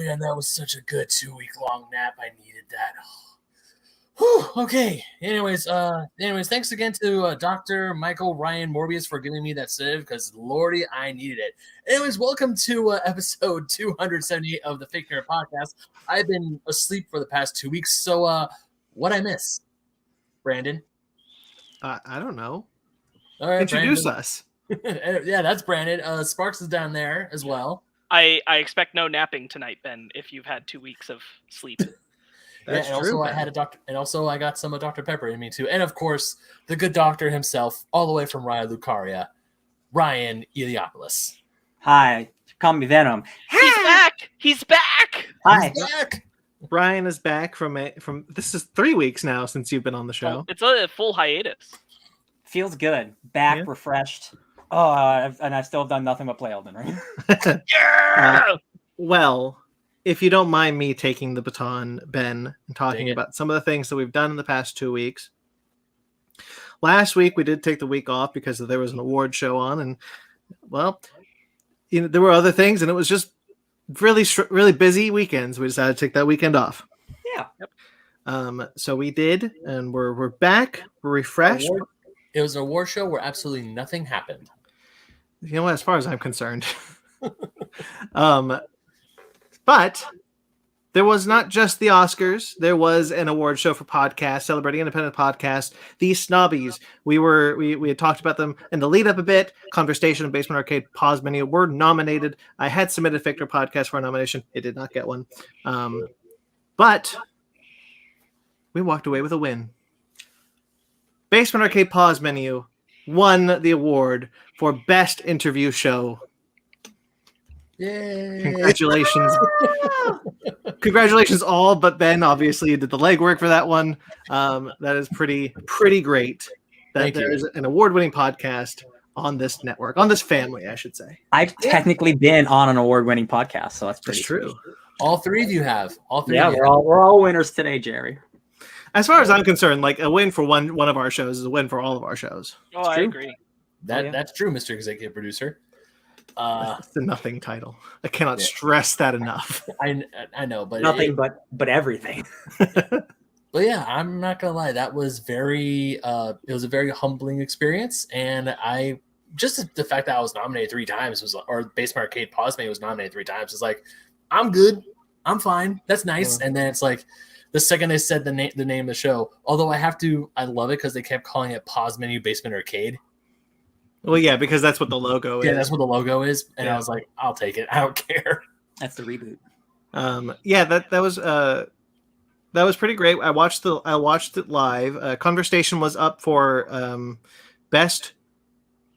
man, that was such a good 2-week long nap. I needed that. Whew, okay. Anyways, thanks again to Dr. Michael Ryan Morbius for giving me that sedative because Lordy, I needed it. Anyways, welcome to episode 278 of the Fake Nerd Podcast. I've been asleep for the past 2 weeks, so what'd I miss? Brandon? I don't know. All right, Introduce Brandon. us. Yeah, that's Brandon. Sparks is down there as well. I expect no napping tonight, Ben, if you've had 2 weeks of sleep. That's and true, also I had a doctor, and also I got some of Dr. Pepper in me too, and of course the good doctor himself, all the way from Raya Lucaria, Ryan Eliopoulos. Hi, call me Venom. He's back. He's back. Hi. He's back. Brian is back from this is 3 weeks now since you've been on the show. It's a full hiatus. Feels good. Back, refreshed. Oh, and I still have done nothing but play Elden Ring. Yeah. Well, if you don't mind me taking the baton, Ben, and talking about some of the things that we've done in the past 2 weeks. Last week we did take the week off because there was an award show on, and well, there were other things, and it was just really busy weekends. We decided to take that weekend off. Yeah. Yep. So we did, and we're back. We're refreshed. It was an award show where absolutely nothing happened. You know what? As far as I'm concerned, but there was not just the Oscars. There was an award show for podcasts, celebrating independent podcasts. These snobbies. We had talked about them in the lead up a bit. Conversation and Basement Arcade Pause Menu were nominated. I had submitted Victor Podcast for a nomination. It did not get one. But we walked away with a win. Basement Arcade Pause Menu won the award for Best Interview Show. Yay! Congratulations. Congratulations all, but Ben, obviously you did the legwork for that one. That is pretty great that there is an award-winning podcast on this network, on this family, I should say. I've technically been on an award-winning podcast, so that's pretty true. Sweet. All three of you have. Yeah, we're all winners today, Jerry. As far as I'm concerned, like a win for one of our shows is a win for all of our shows. Oh, I agree. That's true, Mr. Executive Producer. It's a nothing title. I cannot stress that enough. I know, but nothing but everything. But yeah, I'm not gonna lie. That was it was a very humbling experience, and I just the fact that I was nominated 3 times or Basement Arcade Pause Menu was nominated 3 times. It's like I'm good, I'm fine. That's nice. And then it's like the second they said the name of the show, although I love it because they kept calling it Pause Menu Basement Arcade. Well, yeah, because that's what the logo is. Yeah, that's what the logo is, and I was like, I'll take it. I don't care. That's the reboot. Yeah, that was pretty great. I watched it live. Conversation was up for best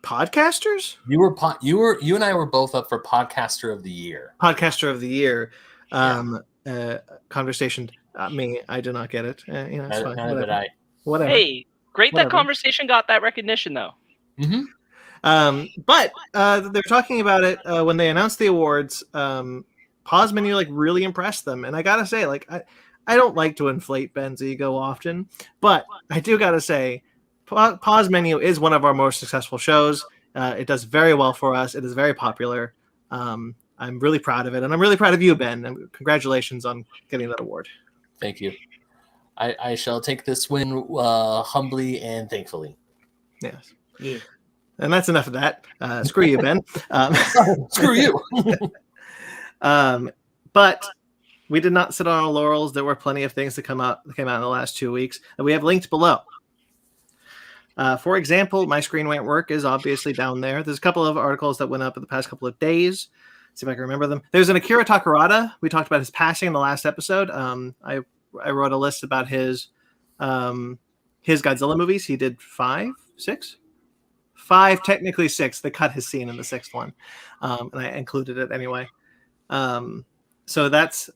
podcasters. You and I were both up for Podcaster of the Year. Podcaster of the Year. Conversation. Me, I did not get it. It's fine. Neither did I. Whatever. Hey, great that Conversation got that recognition, though. Mm-hmm. But they're talking about it when they announced the awards. Pause Menu really impressed them, and I gotta say, I don't like to inflate Ben's ego often, but I do gotta say, Pause Menu is one of our most successful shows. It does very well for us. It is very popular. I'm really proud of it, and I'm really proud of you, Ben. And congratulations on getting that award. Thank you. I shall take this win humbly and thankfully. Yes. Yeah. And that's enough of that. Screw you, Ben. Screw you. But we did not sit on our laurels. There were plenty of things that came out in the last 2 weeks that we have linked below. For example, My Screen Won't Work is obviously down there. There's a couple of articles that went up in the past couple of days. See if I can remember them. There's an Akira Takarada. We talked about his passing in the last episode. I wrote a list about his Godzilla movies. He did 5, 6? 5, technically 6. They cut his scene in the 6th one, and I included it anyway. So that's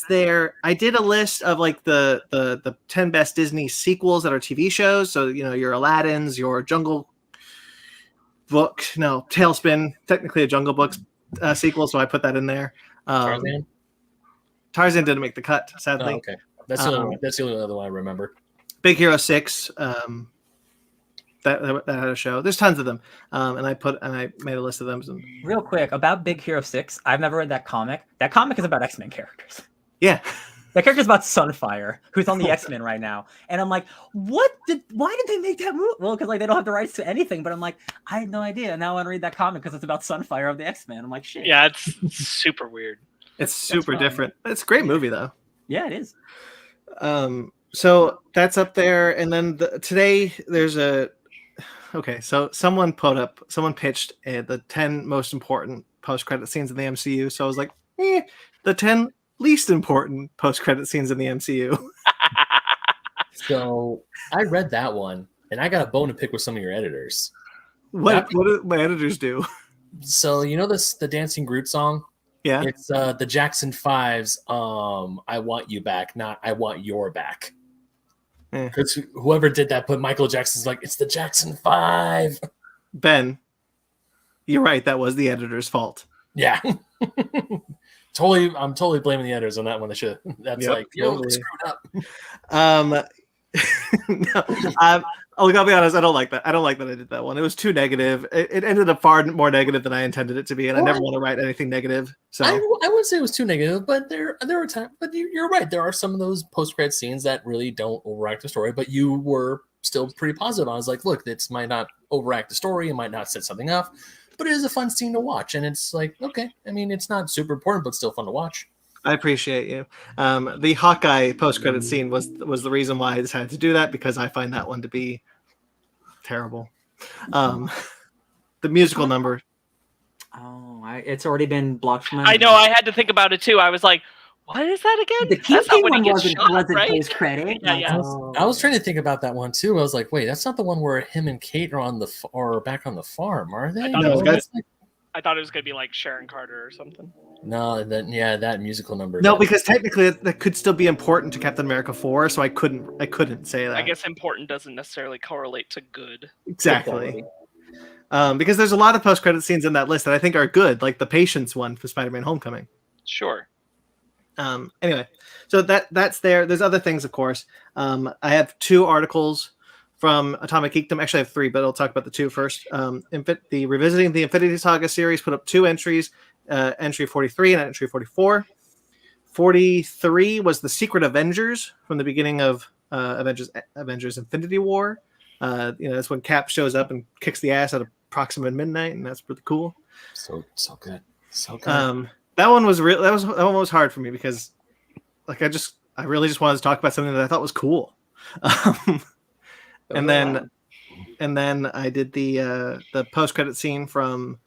there. I did a list of the 10 best Disney sequels that are TV shows. So your Aladdin's, your Jungle Book, Tailspin, technically a Jungle Book sequel. So I put that in there. Tarzan didn't make the cut, sadly. Oh, okay, that's the only other one I remember. Big Hero 6. that had a show. There's tons of them, and I made a list of them. Real quick about Big Hero 6. I've never read that comic. That comic is about X-Men characters. Yeah. That character's about Sunfire, who's on the X-Men right now. And I'm like, why did they make that move? Well, because like they don't have the rights to anything, but I'm like, I had no idea. Now I want to read that comic because it's about Sunfire of the X-Men. I'm like, shit. Yeah, it's super weird. It's super different. It's a great movie though. Yeah, it is. So that's up there, and then today there's so someone pitched the 10 most important post-credit scenes in the MCU. So I was like, the 10 least important post-credit scenes in the MCU. So I read that one, and I got a bone to pick with some of your editors. What do my editors do? So you know the Dancing Groot song? Yeah. It's the Jackson 5's I Want You Back, not I Want Your Back. Because whoever did that put Michael Jackson's like, it's the Jackson 5. Ben, you're right. That was the editor's fault. Yeah. I'm totally blaming the editors on that one. They should. That's like, totally. Screwed up. I'll be honest. I don't like that. I don't like that I did that one. It was too negative. It ended up far more negative than I intended it to be, and I never want to write anything negative. So I wouldn't say it was too negative, but there are times. But you're right. There are some of those post-credit scenes that really don't overact the story. But you were still pretty positive. I was like, look, this might not overact the story. It might not set something up, but it is a fun scene to watch. And it's like, okay, I mean, it's not super important, but still fun to watch. I appreciate you. The Hawkeye post-credit scene was the reason why I decided to do that, because I find that one to be terrible. The musical number. Oh, it's already been blocked from I know. I had to think about it too. I was like, what is that again? The That's not when one he gets shot, wasn't right? post-credit. Yeah. I was trying to think about that one too. I was like, wait, that's not the one where him and Kate are back on the farm, are they? I thought it was going to be like Sharon Carter or something. No, that musical number. No, because technically that could still be important to Captain America 4, so I couldn't say that. I guess important doesn't necessarily correlate to good. Exactly. Because there's a lot of post-credit scenes in that list that I think are good, like the Patience one for Spider-Man Homecoming. Sure. Anyway, so that's there. There's other things, of course. I have 2 articles from Atomic Geekdom. Actually, I have 3, but I'll talk about the 2 first. The Revisiting the Infinity Saga series put up 2 entries, entry 43 and entry 44. 43 was the Secret Avengers from the beginning of Avengers Infinity War. That's when Cap shows up and kicks the ass out of Proxima Midnight, and that's pretty cool. So good. So good. That one was that one was hard for me because, like, I really just wanted to talk about something that I thought was cool. And then I did the post-credit scene from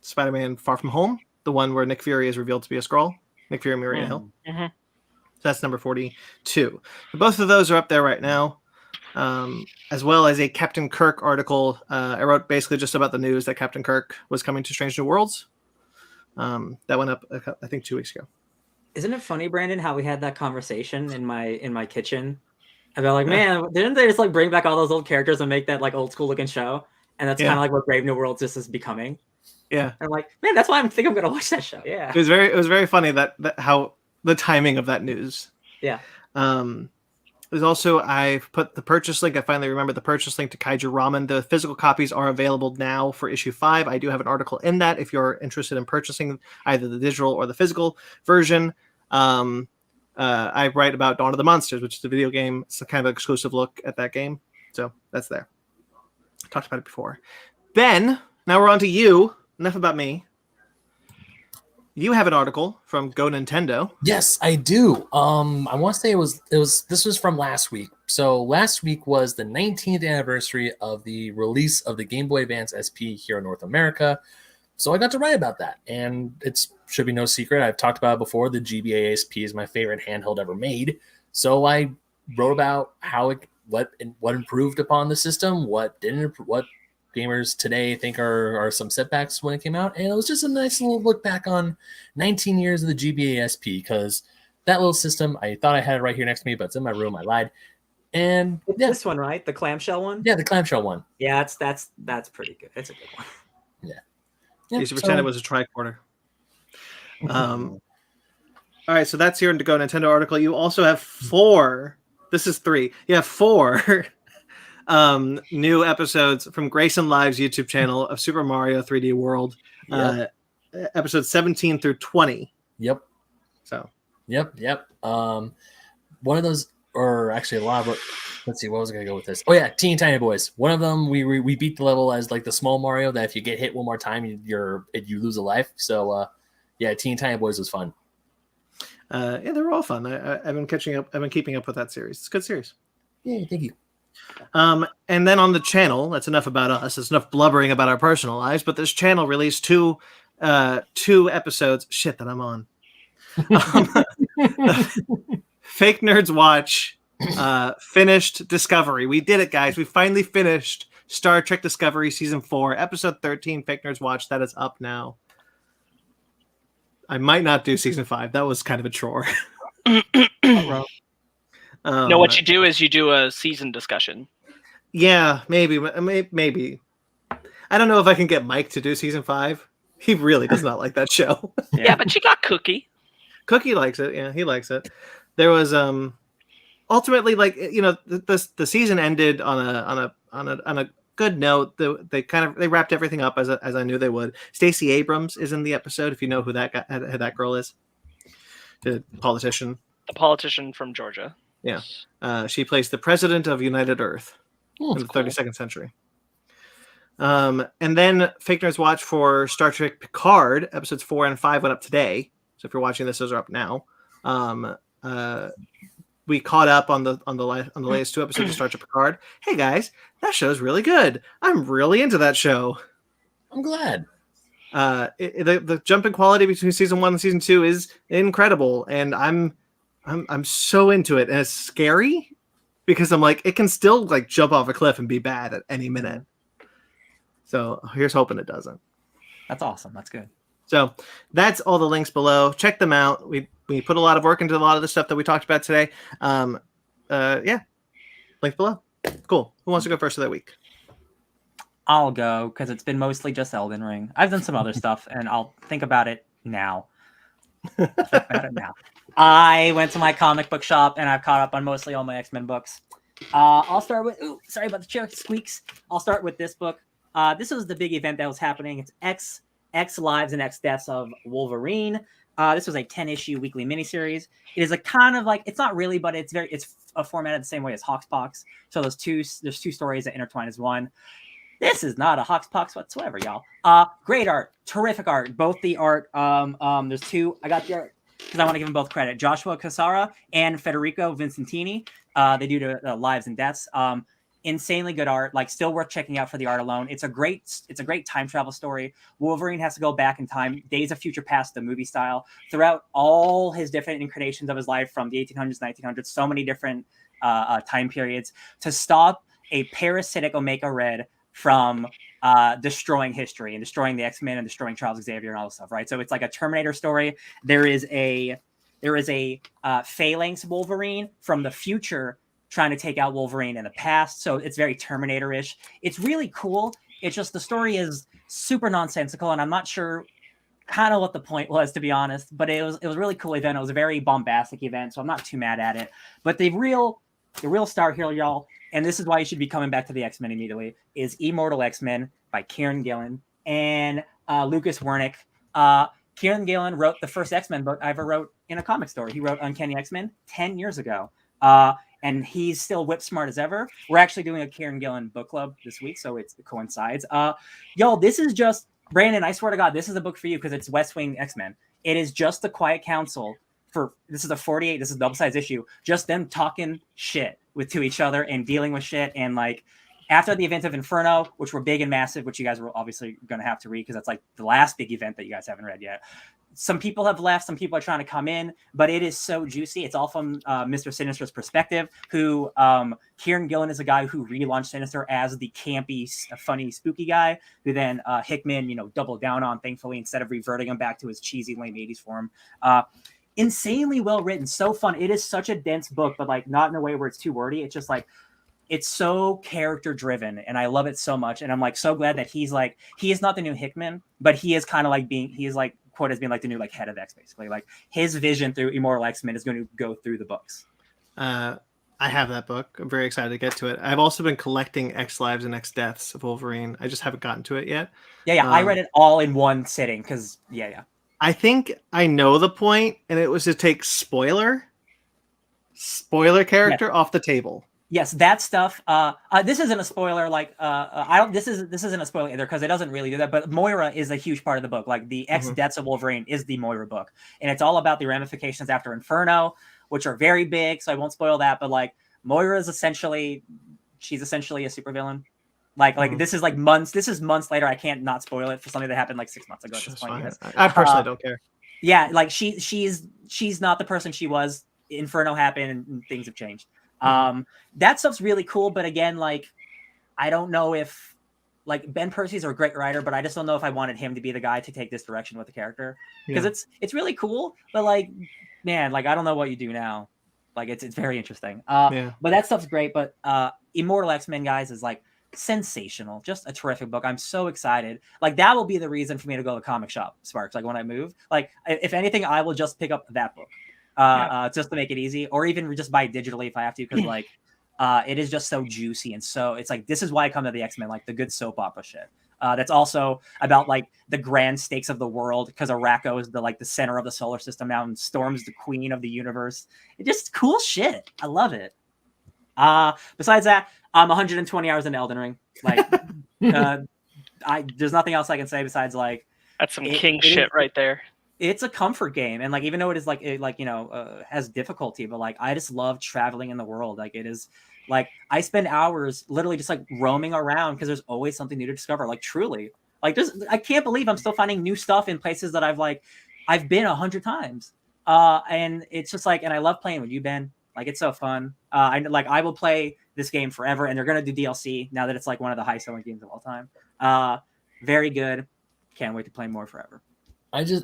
Spider-Man Far From Home, the one where Nick Fury is revealed to be a Skrull. Nick Fury and Maria Hill. Mm-hmm. So that's number 42. Both of those are up there right now, as well as a Captain Kirk article. I wrote basically just about the news that Captain Kirk was coming to Strange New Worlds. That went up, I think, 2 weeks ago. Isn't it funny, Brandon, how we had that conversation in my kitchen about, like, man, didn't they just like bring back all those old characters and make that like old school looking show? And that's kind of like what Brave New Worlds is becoming. Yeah. And I'm like, man, that's why I think I'm gonna watch that show. Yeah. It was very funny that how the timing of that news. Yeah. There's also, I've put the purchase link. I finally remembered the purchase link to Kaiju Ramen. The physical copies are available now for issue 5. I do have an article in that if you're interested in purchasing either the digital or the physical version. I write about Dawn of the Monsters, which is a video game. It's a kind of exclusive look at that game. So that's there. Talked about it before. Ben, now we're on to you. Enough about me. You have an article from Go Nintendo. Yes, I do. I want to say this was from last week. So last week was the 19th anniversary of the release of the Game Boy Advance SP here in North America. So I got to write about that, and it should be no secret. I've talked about it before. The GBA SP is my favorite handheld ever made. So I wrote about what improved upon the system, what didn't, what gamers today think are some setbacks when it came out, and it was just a nice little look back on 19 years of the GBA SP, because that little system, I thought I had it right here next to me, but it's in my room. I lied. And this one, right? The clamshell one? Yeah, the clamshell one. Yeah, that's pretty good. It's a good one. Yeah. You should pretend it was a tricorder. All right, so that's your Go Nintendo article. You also have 4. This is 3. You have 4 new episodes from Grayson Live's YouTube channel of Super Mario 3D World. Episodes 17 through 20. Yep. So. Yep. One of those, or actually a lot of. Let's see, what was I gonna go with this? Oh yeah, Teeny Tiny Boys. One of them, we beat the level as like the small Mario that if you get hit one more time, you lose a life. So yeah, Teeny Tiny Boys was fun. Yeah, they were all fun. I've been catching up. I've been keeping up with that series. It's a good series. Yeah, thank you. And then on the channel, that's enough about us. It's enough blubbering about our personal lives. But this channel released two episodes. Shit that I'm on. Fake Nerds Watch. Finished Discovery. We did it, guys. We finally finished Star Trek Discovery Season 4, Episode 13, Fake Nerds Watch. That is up now. I might not do Season 5. That was kind of a chore. No, what you do is you do a season discussion. Yeah, maybe. I don't know if I can get Mike to do Season 5. He really does not like that show. Yeah, but you got Cookie. Cookie likes it. Yeah, he likes it. There was ultimately, like, you know, the season ended on a good note. They wrapped everything up as I knew they would. Stacey Abrams is in the episode. If you know who that girl is, the politician. The politician from Georgia. Yeah, she plays the president of United Earth in the cool. 32nd century. And then Fake Nerds Watch for Star Trek Picard episodes 4 and 5 went up today. So if you're watching this, those are up now. We caught up on the latest 2 episodes of Star Trek Picard. Hey guys, that show's really good. I'm really into that show. I'm glad. The jump in quality between season 1 and season 2 is incredible, and I'm so into it. And it's scary because I'm like, it can still like jump off a cliff and be bad at any minute. So here's hoping it doesn't. That's awesome. That's good. So that's all the links below. Check them out. We put a lot of work into a lot of the stuff that we talked about today. Yeah, link below. Cool. Who wants to go first for that week? I'll go because it's been mostly just Elden Ring. I've done some other stuff, and I'll think about it now. I went to my comic book shop, and I've caught up on mostly all my X-Men books. I'll start with. Ooh, sorry about the chair squeaks. I'll start with this book. This was the big event that was happening. It's X Lives and X Deaths of Wolverine. This was a 10-issue weekly miniseries. It is a kind of like, it's not really, but it's formatted the same way as Hoxpox. So there's two stories that intertwine as one. This is not a Hoxpox whatsoever, y'all. Great art, terrific art. Both the art, there's two. I got the art because I want to give them both credit. Joshua Cassara and Federico Vincentini. They do the Lives and Deaths. Insanely good art, like still worth checking out for the art alone. It's a great time travel story. Wolverine has to go back in time, Days of Future Past, the movie style, throughout all his different incarnations of his life from the 1800s, 1900s, so many different time periods to stop a parasitic Omega Red from destroying history and destroying the X-Men and destroying Charles Xavier and all this stuff, right? So it's like a Terminator story. There is a Phalanx Wolverine from the future trying to take out Wolverine in the past. So it's very Terminator-ish. It's really cool. It's just the story is super nonsensical, and I'm not sure kind of what the point was, to be honest. But it was a really cool event. It was a very bombastic event, so I'm not too mad at it. But the real star here, y'all, and this is why you should be coming back to the X-Men immediately, is Immortal X-Men by Kieran Gillen and Lucas Wernick. Kieran Gillen wrote the first X-Men book I ever wrote in a comic story. He wrote Uncanny X-Men 10 years ago. And he's still whip smart as ever. We're actually doing a Kieran Gillen book club this week, so it coincides. Y'all, this is just, Brandon, I swear to God, this is a book for you because it's West Wing X-Men. It is just the Quiet Council this is a 48, this is a double-sized issue, just them talking shit to each other and dealing with shit. And like, after the event of Inferno, which were big and massive, which you guys were obviously going to have to read because that's like the last big event that you guys haven't read yet. Some people have left. Some people are trying to come in, but it is so juicy. It's all from Mr. Sinister's perspective, who Kieran Gillen is a guy who relaunched Sinister as the campy, funny, spooky guy, who then Hickman, doubled down on, thankfully, instead of reverting him back to his cheesy lame 80s form. Insanely well written, so fun. It is such a dense book, but like not in a way where it's too wordy. It's just like, it's so character driven, and I love it so much. And I'm like so glad that he is not the new Hickman, but he is kind of like quote as being like the new like head of X, basically. Like his vision through Immortal X-Men is going to go through the books. I I have that book. I'm very excited to get to it. I've also been collecting X Lives and X Deaths of Wolverine. I just haven't gotten to it yet. Yeah. I read it all in one sitting because yeah. I think I know the point, and it was to take spoiler character off the table. Yes, that stuff. This isn't a spoiler. Like, I don't. This isn't a spoiler either because it doesn't really do that. But Moira is a huge part of the book. Like, the X Deaths of Wolverine is the Moira book, and it's all about the ramifications after Inferno, which are very big. So I won't spoil that. But like, Moira is essentially a supervillain. Like this is like months. This is months later. I can't not spoil it for something that happened like 6 months ago. At this point, I personally don't care. Yeah, like she's not the person she was. Inferno happened and things have changed. That stuff's really cool, but again, like, I don't know if, like, Ben Percy's a great writer, but I just don't know if I wanted him to be the guy to take this direction with the character, because it's really cool, but like, man, like, I don't know what you do now. Like, it's very interesting. But that stuff's great. But Immortal X-Men, guys, is like sensational, just a terrific book. I'm so excited. Like, that will be the reason for me to go to the comic shop, Sparks. Like, when I move, like, if anything, I will just pick up that book. Just to make it easy, or even just buy it digitally if I have to, because like it is just so juicy, and so it's like, this is why I come to the X-Men, like the good soap opera shit. That's also about like the grand stakes of the world, because Arakko is the center of the solar system now, and Storm's the queen of the universe. It's just cool shit. I love it. Besides that, I'm 120 hours in Elden Ring. Like, there's nothing else I can say besides like, that's some king shit right there. It's a comfort game, and like, even though it is has difficulty, but like, I just love traveling in the world. Like, it is like, I spend hours literally just like roaming around because there's always something new to discover. Like, truly, like, I can't believe I'm still finding new stuff in places that I've been 100 times. And it's just like, and I love playing with you, Ben. Like, it's so fun. I will play this game forever, and they're gonna do DLC now that it's like one of the highest selling games of all time. Very good. Can't wait to play more forever.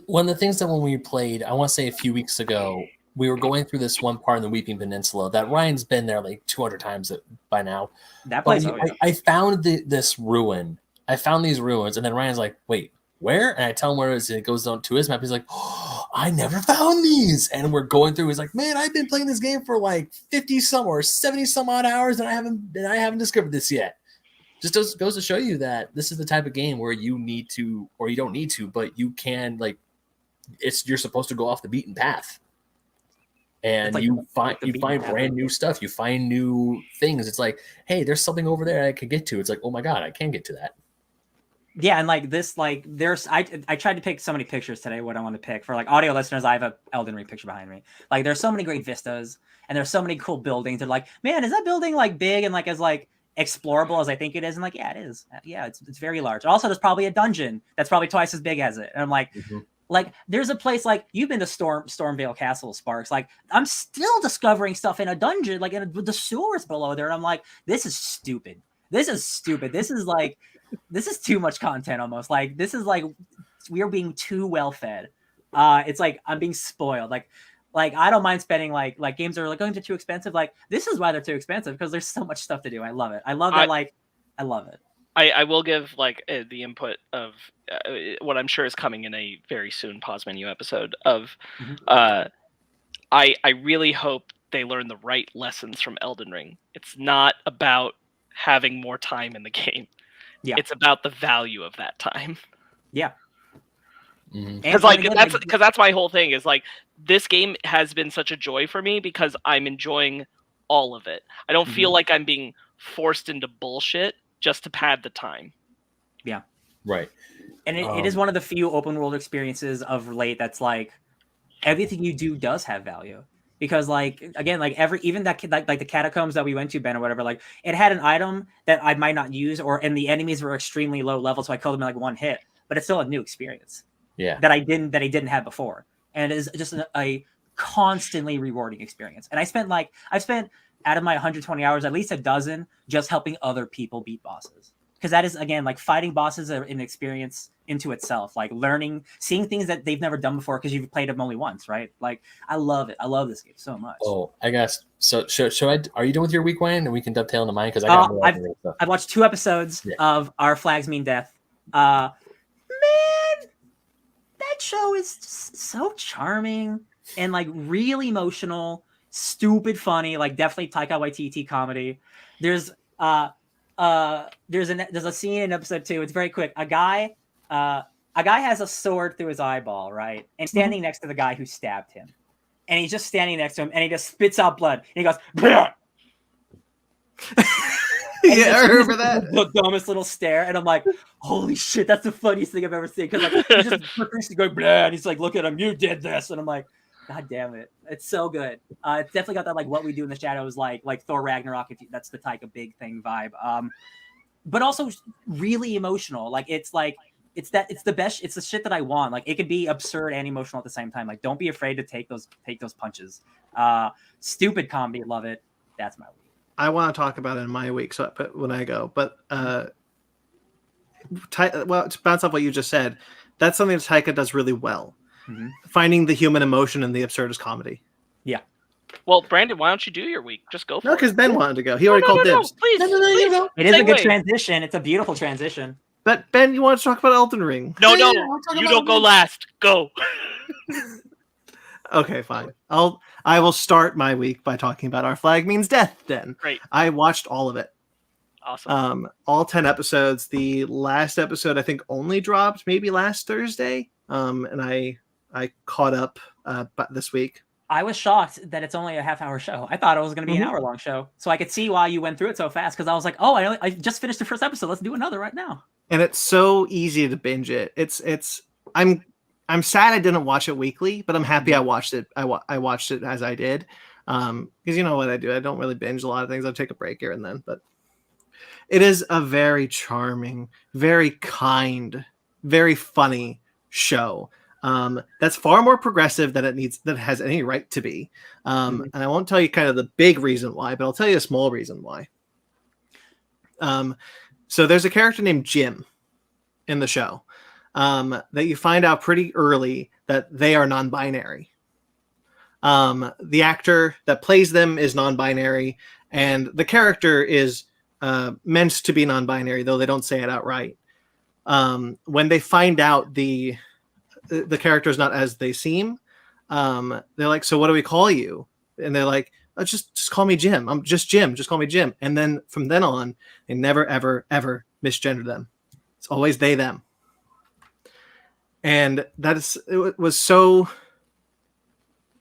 One of the things that when we played, I want to say a few weeks ago, we were going through this one part in the Weeping Peninsula that Ryan's been there like 200 times by now. That place. I found this ruin. I found these ruins, and then Ryan's like, "Wait, where?" And I tell him where it is, and it goes down to his map. He's like, "Oh, I never found these." And we're going through. He's like, "Man, I've been playing this game for like 50 some or 70 some odd hours, and I haven't discovered this yet." Just goes to show you that this is the type of game where you need to, or you don't need to, but you can, like, you're supposed to go off the beaten path, and like, you find brand new stuff. You find new things. It's like, hey, there's something over there I could get to. It's like, oh my god, I can get to that. Yeah, and like this, like I tried to pick so many pictures today. What I want to pick for like audio listeners, I have a Elden Ring picture behind me. Like, there's so many great vistas, and there's so many cool buildings. They're like, man, is that building like big and like as like explorable as I think it is? And like, yeah, it is. Yeah, it's very large. Also, there's probably a dungeon that's probably twice as big as it. And I'm like, like, there's a place, like, you've been to Stormvale Castle, Sparks. Like, I'm still discovering stuff in a dungeon, like the sewers below there. And I'm like, this is stupid. This is like, this is too much content almost. Like, this is like, we are being too well fed. It's like, I'm being spoiled. Like, I don't mind spending like games that are like going to too expensive. Like, this is why they're too expensive, because there's so much stuff to do. I love it. I love that. I love it. I will give like the input of what I'm sure is coming in a very soon pause menu episode of. I really hope they learn the right lessons from Elden Ring. It's not about having more time in the game. Yeah, it's about the value of that time. Yeah. Because that's my whole thing is like, this game has been such a joy for me because I'm enjoying all of it. I don't feel like I'm being forced into bullshit just to pad the time. Yeah. Right. And it is one of the few open world experiences of late that's like, everything you do does have value. Because like, again, like even that like the catacombs that we went to, Ben, or whatever, like, it had an item that I might not use, and the enemies were extremely low level, so I killed them in like one hit. But it's still a new experience. Yeah. That I didn't have before. And it is just a constantly rewarding experience. And I've spent out of my 120 hours, at least a dozen just helping other people beat bosses. Because that is, again, like, fighting bosses are an experience into itself. Like, learning, seeing things that they've never done before because you've played them only once, right? Like, I love it. I love this game so much. Oh, I guess. So, are you done with your week, Wayne? And we can dovetail into mine because I got more stuff. I've watched 2 episodes of Our Flags Mean Death. Man, that show is just so charming and like really emotional. stupid funny, like definitely Taika Waititi comedy. There's a scene in episode 2. It's very quick. A guy has a sword through his eyeball, right? And standing next to the guy who stabbed him. And he's just standing next to him, and he just spits out blood. And he goes, "Bleh!" Yeah, I remember that. The dumbest little stare, and I'm like, "Holy shit, that's the funniest thing I've ever seen." Because like he just profusely going, "Bleh," and he's like, "Look at him, you did this," and I'm like, "God damn it, it's so good." It's definitely got that like What We Do in the Shadows, like Thor Ragnarok. That's the Taika big thing vibe. But also really emotional. Like it's the best. It's the shit that I want. Like it could be absurd and emotional at the same time. Like don't be afraid to take those punches. Stupid comedy, love it. That's my week. I want to talk about it in my week, so when I go. But to bounce off what you just said, that's something that Taika does really well. Mm-hmm. Finding the human emotion in the absurdist comedy. Yeah. Well, Brandon, why don't you do your week? Just go for it. No, because Ben wanted to go. He already called dibs. Please, please. It is a good transition. It's a beautiful transition. But Ben, you want to talk about Elden Ring? No, you don't go last. Go. Okay, fine. I will start my week by talking about Our Flag Means Death. Then, great. I watched all of it. Awesome. All 10 episodes. The last episode I think only dropped maybe last Thursday. And I caught up this week. I was shocked that it's only a half-hour show. I thought it was going to be an hour-long show, so I could see why you went through it so fast. Because I was like, "Oh, I just finished the first episode. Let's do another right now." And it's so easy to binge it. I'm sad I didn't watch it weekly, but I'm happy I watched it. I watched it as I did, because you know what I do. I don't really binge a lot of things. I take a break here and then, but it is a very charming, very kind, very funny show. That's far more progressive than it has any right to be. And I won't tell you kind of the big reason why, but I'll tell you a small reason why. So there's a character named Jim in the show, that you find out pretty early that they are non-binary. The actor that plays them is non-binary, and the character is meant to be non-binary, though they don't say it outright. When they find out the character is not as they seem, they're like, "So what do we call you?" And they're like, "Oh, just call me Jim. I'm just Jim. Just call me Jim." And then from then on, they never, ever, ever misgender them. It's always they, them. And it was so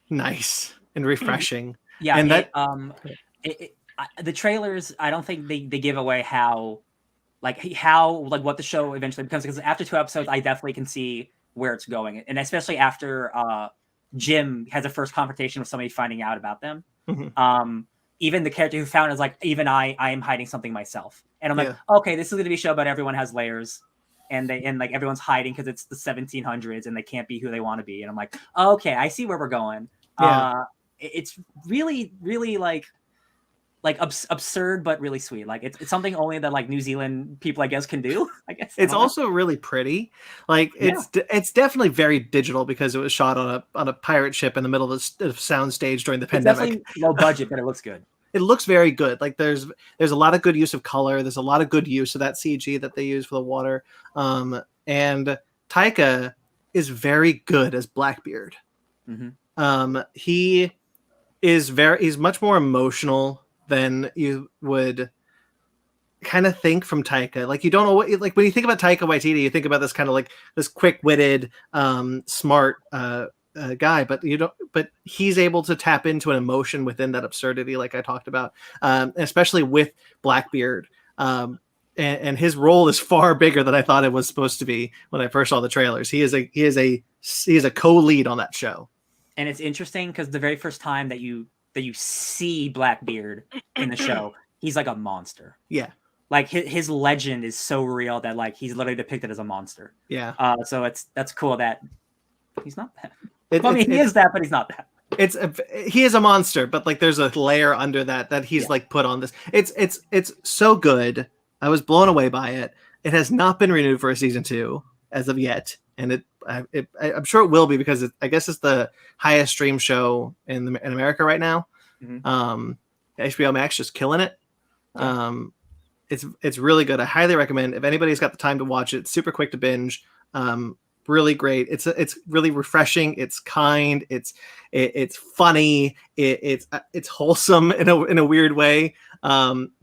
nice and refreshing. Yeah. And the trailers, I don't think they give away how what the show eventually becomes, because after 2 episodes, I definitely can see where it's going, and especially after Jim has a first confrontation with somebody finding out about them. Mm-hmm. Even the character who found is like, even I am hiding something myself, and I'm like, okay, this is going to be a show about everyone has layers, and like everyone's hiding because it's the 1700s and they can't be who they want to be, and I'm like, okay, I see where we're going. It's really, really like absurd but really sweet. Like it's something only that like New Zealand people, I guess, can do. I guess it's also really pretty. Like it's definitely very digital because it was shot on a pirate ship in the middle of a soundstage during the pandemic. Definitely low budget, but it looks good. It looks very good. Like there's a lot of good use of color. There's a lot of good use of that CG that they use for the water. And Taika is very good as Blackbeard. Mm-hmm. He's much more emotional than you would kind of think from Taika. Like you don't know what, like when you think about Taika Waititi, you think about this kind of like this quick-witted, smart guy, but but he's able to tap into an emotion within that absurdity, like I talked about, especially with Blackbeard. And his role is far bigger than I thought it was supposed to be when I first saw the trailers. He is a co-lead on that show. And it's interesting because the very first time that you see Blackbeard in the show, he's like a monster. Yeah. Like his legend is so real that like he's literally depicted as a monster. Yeah. So that's cool that he's not that. He is that, but he's not that. He is a monster, but like there's a layer under that he's like put on this. It's so good. I was blown away by it. It has not been renewed for a season 2 as of yet, and I'm sure it will be because I guess it's the highest stream show in America right now. Mm-hmm. HBO Max just killing it. Yeah. It's really good. I highly recommend if anybody's got the time to watch it. It's super quick to binge. really great. It's really refreshing. It's kind. It's funny. It's wholesome in a weird way.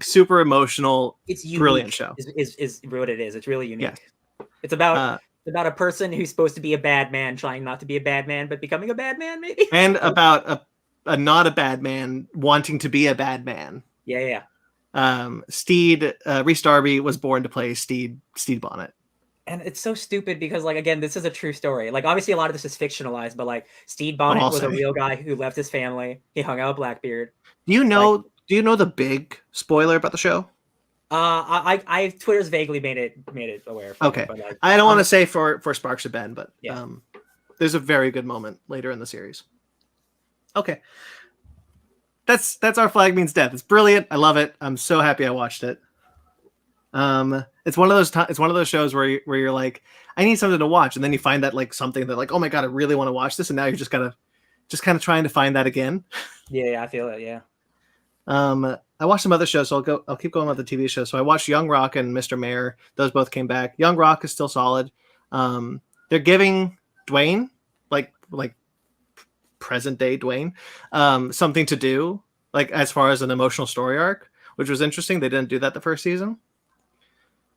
Super emotional. It's unique, brilliant show. Is what it is. It's really unique. Yes. It's about a person who's supposed to be a bad man trying not to be a bad man but becoming a bad man, maybe. And about a not a bad man wanting to be a bad man. Yeah. Steed Rhys Darby was born to play Steed Bonnet. And it's so stupid because, like, again, this is a true story. Like, obviously, a lot of this is fictionalized, but like, Steed Bonnet was a real guy who left his family. He hung out with Blackbeard. Do you know the big spoiler about the show? I Twitter's vaguely made it aware. Okay, but, like, I don't want to say for Sparks or Ben, but yeah. There's a very good moment later in the series. Okay, that's Our Flag Means Death. It's brilliant. I love it. I'm so happy I watched it. It's one of those shows where you're like, I need something to watch, and then you find that like something that like, oh my god, I really want to watch this, and now you're just kind of trying to find that again. Yeah, I feel it. Yeah. I watched some other shows, so I'll keep going with the TV shows. So I watched Young Rock and Mr. Mayor. Those both came back. Young Rock is still solid. They're giving Dwayne, like present day Dwayne, something to do, like as far as an emotional story arc, which was interesting. They didn't do that the first season.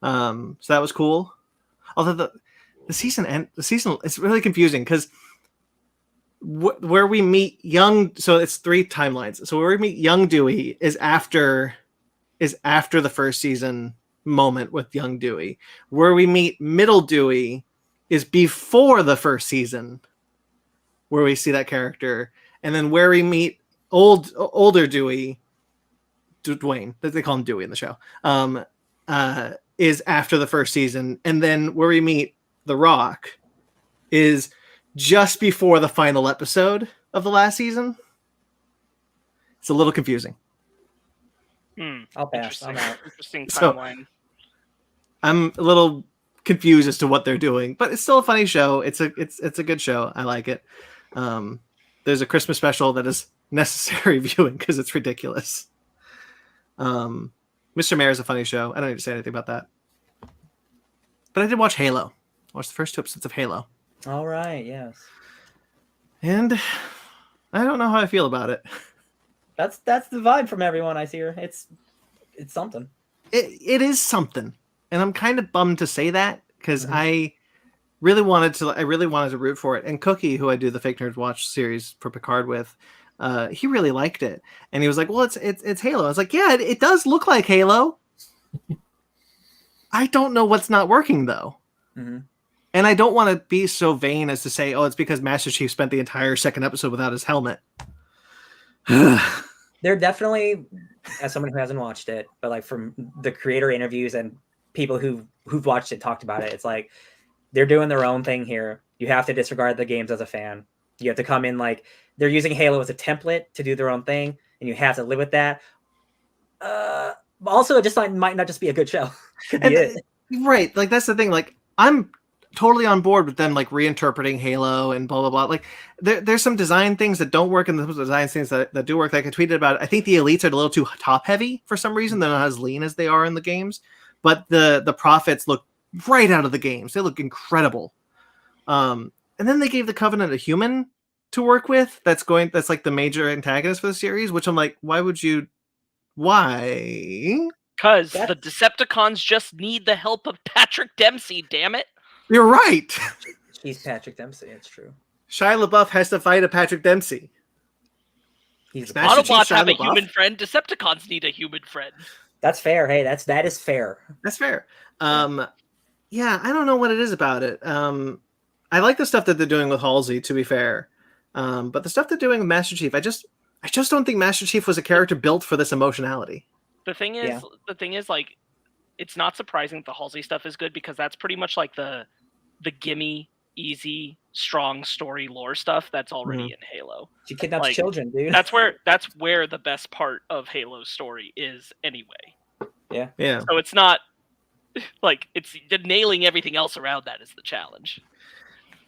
So that was cool. Although the season it's really confusing because where we meet so it's 3 timelines. So where we meet young Dewey is after the first season moment with young Dewey. Where we meet middle Dewey is before the first season, where we see that character, and then where we meet older Dewey, Dwayne, they call him Dewey in the show, is after the first season, and then where we meet The Rock is just before the final episode of the last season. It's a little confusing. I'll pass. I'm out. Interesting timeline. So, I'm a little confused as to what they're doing, but it's still a funny show. It's a good show. I like it. There's a Christmas special that is necessary viewing because it's ridiculous. Mr. Mayor is a funny show. I don't need to say anything about that. But I did watch Halo. I watched the first 2 episodes of Halo. All right, yes. And I don't know how I feel about it. That's the vibe from everyone I hear. It's something. It is something. And I'm kind of bummed to say that because I really wanted to root for it. And Cookie, who I do the Fake Nerds Watch series for Picard with, he really liked it. And he was like, well, it's Halo. I was like, yeah, it does look like Halo. I don't know what's not working though. Mm-hmm. And I don't want to be so vain as to say, oh, it's because Master Chief spent the entire second episode without his helmet. They're definitely, as someone who hasn't watched it, but like from the creator interviews and people who've watched it talked about it, it's like they're doing their own thing here. You have to disregard the games as a fan. You have to come in like they're using Halo as a template to do their own thing, and you have to live with that. Also, it just might not just be a good show. Could be it. Right, like that's the thing. Like I'm totally on board with them like reinterpreting Halo and blah blah blah. Like there's some design things that don't work and some design things that do work. Like I tweeted about it. I think the elites are a little too top heavy for some reason. They're not as lean as they are in the games. But the prophets look right out of the games. They look incredible. And then they gave the Covenant a human to work with. That's like the major antagonist for the series. Which I'm like, why? Because the Decepticons just need the help of Patrick Dempsey. Damn it! You're right. He's Patrick Dempsey. It's true. Shia LaBeouf has to fight a Patrick Dempsey. Autobots have a human friend. Decepticons need a human friend. That's fair. Hey, that is fair. That's fair. Yeah, I don't know what it is about it. I like the stuff that they're doing with Halsey, to be fair. But the stuff they're doing with Master Chief, I just don't think Master Chief was a character built for this emotionality. The thing is, like, it's not surprising that the Halsey stuff is good because that's pretty much like the gimme, easy, strong story lore stuff that's already in Halo. She kidnaps children, dude. That's where the best part of Halo's story is anyway. Yeah. Yeah. So it's not like it's nailing everything else around that is the challenge.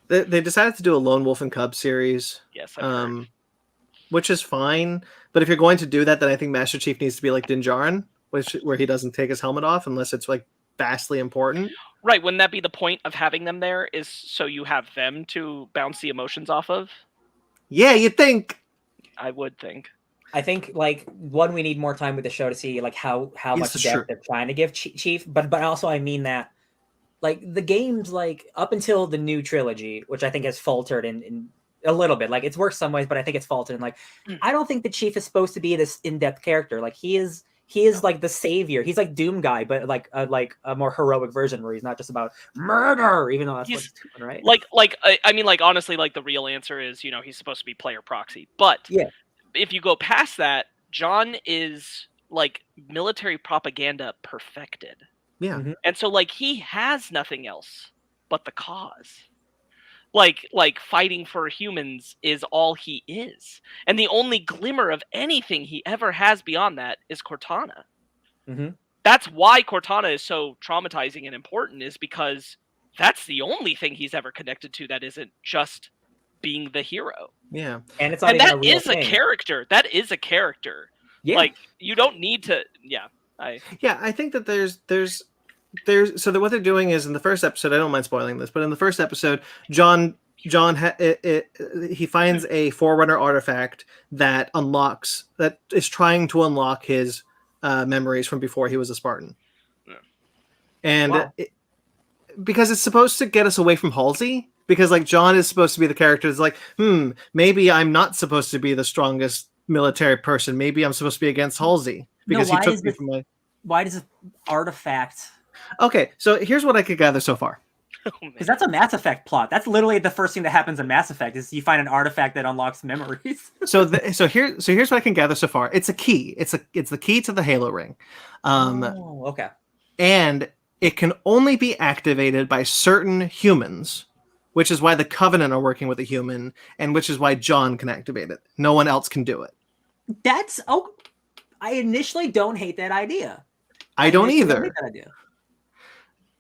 They decided to do a Lone Wolf and Cub series. Yes, I've heard. Which is fine. But if you're going to do that, then I think Master Chief needs to be like Din Djarin, where he doesn't take his helmet off unless it's like vastly important. Right, wouldn't that be the point of having them there, is so you have them to bounce the emotions off of? Yeah, you think. I would think. I think like one, we need more time with the show to see like how Yes, much that's depth true. they're trying to give Chief, but also I mean that like the games like up until the new trilogy, which I think has faltered in a little bit. Like it's worked some ways, but I think it's faltered. And like I don't think the Chief is supposed to be this in-depth character. Like he is like the savior. He's like Doom Guy, but like a more heroic version where he's not just about murder, even though that's He's- what's doing, right? Like I mean, like honestly, like the real answer is, you know, he's supposed to be player proxy. But Yeah. if you go past that, John is like military propaganda perfected. Yeah. Mhm. And so like he has nothing else but the cause. Like fighting for humans is all he is. And the only glimmer of anything he ever has beyond that is Cortana. Mhm. That's why Cortana is so traumatizing and important, is because that's the only thing he's ever connected to that isn't just being the hero. Yeah. And it's not And even that a real is a thing. character. That is a character. Yeah. Like you don't need to. Yeah. Yeah, I think that there's so that what they're doing is, in the first episode, I don't mind spoiling this, but in the first episode, John he finds a Forerunner artifact that is trying to unlock his memories from before he was a Spartan. Yeah. And Wow. because it's supposed to get us away from Halsey, because like John is supposed to be the character that's like, maybe I'm not supposed to be the strongest military person. Maybe I'm supposed to be against Halsey because he why took is me this- from my... Why does this artifact? Okay, so here's what I could gather so far. Because that's a Mass Effect plot. That's literally the first thing that happens in Mass Effect is you find an artifact that unlocks memories. So here's what I can gather so far. It's a key. It's the key to the Halo ring, Oh, okay. and it can only be activated by certain humans, which is why the Covenant are working with a human, and which is why John can activate it. No one else can do it. I initially don't hate that idea. I don't initially either. hate that idea.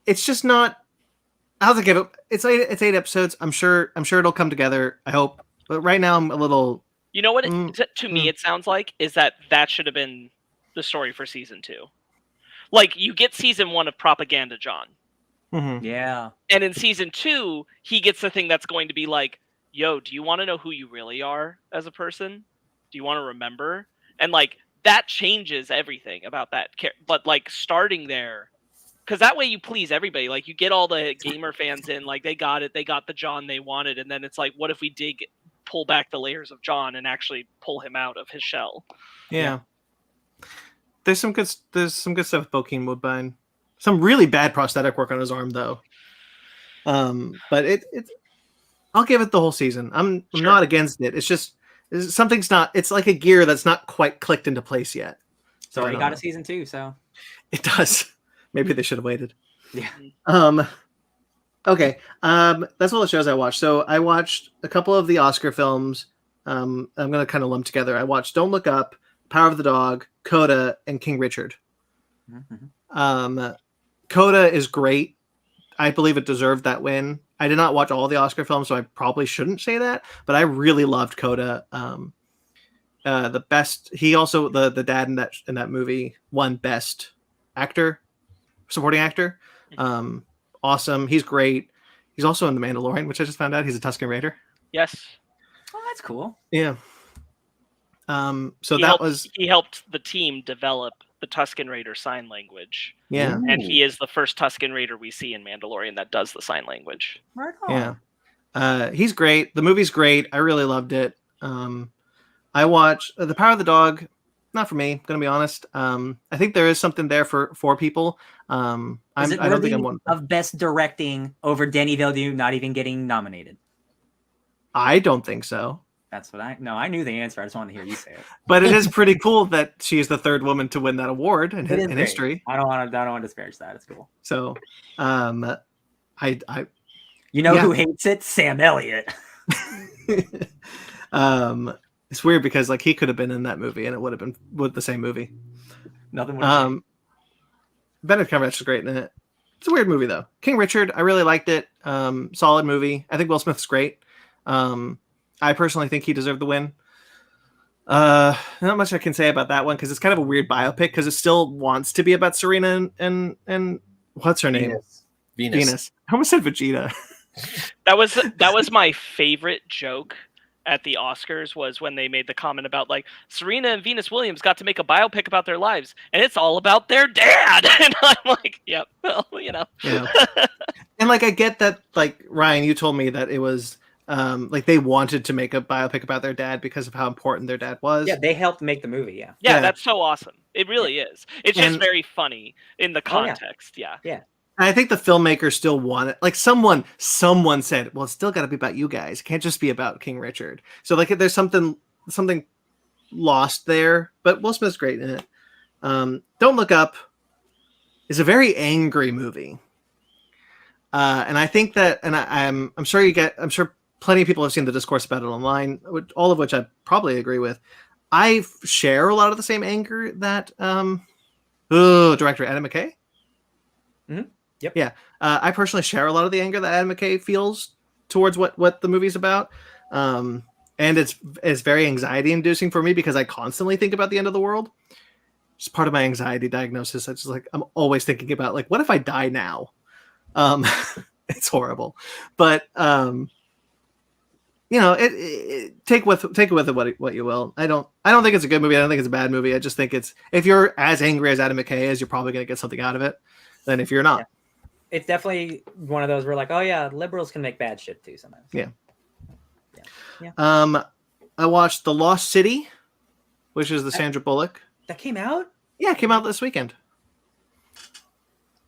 It's just not. How's it give? It's 8 episodes. I'm sure it'll come together. I hope. But right now I'm a little. You know what? To me, it sounds like is that should have been the story for season 2. Like you get season 1 of Propaganda John, Yeah. and in season 2, he gets the thing that's going to be like, "Yo, do you want to know who you really are as a person? Do you want to remember?" And like that changes everything about that. But like starting there, because that way you please everybody. Like you get all the gamer fans in, like they got it, they got the John they wanted, and then it's like, what if we did pull back the layers of John and actually pull him out of his shell? Yeah. There's some good stuff with Bokeem Woodbine. Some really bad prosthetic work on his arm though. But I'll give it the whole season. I'm not against it. It's just something's not. It's like a gear that's not quite clicked into place yet. So I you don't got know. a season 2, so It does. Maybe they should have waited. yeah. Okay. That's all the shows I watched. So I watched a couple of the Oscar films. I'm gonna kind of lump together. I watched Don't Look Up, Power of the Dog, Coda, and King Richard. Mm-hmm. Coda is great. I believe it deserved that win. I did not watch all the Oscar films, so I probably shouldn't say that, but I really loved Coda. The best. He also the dad in that movie won Best Supporting Actor. Awesome. He's great. He's also in The Mandalorian, which I just found out he's a Tusken Raider. Yes. Oh, that's cool. Yeah. So he helped the team develop the Tusken Raider sign language. Yeah. And he is the first Tusken Raider we see in Mandalorian that does the sign language. Right on. Yeah. He's great. The movie's great. I really loved it. I watched The Power of the Dog. Not for me, gonna be honest. I think there is something there for people. I don't think I'm one of best directing over Denis Villeneuve not even getting nominated. I don't think so. That's what I knew the answer. I just wanted to hear you say it. But it is pretty cool that she's the third woman to win that award in It is great. history. I don't want to disparage that. It's cool. So, You know who hates it? Sam Elliott. it's weird because like he could have been in that movie and it would have been with the same movie. Nothing would have changed. Benedict Cumberbatch is great in it. It's a weird movie though. King Richard, I really liked it. Solid movie. I think Will Smith's great. I personally think he deserved the win. Not much I can say about that one because it's kind of a weird biopic because it still wants to be about Serena and what's her name? Venus. I almost said Vegeta. That was my favorite joke at the Oscars, was when they made the comment about like Serena and Venus Williams got to make a biopic about their lives and it's all about their dad. And I'm like, yep, well, Yeah. And like I get that, like Ryan, you told me that it was like they wanted to make a biopic about their dad because of how important their dad was. Yeah, they helped make the movie. Yeah, that's so awesome. It really is. It's just very funny in the context. Yeah. And I think the filmmakers still want it. Like someone said, well, it's still got to be about you guys. It can't just be about King Richard. So like there's something lost there. But Will Smith's great in it. Don't Look Up is a very angry movie. And I think that, and I'm sure plenty of people have seen the discourse about it online, all of which I probably agree with. I share a lot of the same anger that director Adam McKay. Mm-hmm. Yep. Yeah. I personally share a lot of the anger that Adam McKay feels towards what the movie's about. And it's very anxiety inducing for me because I constantly think about the end of the world. It's part of my anxiety diagnosis. It's just like, I'm always thinking about like, what if I die now? It's horrible, but take it with what you will. I don't think it's a good movie. I don't think it's a bad movie. I just think if you're as angry as Adam McKay is, you're probably going to get something out of it than if you're not. Yeah. It's definitely one of those where like, oh yeah, liberals can make bad shit too sometimes. Yeah. I watched The Lost City, which is the Sandra Bullock. That came out? Yeah, it came out this weekend.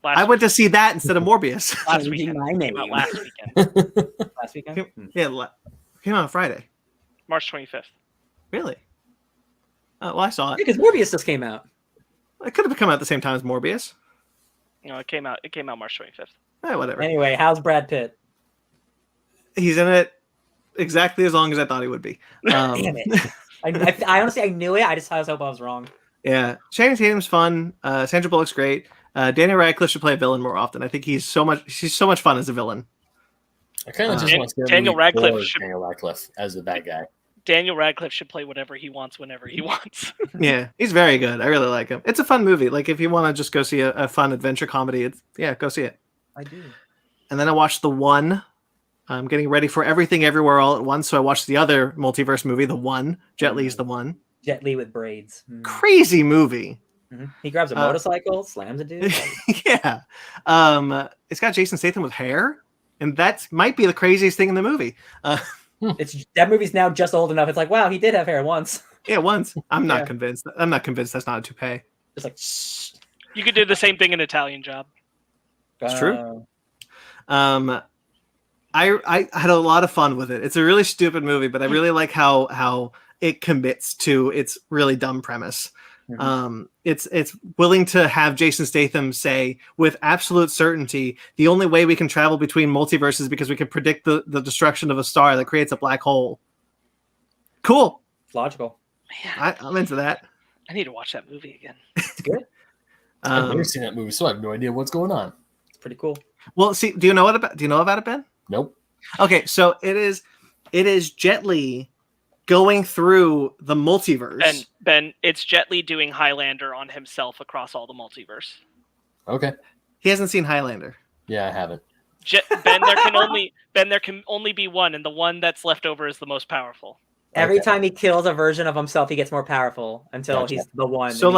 I went to see that instead of Morbius. Last weekend. Came out last weekend. Last weekend? Came out on Friday. March 25th. Really? Oh, well, I saw it. Because Morbius just came out. It could have come out at the same time as Morbius. No, it came out March 25th. Whatever. Anyway, how's Brad Pitt? He's in it exactly as long as I thought he would be. Damn it. I honestly, I knew it. I just hope I was wrong. Yeah. Channing Tatum's fun. Sandra Bullock's great. Daniel Radcliffe should play a villain more often. I think she's so much fun as a villain. I kind of just want to Daniel Radcliffe as a bad guy. Daniel Radcliffe should play whatever he wants whenever he wants. Yeah, he's very good. I really like him. It's a fun movie. Like if you want to just go see a fun adventure comedy, go see it. I do. And then I watched The One. I'm getting ready for Everything Everywhere All at Once, so I watched the other multiverse movie, The One. Jet Li's The One. Jet Li with braids. Crazy movie. Mm-hmm. He grabs a motorcycle, slams a dude. Yeah. It's got Jason Statham with hair, and that might be the craziest thing in the movie. That movie's now just old enough. It's like, wow, he did have hair once. Yeah, once. I'm not convinced. I'm not convinced that's not a toupee. Just like, shh. You could do the same thing in Italian Job. It's true. I had a lot of fun with it. It's a really stupid movie, but I really like how it commits to its really dumb premise. Mm-hmm. It's willing to have Jason Statham say with absolute certainty the only way we can travel between multiverses is because we can predict the destruction of a star that creates a black hole. Cool. It's logical. I'm into that. I need to watch that movie again. It's good. I've never seen that movie, so I have no idea what's going on. It's pretty cool. Well, see, do you know about it, Ben? Nope. Okay, so it is Jet Li going through the multiverse. Ben, it's Jet Li doing Highlander on himself across all the multiverse. Okay. He hasn't seen Highlander. Yeah, I haven't. There can only be one, and the one that's left over is the most powerful. Every time he kills a version of himself, he gets more powerful until he's the one. So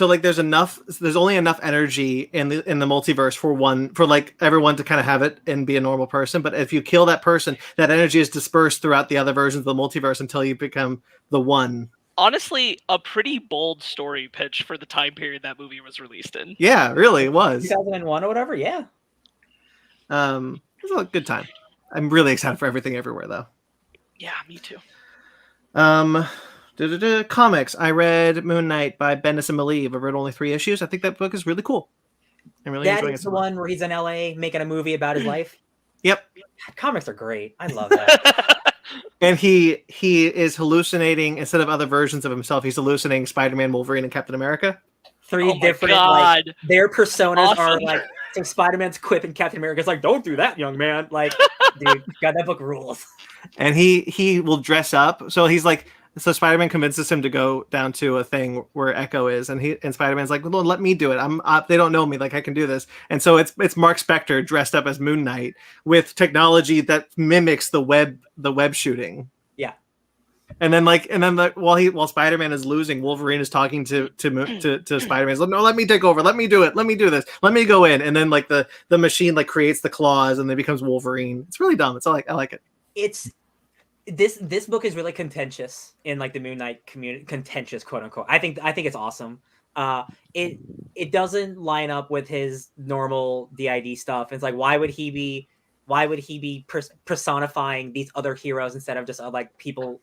there's only enough energy in the multiverse for like everyone to kind of have it and be a normal person. But if you kill that person, that energy is dispersed throughout the other versions of the multiverse until you become the one. Honestly, a pretty bold story pitch for the time period that movie was released in. Yeah, really, it was 2001 or whatever. Yeah. It was a good time. I'm really excited for Everything Everywhere though. Yeah, me too. Comics. I read Moon Knight by Bendis and Malieve. I've read only 3 issues. I think that book is really cool. I'm really enjoying it. That's the one where he's in LA making a movie about his life. Yep. God, comics are great. I love that. And he is hallucinating, instead of other versions of himself, he's hallucinating Spider-Man, Wolverine, and Captain America. 3 different like, their personas are like, so Spider-Man's quip and Captain America's like, don't do that, young man. Like, dude, God, that book rules. And he will dress up. So he's like So Spider-Man convinces him to go down to a thing where Echo is, and Spider-Man's like, "Well, let me do it. They don't know me. Like I can do this." And so it's Mark Spector dressed up as Moon Knight with technology that mimics the web shooting. Yeah. And then while Spider-Man is losing, Wolverine is talking to Spider-Man. He's like, "No, let me take over. Let me do it. Let me do this. Let me go in." And then like the machine like creates the claws and then becomes Wolverine. It's really dumb. I like it. It's this book is really contentious in like the Moon Knight community, contentious quote unquote. I think it's awesome. It doesn't line up with his normal DID stuff. It's like why would he be personifying these other heroes instead of just like people,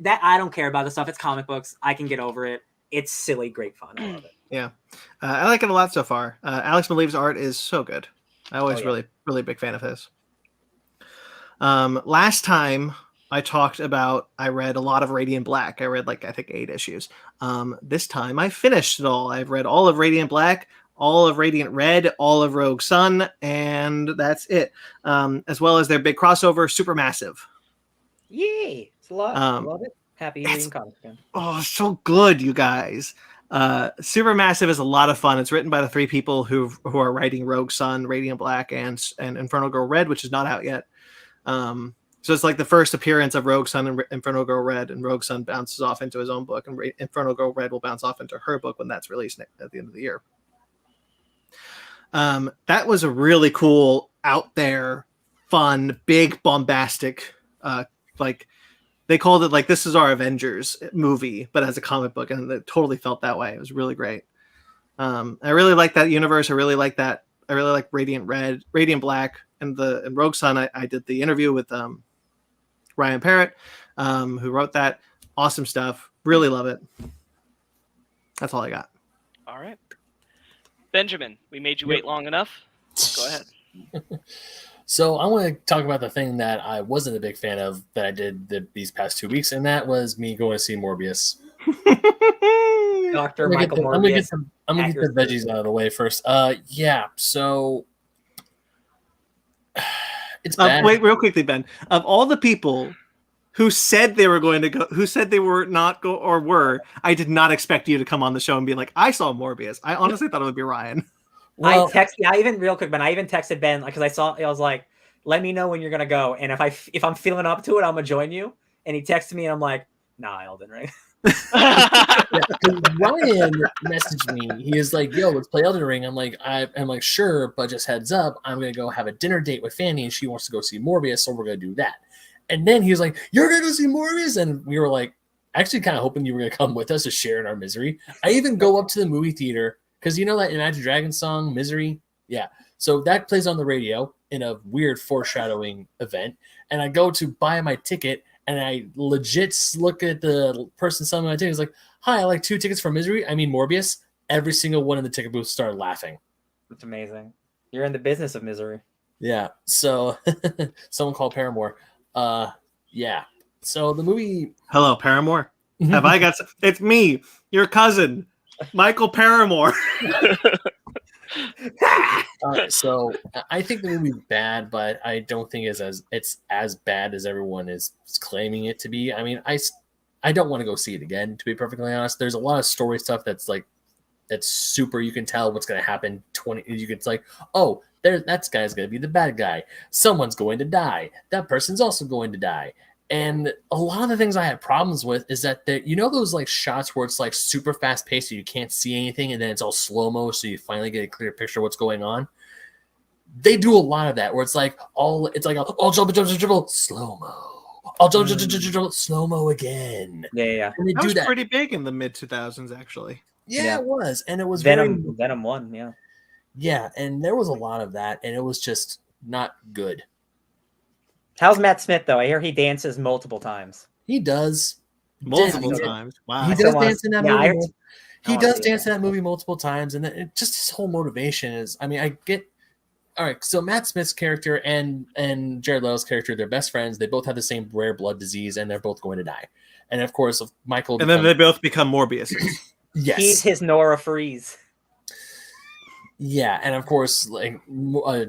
that I don't care about the stuff. It's comic books. I can get over it. It's silly, great fun. I love it. Yeah. I like it a lot so far. Alex Maleev's art is so good. I always really, really big fan of his. Last time I read a lot of Radiant Black. I read I think 8 issues. This time I finished it all. I've read all of Radiant Black, all of Radiant Red, all of Rogue Sun, and that's it. As well as their big crossover, Supermassive. Yay! It's a lot. I love it. Happy reading comics again. Oh, so good, you guys. Supermassive is a lot of fun. It's written by the 3 people who are writing Rogue Sun, Radiant Black, and Infernal Girl Red, which is not out yet. So it's like the first appearance of Rogue Sun and Infernal Girl Red, and Rogue Sun bounces off into his own book, and Infernal Girl Red will bounce off into her book when that's released at the end of the year. That was a really cool, out there, fun, big, bombastic, they called it this is our Avengers movie, but as a comic book, and it totally felt that way. It was really great. I really like that universe. I really like Radiant Red, Radiant Black, and Rogue Sun. I did the interview with Ryan Parrott, who wrote that. Awesome stuff. Really love it. That's all I got. All right. Benjamin, we made you wait long enough. Go ahead. So I want to talk about the thing that I wasn't a big fan of that I did these past 2 weeks, and that was me going to see Morbius. Dr. Michael Morbius. I'm going to get the veggies out of the way first. Yeah, so it's bad. Wait, real quickly, Ben. Of all the people who said they were going to go, who said they were not go or were, I did not expect you to come on the show and be like, I saw Morbius. I honestly thought it would be Ryan. Well, I even texted Ben because I was like, let me know when you're gonna go, and if I'm feeling up to it, I'm gonna join you. And he texted me, and I'm like, nah, Elden Ring. Ryan messaged me. He is like, "Yo, let's play Elden Ring." I'm like, sure, but just heads up, I'm gonna go have a dinner date with Fanny, and she wants to go see Morbius, so we're gonna do that. And then he was like, "You're gonna go see Morbius," and we were like, actually, kind of hoping you were gonna come with us to share in our misery. I even go up to the movie theater because you know that Imagine Dragons song, "Misery." Yeah, so that plays on the radio in a weird foreshadowing event, and I go to buy my ticket. And I legit look at the person selling my ticket. He's like, "Hi, I like 2 tickets for Misery. I mean Morbius." Every single one in the ticket booth started laughing. That's amazing. You're in the business of misery. Yeah. So someone called Paramore. Yeah. So the movie. Hello, Paramore. Have I got? It's me, your cousin, Michael Paramore. So I think the movie's bad, but I don't think it's as bad as everyone is claiming it to be. I mean, I don't want to go see it again, to be perfectly honest. There's a lot of story stuff that's super. You can tell what's going to happen. It's like, oh, that guy's going to be the bad guy. Someone's going to die. That person's also going to die. And a lot of the things I had problems with is that those shots where it's super fast paced, so you can't see anything, and then it's all slow mo, so you finally get a clear picture of what's going on. They do a lot of that where it's all jump, slow mo, all jump, slow mo again. Yeah. And they That do was that pretty big in the mid 2000s, actually. Yeah, it was, and it was Venom 1. Yeah. Yeah, and there was a lot of that, and it was just not good. How's Matt Smith though? I hear he dances multiple times. He does Multiple times. Wow. He does dance in that movie. He does dance in that that movie multiple times, and just his whole motivation is. I mean, I get. All right, so Matt Smith's character and Jared Leto's character, they're best friends. They both have the same rare blood disease, and they're both going to die. And of course, Michael. And then they both become Morbius. Yes, he's his Nora Freeze. Yeah, and of course, like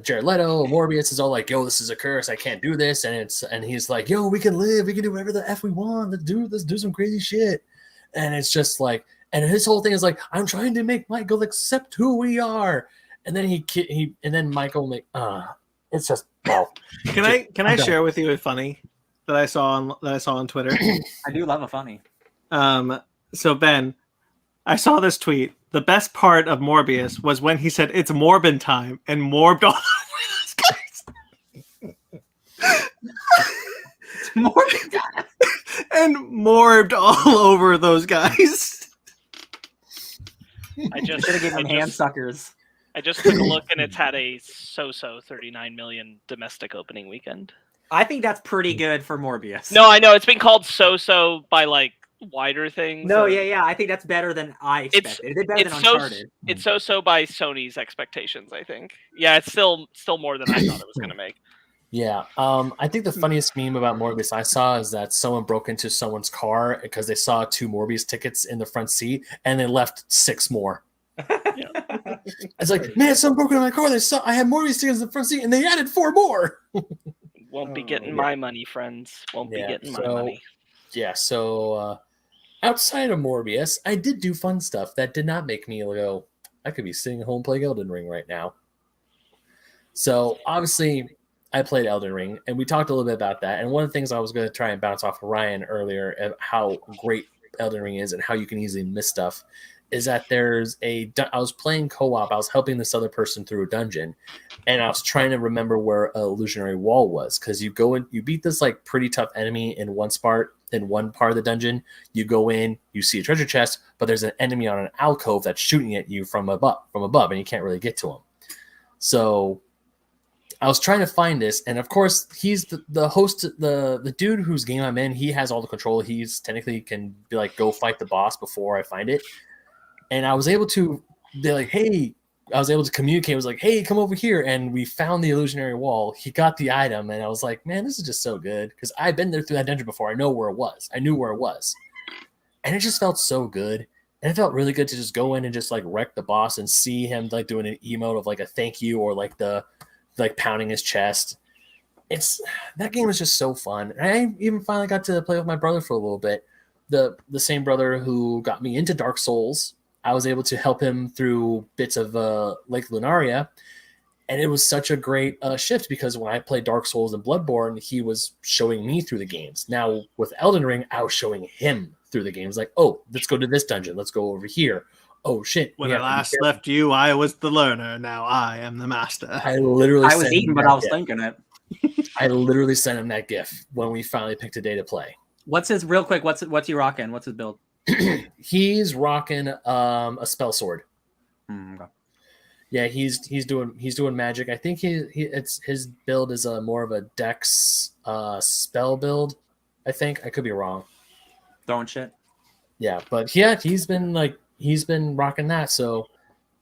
Jared Leto, Morbius is all like, "Yo, this is a curse. I can't do this." And he's like, "Yo, we can live. We can do whatever the f we want. Let's do some crazy shit." And it's just like, and his whole thing is like, "I'm trying to make Michael accept who we are." And then and then Michael it's just well. Can I share with you a funny that I saw on Twitter? I do love a funny. So Ben, I saw this tweet. The best part of Morbius was when he said it's Morbin time and morbed all over those guys. Morbin time. And morbed all over those guys. I just Should have given them hand suckers. I just took a look and it's had a so-so 39 million domestic opening weekend. I think that's pretty good for Morbius. No, I know it's been called so-so by like wider things. No, yeah. I think that's better than I expected. It's better than Uncharted. It's so by Sony's expectations, I think. Yeah, it's still more than I thought it was gonna make. Yeah, I think the funniest meme about Morbius I saw is that someone broke into someone's car because they saw 2 Morbius tickets in the front seat and they left 6 more. Yeah. It's like, man, someone broke into my car. They saw I had Morbius tickets in the front seat and they added 4 more. Won't be getting my money, friends. Won't be getting my money. Yeah, so outside of Morbius, I did do fun stuff that did not make me go, I could be sitting at home playing Elden Ring right now. So obviously, I played Elden Ring, and we talked a little bit about that. And one of the things I was going to try and bounce off of Ryan earlier of how great Elden Ring is and how you can easily miss stuff is that I was playing co-op. I was helping this other person through a dungeon, and I was trying to remember where an illusionary wall was because you go in, you beat this like pretty tough enemy in one part of the dungeon. You go in, you see a treasure chest, but there's an enemy on an alcove that's shooting at you from above, and you can't really get to him. So I was trying to find this, and of course, he's the host, the dude whose game I'm in. He has all the control. He's technically can be like, go fight the boss before I find it. And I was able to be like, hey, I was able to communicate. I was like, hey, come over here. And we found the illusionary wall. He got the item. And I was like, man, this is just so good. Because I've been there through that dungeon before. I know where it was. I knew where it was. And it just felt so good. And it felt really good to just go in and just like wreck the boss and see him like doing an emote of like a thank you or like like pounding his chest. That game was just so fun. And I even finally got to play with my brother for a little bit. The same brother who got me into Dark Souls. I was able to help him through bits of Lake Lunaria, and it was such a great shift because when I played Dark Souls and Bloodborne, he was showing me through the games. Now with Elden Ring, I was showing him through the games. Like, oh, let's go to this dungeon. Let's go over here. Oh shit! When I last left you, I was the learner. Now I am the master. I was eating, but I was thinking it. I literally sent him that GIF when we finally picked a day to play. What's his real quick? What's he rocking? What's his build? He's rocking a spell sword. Okay. Yeah, he's doing magic. I think his build is more of a dex spell build. I think I could be wrong. Throwing shit. Yeah, but yeah, he's been rocking that. So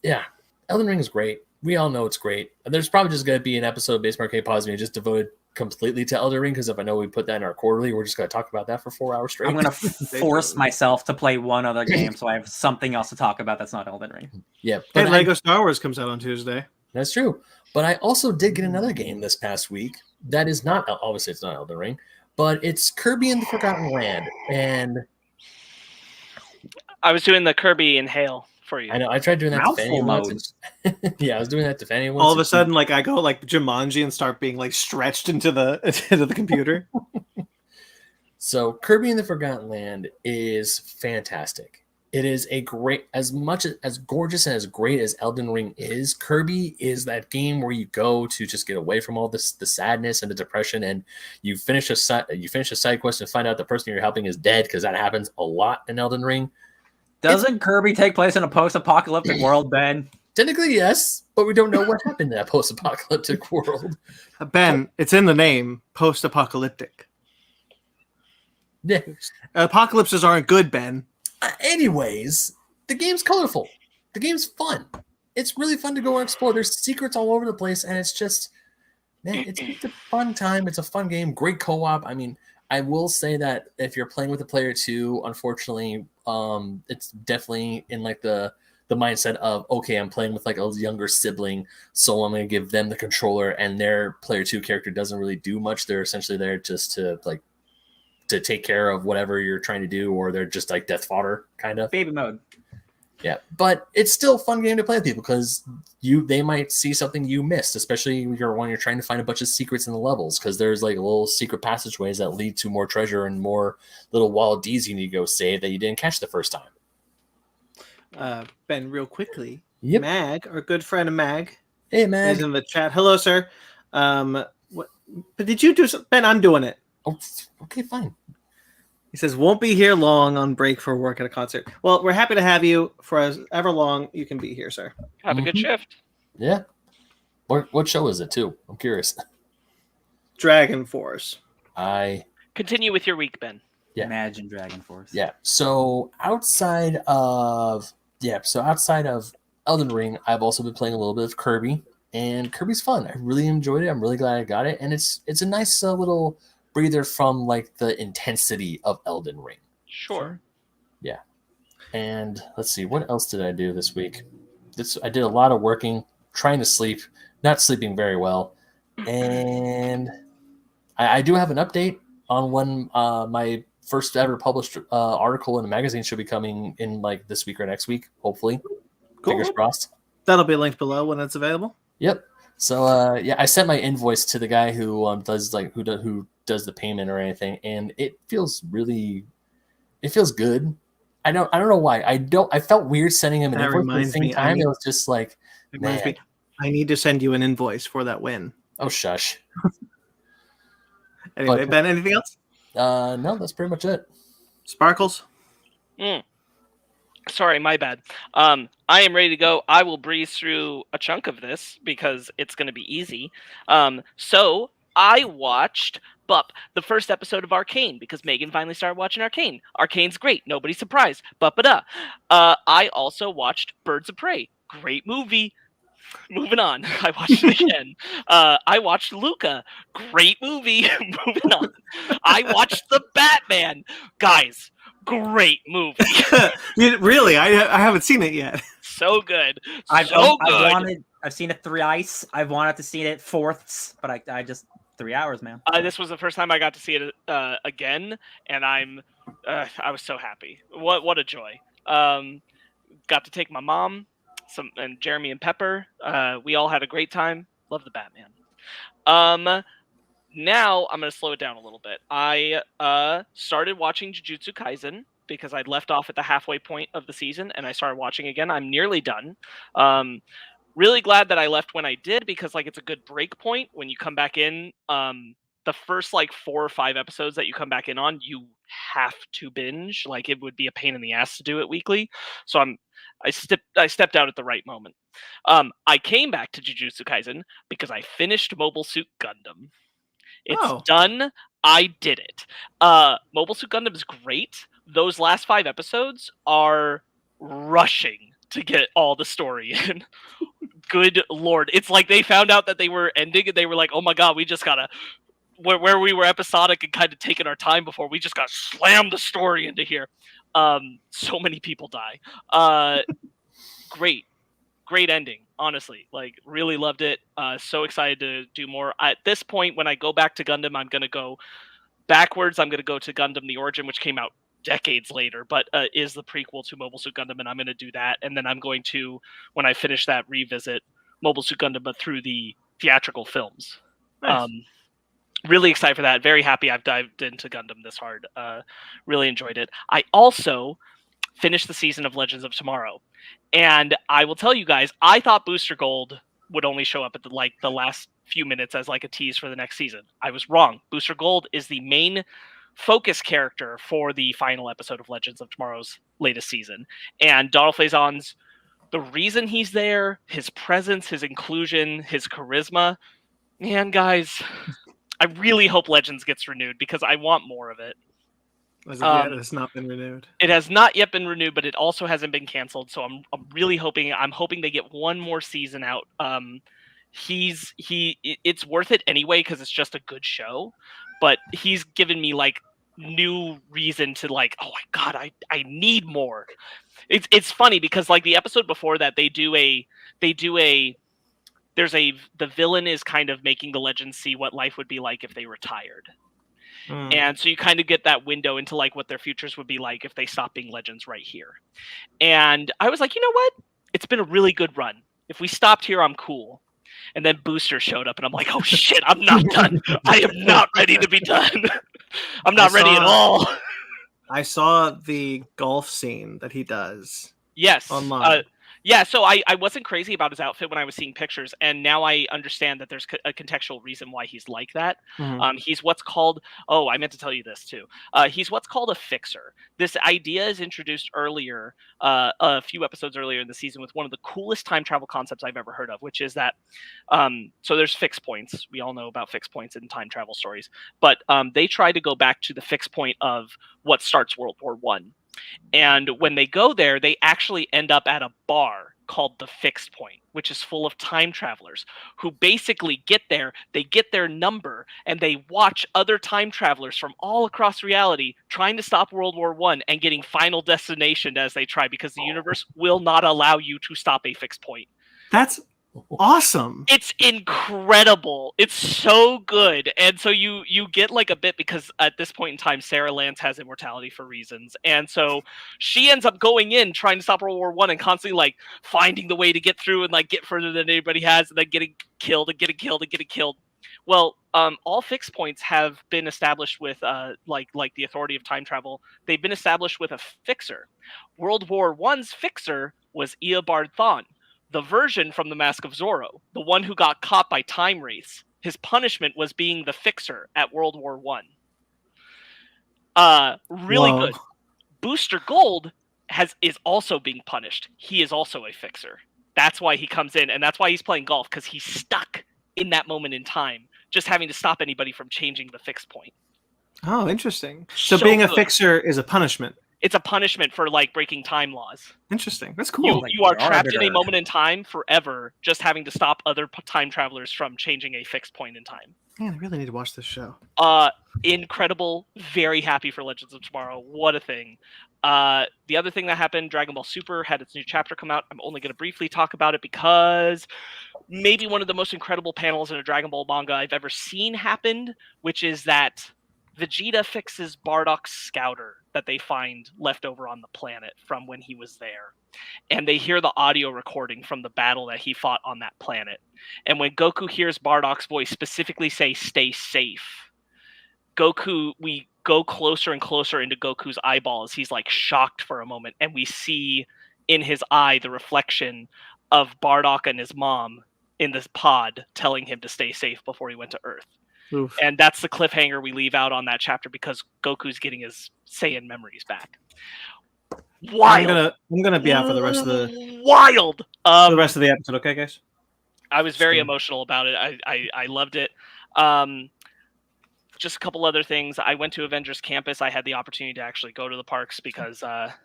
yeah, Elden Ring is great. We all know it's great. And there's probably just going to be an episode of Base Arcade Pause just devoted completely to Elden Ring because if I know we put that in our quarterly, we're just going to talk about that for 4 hours straight. I'm going to force myself to play one other game so I have something else to talk about that's not Elden Ring. Yeah, but Lego Star Wars comes out on Tuesday. That's true. But I also did get another game this past week that is not, obviously it's not Elden Ring, but it's Kirby and the Forgotten Land. And I was doing the Kirby Inhale for you. I know. I tried doing that to Fanny once. Yeah, I was doing that to Fanny once. All of a sudden, like I go like Jumanji and start being like stretched into the computer. So Kirby and the Forgotten Land is fantastic. It is a great, as much as gorgeous and as great as Elden Ring is. Kirby is that game where you go to just get away from all this, the sadness and the depression, and you finish a side quest and find out the person you're helping is dead because that happens a lot in Elden Ring. Doesn't Kirby take place in a post-apocalyptic world, Ben? Technically, yes, but we don't know what happened in that post-apocalyptic world. Ben, it's in the name, post-apocalyptic. Yeah. Apocalypses aren't good, Ben. Anyways, the game's colorful. The game's fun. It's really fun to go and explore. There's secrets all over the place, and it's just, man, it's a fun time. It's a fun game. Great co-op. I mean, I will say that if you're playing with a player too, unfortunately, it's definitely in like the the mindset of, okay, I'm playing with like a younger sibling, so I'm going to give them the controller, and their player 2 character doesn't really do much. They're essentially there just to like to take care of whatever you're trying to do, or they're just like death fodder kind of. Baby mode. Yeah, but it's still a fun game to play with people because they might see something you missed, especially when you're trying to find a bunch of secrets in the levels, because there's like little secret passageways that lead to more treasure and more little wild deeds you need to go save that you didn't catch the first time. Ben, real quickly, Yep. Mag, our good friend Mag, Hey, Mag. is in the chat. Hello, sir. But did you do something? Ben, I'm doing it. Oh, okay, fine. He says, won't be here long on break for work at a concert. Well, we're happy to have you for as ever long you can be here, sir. Have a good shift. Yeah. What show is it, too? I'm curious. Dragon Force. Continue with your week, Ben. Yeah. Imagine Dragon Force. Yeah. So outside of Elden Ring, I've also been playing a little bit of Kirby, and Kirby's fun. I really enjoyed it. I'm really glad I got it, and it's a nice little breather from like the intensity of Elden Ring. Sure. Yeah. And let's see, what else did I do this week? I did a lot of working, trying to sleep, not sleeping very well, and I do have an update on when my first ever published article in a magazine should be coming in like this week or next week, hopefully. Cool. Fingers crossed. That'll be linked below when it's available. Yep. So I sent my invoice to the guy who does the payment or anything, and it feels good. I don't know why. I felt weird sending him an invoice, but at the same time it was just like, man. I need to send you an invoice for that win. Oh, shush. Anyway, Ben, anything else? No, that's pretty much it. Sparkles? Sorry, my bad. I am ready to go. I will breeze through a chunk of this because it's going to be easy. So I watched the first episode of Arcane because Megan finally started watching Arcane. Arcane's great. Nobody's surprised. I also watched Birds of Prey. Great movie. Moving on. I watched it again. I watched Luca. Great movie. Moving on. I watched The Batman. Guys, great movie. Really? I haven't seen it yet. So good. I've seen it thrice. I've wanted to see it fourths, but I just 3 hours, man. This was the first time I got to see it again, and I was so happy. What a joy. Got to take my mom, and Jeremy and Pepper. We all had a great time. Love The Batman. Now I'm going to slow it down a little bit. I started watching Jujutsu Kaisen because I'd left off at the halfway point of the season, and I started watching again. I'm nearly done. Really glad that I left when I did because it's a good break point when you come back in. The first 4 or 5 episodes that you come back in on, you have to binge. It would be a pain in the ass to do it weekly. So I stepped out at the right moment. I came back to Jujutsu Kaisen because I finished Mobile Suit Gundam. It's done. I did it. Mobile Suit Gundam is great. Those last 5 episodes are rushing to get all the story in. Good Lord. It's like they found out that they were ending and they were like, oh my God, we just gotta, where we were episodic and kind of taking our time before, we just gotta slam the story into here. So many people die. Great ending, honestly. Really loved it. So excited to do more. At this point, when I go back to Gundam, I'm gonna go backwards. I'm gonna go to Gundam The Origin, which came out decades later, but is the prequel to Mobile Suit Gundam, and I'm going to do that. And then I'm going to, when I finish that, revisit Mobile Suit Gundam, but through the theatrical films. Nice. Really excited for that. Very happy I've dived into Gundam this hard. Really enjoyed it. I also finished the season of Legends of Tomorrow, and I will tell you guys, I thought Booster Gold would only show up at the last few minutes as a tease for the next season. I was wrong. Booster Gold is the main focus character for the final episode of Legends of Tomorrow's latest season. And Donald Faison's, the reason he's there, his presence, his inclusion, his charisma, man, guys, I really hope Legends gets renewed because I want more of it. As of yet, it's not been renewed. It has not yet been renewed, but it also hasn't been canceled. So I'm really hoping they get one more season out. It's worth it anyway because it's just a good show. But he's given me new reason to like, oh my god, I need more. It's funny because like the episode before that the villain is kind of making the legends see what life would be like if they retired. And so you kind of get that window into like what their futures would be like if they stopped being legends right here. And I was like, you know what? It's been a really good run. If we stopped here, I'm cool. And then Booster showed up and I'm like, oh shit, I'm not done. I am not ready to be done. I'm not ready at all. I saw the golf scene that he does. Yes. Online. Yeah, so I wasn't crazy about his outfit when I was seeing pictures, and now I understand that there's a contextual reason why he's like that. He's what's called, I meant to tell you this too. He's what's called a fixer. This idea is introduced earlier, a few episodes earlier in the season with one of the coolest time travel concepts I've ever heard of, which is that, so there's fixed points. We all know about fixed points in time travel stories, but they try to go back to the fixed point of what starts World War One. And when they go there, they actually end up at a bar called the Fixed Point, which is full of time travelers who basically get there, they get their number, and they watch other time travelers from all across reality trying to stop World War One and getting Final Destination as they try, because the universe will not allow you to stop a fixed point. That's awesome. It's incredible. It's so good. And so you get like a bit, because at this point in time Sarah Lance has immortality for reasons, and so she ends up going in trying to stop World War One and constantly like finding the way to get through and like get further than anybody has, and then getting killed and getting killed and getting killed. Well, all fixed points have been established with like the authority of time travel. They've been established with a fixer. World War One's fixer was Eobard Thawne, the version from the Mask of Zorro, the one who got caught by time wraiths. His punishment was being the fixer at World War One. Really good. Booster Gold is also being punished. He is also a fixer. That's why he comes in, and that's why he's playing golf, because he's stuck in that moment in time, just having to stop anybody from changing the fixed point. Oh, interesting. So being good. A fixer is a punishment. It's a punishment for like breaking time laws. Interesting. That's cool. You are trapped in a moment in time forever, just having to stop other time travelers from changing a fixed point in time. Man, I really need to watch this show. Incredible. Very happy for Legends of Tomorrow. What a thing. The other thing that happened, Dragon Ball Super had its new chapter come out. I'm only going to briefly talk about it because maybe one of the most incredible panels in a Dragon Ball manga I've ever seen happened, which is that Vegeta fixes Bardock's scouter that they find left over on the planet from when he was there. And they hear the audio recording from the battle that he fought on that planet. And when Goku hears Bardock's voice specifically say, "Stay safe," we go closer and closer into Goku's eyeballs. He's like shocked for a moment. And we see in his eye the reflection of Bardock and his mom in this pod telling him to stay safe before he went to Earth. Oof. And that's the cliffhanger we leave out on that chapter, because Goku's getting his Saiyan memories back. Wild. I'm gonna be out for the rest of the wild. the rest of the episode. Okay, guys. I was very emotional about it. I loved it. Just a couple other things. I went to Avengers Campus. I had the opportunity to actually go to the parks because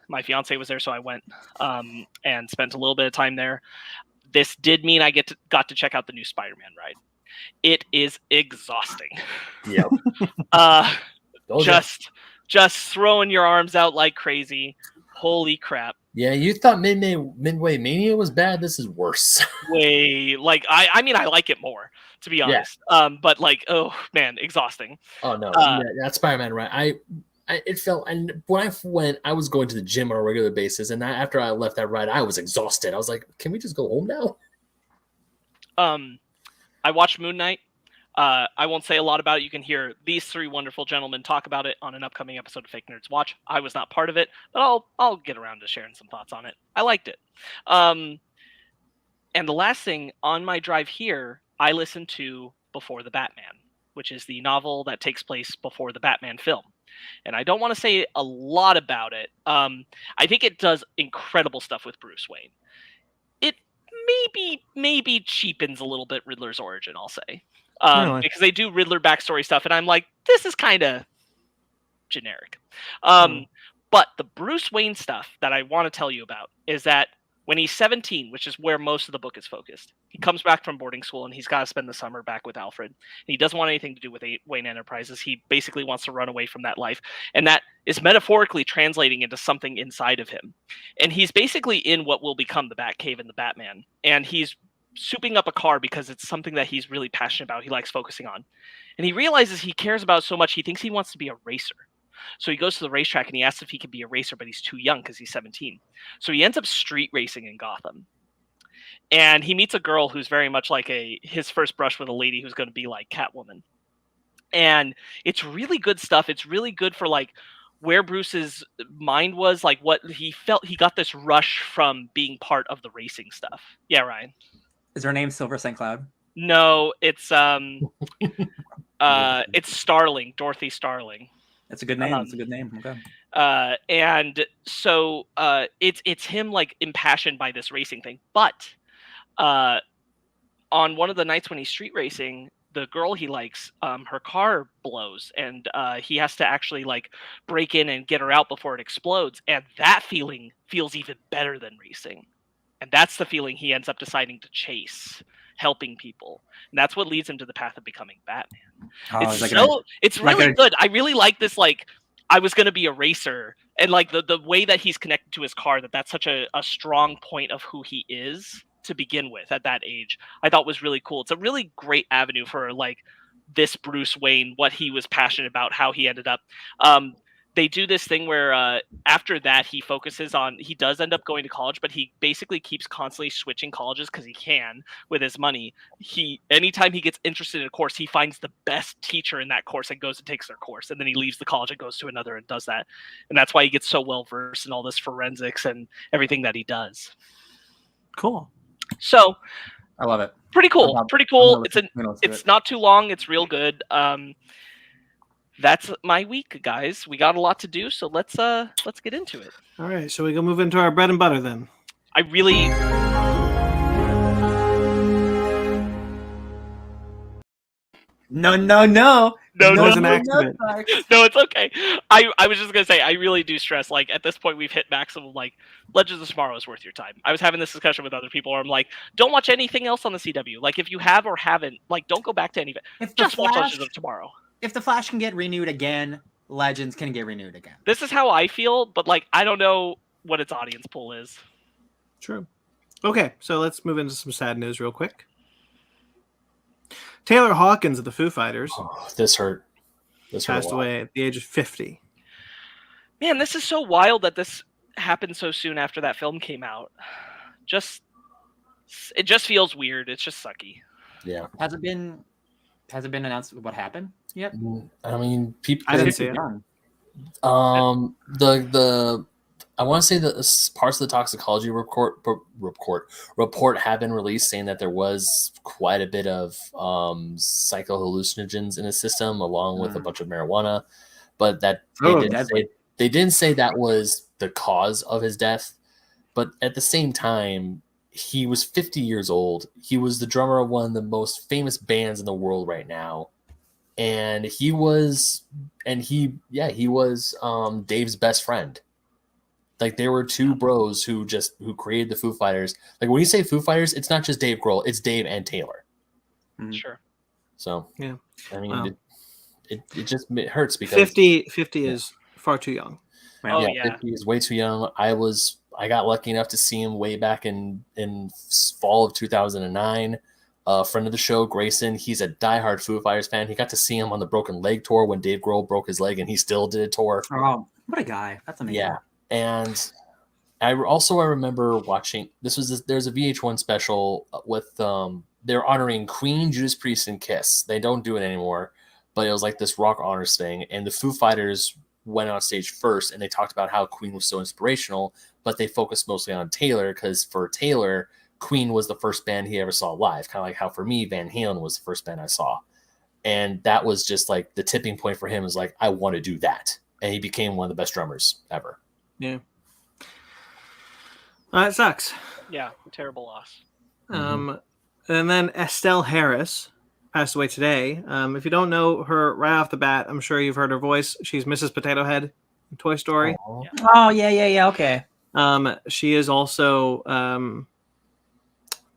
my fiance was there, so I went and spent a little bit of time there. This did mean I got to check out the new Spider-Man ride. It is exhausting. Yep. Just throwing your arms out like crazy. Holy crap. Yeah, you thought Midway Mania was bad. This is worse. Way like I mean I like it more, to be honest. Yeah. But like, oh man, exhausting. Oh no, that Spider-Man ride. It felt, and when I went, I was going to the gym on a regular basis, and after I left that ride, I was exhausted. I was like, can we just go home now? I watched Moon Knight. I won't say a lot about it. You can hear these three wonderful gentlemen talk about it on an upcoming episode of Fake Nerds Watch. I was not part of it, but I'll get around to sharing some thoughts on it. I liked it. And the last thing, on my drive here, I listened to Before the Batman, which is the novel that takes place before the Batman film. And I don't want to say a lot about it. I think it does incredible stuff with Bruce Wayne. It maybe cheapens a little bit Riddler's origin, I'll say. Really? Because they do Riddler backstory stuff, and I'm like, this is kind of generic. But the Bruce Wayne stuff that I want to tell you about is that When he's 17, which is where most of the book is focused, he comes back from boarding school and he's got to spend the summer back with Alfred. And he doesn't want anything to do with Wayne Enterprises. He basically wants to run away from that life. And that is metaphorically translating into something inside of him. And he's basically in what will become the Batcave and the Batman. And he's souping up a car because it's something that he's really passionate about. He likes focusing on. And he realizes he cares about it so much, he thinks he wants to be a racer. So he goes to the racetrack and he asks if he can be a racer, but he's too young because he's 17. So he ends up street racing in Gotham. And he meets a girl who's very much like his first brush with a lady who's going to be like Catwoman. And it's really good stuff. It's really good for like where Bruce's mind was, like what he felt. He got this rush from being part of the racing stuff. Yeah, Ryan. Is her name Silver St. Cloud? No, it's it's Starling, Dorothy Starling. That's a good name. That's a good name. Okay. And so it's him like impassioned by this racing thing. But on one of the nights when he's street racing, the girl he likes, her car blows, and he has to actually like break in and get her out before it explodes. And that feeling feels even better than racing. And that's the feeling he ends up deciding to chase, helping people. And that's what leads him to the path of becoming Batman. It's really good. I really like this, like, I was going to be a racer. And like the way that he's connected to his car, that's such a strong point of who he is to begin with at that age, I thought was really cool. It's a really great avenue for like this Bruce Wayne, what he was passionate about, how he ended up. They do this thing where after that he does end up going to college, but he basically keeps constantly switching colleges because he can with his money. Anytime he gets interested in a course, he finds the best teacher in that course and goes and takes their course. And then he leaves the college and goes to another and does that. And that's why he gets so well versed in all this forensics and everything that he does. Cool. So I love it. Pretty cool. Pretty cool. It's not too long. It's real good. That's my week, guys. We got a lot to do, so let's get into it. All right, so we go move into our bread and butter then. I really No. No, an accident. No, it's okay. I was just gonna say I really do stress, like at this point we've hit maximum, like Legends of Tomorrow is worth your time. I was having this discussion with other people where I'm like, don't watch anything else on the CW. Like if you have or haven't, like don't go back to any of it. Just watch Legends of Tomorrow. If the Flash can get renewed again, Legends can get renewed again. This is how I feel, but like I don't know what its audience pool is. True. Okay, so let's move into some sad news real quick. Taylor Hawkins of the Foo Fighters. Oh, this hurt. Passed away at the age of 50. Man, this is so wild that this happened so soon after that film came out. It just feels weird. It's just sucky. Yeah. Has it been announced what happened yet? I mean, people. I didn't see it. I want to say that parts of the toxicology report have been released, saying that there was quite a bit of psychohallucinogens in his system, along with a bunch of marijuana, but that they didn't say that was the cause of his death. But at the same time, he was 50 years old. He was the drummer of one of the most famous bands in the world right now, and he was Dave's best friend. Like there were two bros who created the Foo Fighters. Like when you say Foo Fighters, it's not just Dave Grohl, it's Dave and Taylor. Sure. So yeah, I mean, it hurts because 50 is far too young. Oh yeah, 50 is way too young. I got lucky enough to see him way back in fall of 2009. A friend of the show, Grayson, he's a diehard Foo Fighters fan. He got to see him on the Broken Leg tour when Dave Grohl broke his leg, and he still did a tour. Oh, what a guy! That's amazing. Yeah. And I remember watching there's a VH1 special with they're honoring Queen, Judas Priest, and Kiss. They don't do it anymore, but it was like this rock honors thing, and the Foo Fighters went on stage first, and they talked about how Queen was so inspirational, but they focused mostly on Taylor because for Taylor, Queen was the first band he ever saw live, kind of like how for me Van Halen was the first band I saw, and that was just like the tipping point for him. Is like I want to do that, and he became one of the best drummers ever. Yeah. It sucks. Yeah, terrible loss. And then Estelle Harris passed away today. If you don't know her right off the bat, I'm sure you've heard her voice. She's Mrs. Potato Head in Toy Story. Oh yeah. Okay. She is also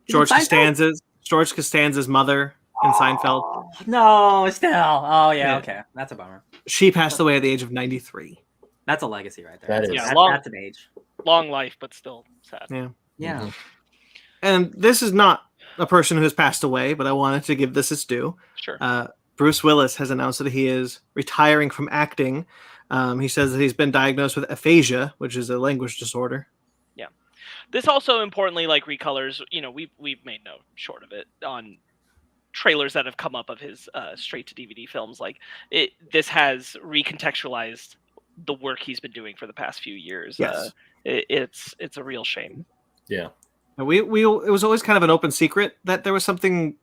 George Costanza's mother in Seinfeld. No, still. Oh yeah, okay. That's a bummer. She passed away at the age of 93. That's a legacy right there. That's an age. Long life, but still sad. Yeah. Yeah. Mm-hmm. And this is not a person who has passed away, but I wanted to give this its due. Sure. Bruce Willis has announced that he is retiring from acting. He says that he's been diagnosed with aphasia, which is a language disorder. Yeah. This also importantly, like, recolors, we've made no short of it on trailers that have come up of his straight to DVD films. Like, this has recontextualized the work he's been doing for the past few years. Yes. It's a real shame. Yeah. And it was always kind of an open secret that there was something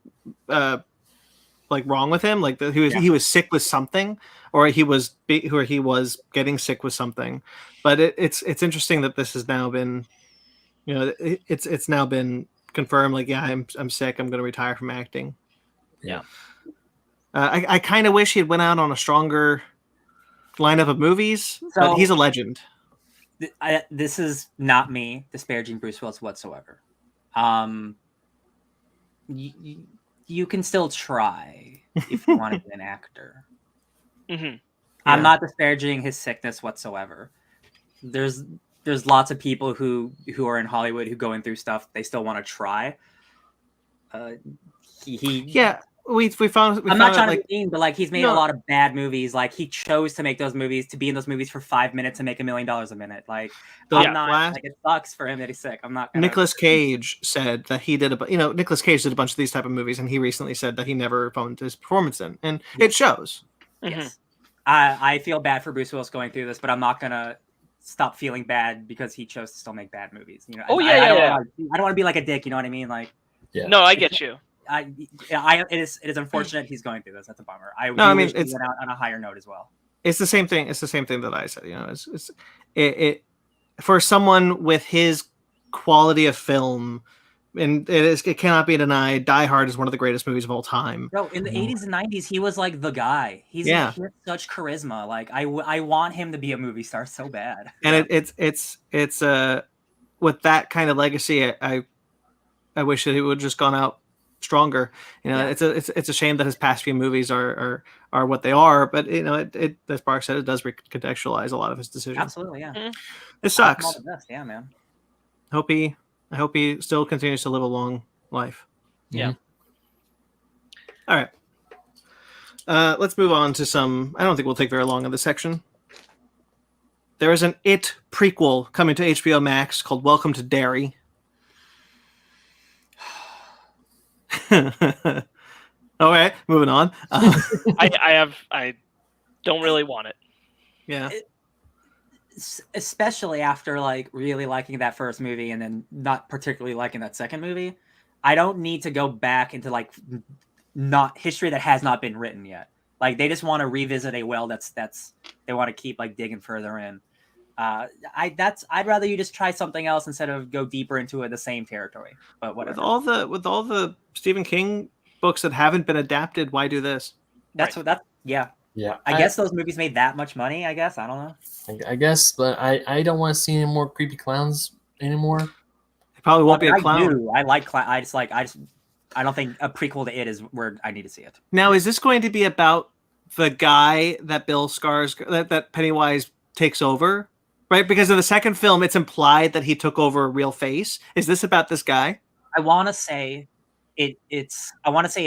like wrong with him, like he was sick with something, or he was getting sick with something. But it's interesting that this has now been, it's now been confirmed. Like, yeah, I'm sick. I'm going to retire from acting. Yeah. I kind of wish he had went out on a stronger lineup of movies, but he's a legend. This is not me disparaging Bruce Willis whatsoever. You can still try if you want to be an actor. Mm-hmm. I'm not disparaging his sickness whatsoever. There's lots of people who are in Hollywood who going through stuff. They still want to try. We found. I'm not trying to be mean, but like, he's made a lot of bad movies. Like, he chose to make those movies, to be in those movies for 5 minutes and make $1 million a minute. Like, it sucks for him that he's sick. I'm not. Nicolas Cage said that he did Nicolas Cage did a bunch of these type of movies, and he recently said that he never phoned his performance in, and it shows. Mm-hmm. Yes, I feel bad for Bruce Willis going through this, but I'm not gonna stop feeling bad because he chose to still make bad movies. I don't want to be like a dick. You know what I mean? Like, no, I get you. It is unfortunate he's going through this. That's a bummer. It's went out on a higher note as well. It's the same thing. It's the same thing that I said. It for someone with his quality of film, and it cannot be denied. Die Hard is one of the greatest movies of all time. Bro, in the 80s and 90s, he was like the guy. He has such charisma. Like, I want him to be a movie star so bad. And it's with that kind of legacy, I wish that he would have just gone out stronger. It's a shame that his past few movies are what they are, but it as Bark said, it does recontextualize a lot of his decisions. Absolutely, yeah. Mm-hmm. It sucks. All the best. Yeah, man. I hope he still continues to live a long life. Yeah. All right. Let's move on to some. I don't think we'll take very long in this section. There is an It prequel coming to HBO Max called Welcome to Derry. All right, moving on. I don't really want it. Yeah. Especially after like really liking that first movie and then not particularly liking that second movie. I don't need to go back into like not history that has not been written yet. Like, they just want to revisit a well that's they want to keep like digging further in. I'd rather you just try something else instead of go deeper into the same territory. But whatever. With all the Stephen King books that haven't been adapted, why do this? Yeah. Yeah. I guess those movies made that much money, I guess. I don't know. I guess, but I don't want to see any more creepy clowns anymore. It probably won't be a clown. I do. I like clown. I don't think a prequel to It is where I need to see it. Now, is this going to be about the guy that Bill Skarsgård, that Pennywise takes over? Right? Because in the second film, it's implied that he took over a real face. Is this about this guy? I want to say it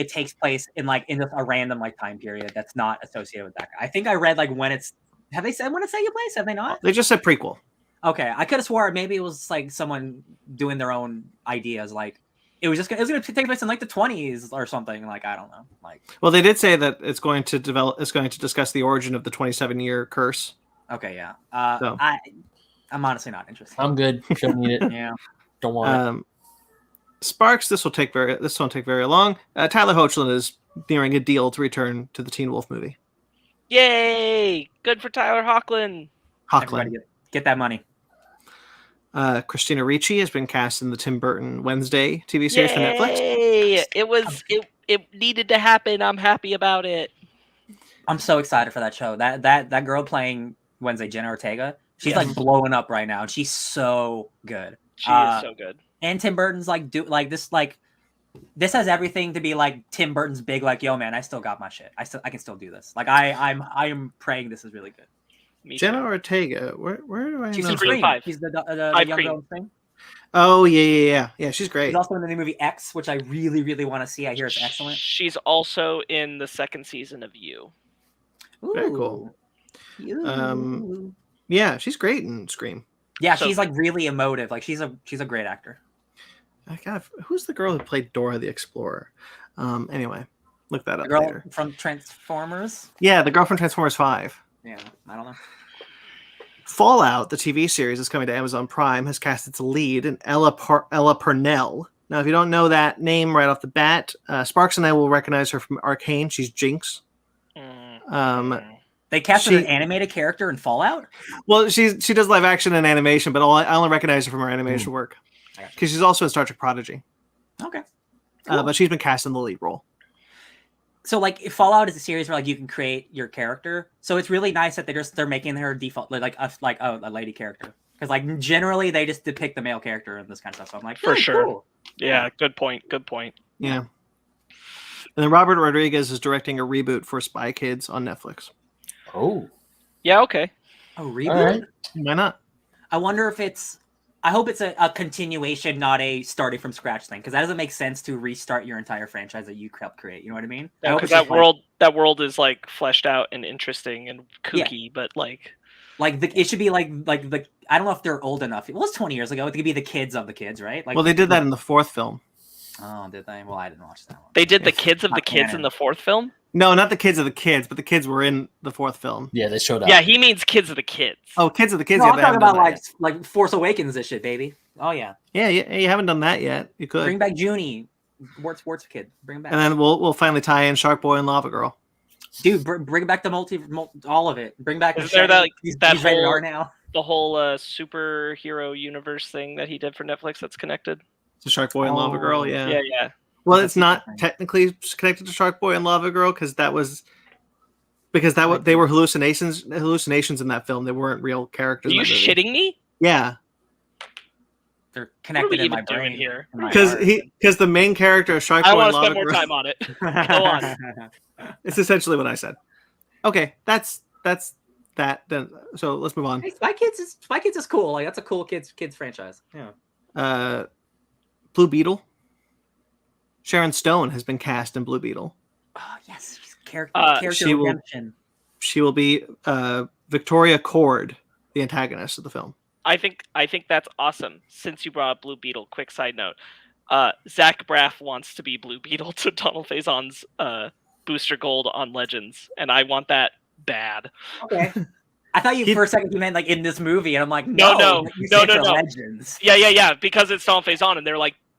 takes place in just a random time period that's not associated with that guy. I think I read have they said when it's taking place? Have they not? They just said prequel. Okay, I could have swore maybe it was like someone doing their own ideas. Like, it was going to take place in the 20s or something. Like, I don't know. Well, they did say that it's going to discuss the origin of the 27-year curse. Okay, yeah. So. I'm honestly not interested. I'm good. Don't need it. Yeah. Don't want it. Sparks, this won't take very long. Tyler Hoechlin is nearing a deal to return to the Teen Wolf movie. Yay! Good for Tyler Hoechlin. Everybody get that money. Christina Ricci has been cast in the Tim Burton Wednesday TV series for Netflix. Yay! It needed to happen. I'm happy about it. I'm so excited for that show. That girl playing Wednesday, Jenna Ortega, She's like blowing up right now, and she's so good. She is so good. And Tim Burton's like this has everything to be like Tim Burton's big like, yo man, I still got my shit. I can still do this. Like I am praying this is really good. Jenna Ortega, where do I She's know? in Scream. She's the young girl in Scream. Oh yeah, she's great. She's also in the new movie X, which I really, really want to see. I hear it's excellent. She's also in the second season of You. Ooh. Very cool. Yeah, she's great in Scream. Yeah, she's like really emotive. Like she's a great actor. Who's the girl who played Dora the Explorer? Anyway, look that up the girl later. From Transformers? Yeah, the girl from Transformers 5. Yeah, I don't know. Fallout, the TV series that's coming to Amazon Prime, has cast its lead in Ella Purnell. Now, if you don't know that name right off the bat, Sparks and I will recognize her from Arcane. She's Jinx. They casted an animated character in Fallout? Well, she does live action and animation, but I only recognize her from her animation work. Because she's also in Star Trek Prodigy. Okay. Cool. But she's been cast in the lead role. So like Fallout is a series where like you can create your character. So it's really nice that they're making her default like a lady character. Because like generally they just depict the male character and this kind of stuff. So I'm like, for sure. Cool. Yeah, good point. Yeah. And then Robert Rodriguez is directing a reboot for Spy Kids on Netflix. Oh. Yeah, okay. A reboot? Right. Why not? I wonder if I hope it's a continuation, not a starting from scratch thing, because that doesn't make sense to restart your entire franchise that you helped create. You know what I mean? Because that world is like fleshed out and interesting and kooky, but like it should be like the I don't know if they're old enough. It was 20 years ago. It could be the kids of the kids, right? Like, well, they did that in the fourth film. Oh, did they? Well, I didn't watch that one. They did the kids of the kids in the fourth film? No, not the kids of the kids, but the kids were in the fourth film. Yeah, they showed up. Yeah, he means kids of the kids. Oh, kids of the kids. No, I'm talking about like Force Awakens and shit, baby. Oh yeah. Yeah, you haven't done that yet. You could bring back Junie, Wart's kid. Bring him back. And then we'll finally tie in Shark Boy and Lava Girl. Dude, bring back the all of it. Bring back. Is there that he's whole rated R now? The whole superhero universe thing that he did for Netflix that's connected. To Shark Boy and Lava Girl, yeah. Yeah. Well, it's not technically connected to Shark Boy and Lava Girl because they were hallucinations in that film. They weren't real characters. Are you shitting me? Yeah. They're connected in my brain brain here. Because the main character of Shark Boy and Lava Girl. I want to spend more time on it. Go on. It's essentially what I said. Okay, that's that. Then so let's move on. Hey, Spy Kids is cool. Like that's a cool kids franchise. Yeah. Blue Beetle. Sharon Stone has been cast in Blue Beetle. Oh yes, character redemption. She will be Victoria Cord, the antagonist of the film. I think that's awesome. Since you brought up Blue Beetle, quick side note: Zach Braff wants to be Blue Beetle to Donald Faison's Booster Gold on Legends, and I want that bad. Okay. I thought for a second you meant like in this movie, and I'm like, no. Legends. Yeah, because it's Donald Faison, and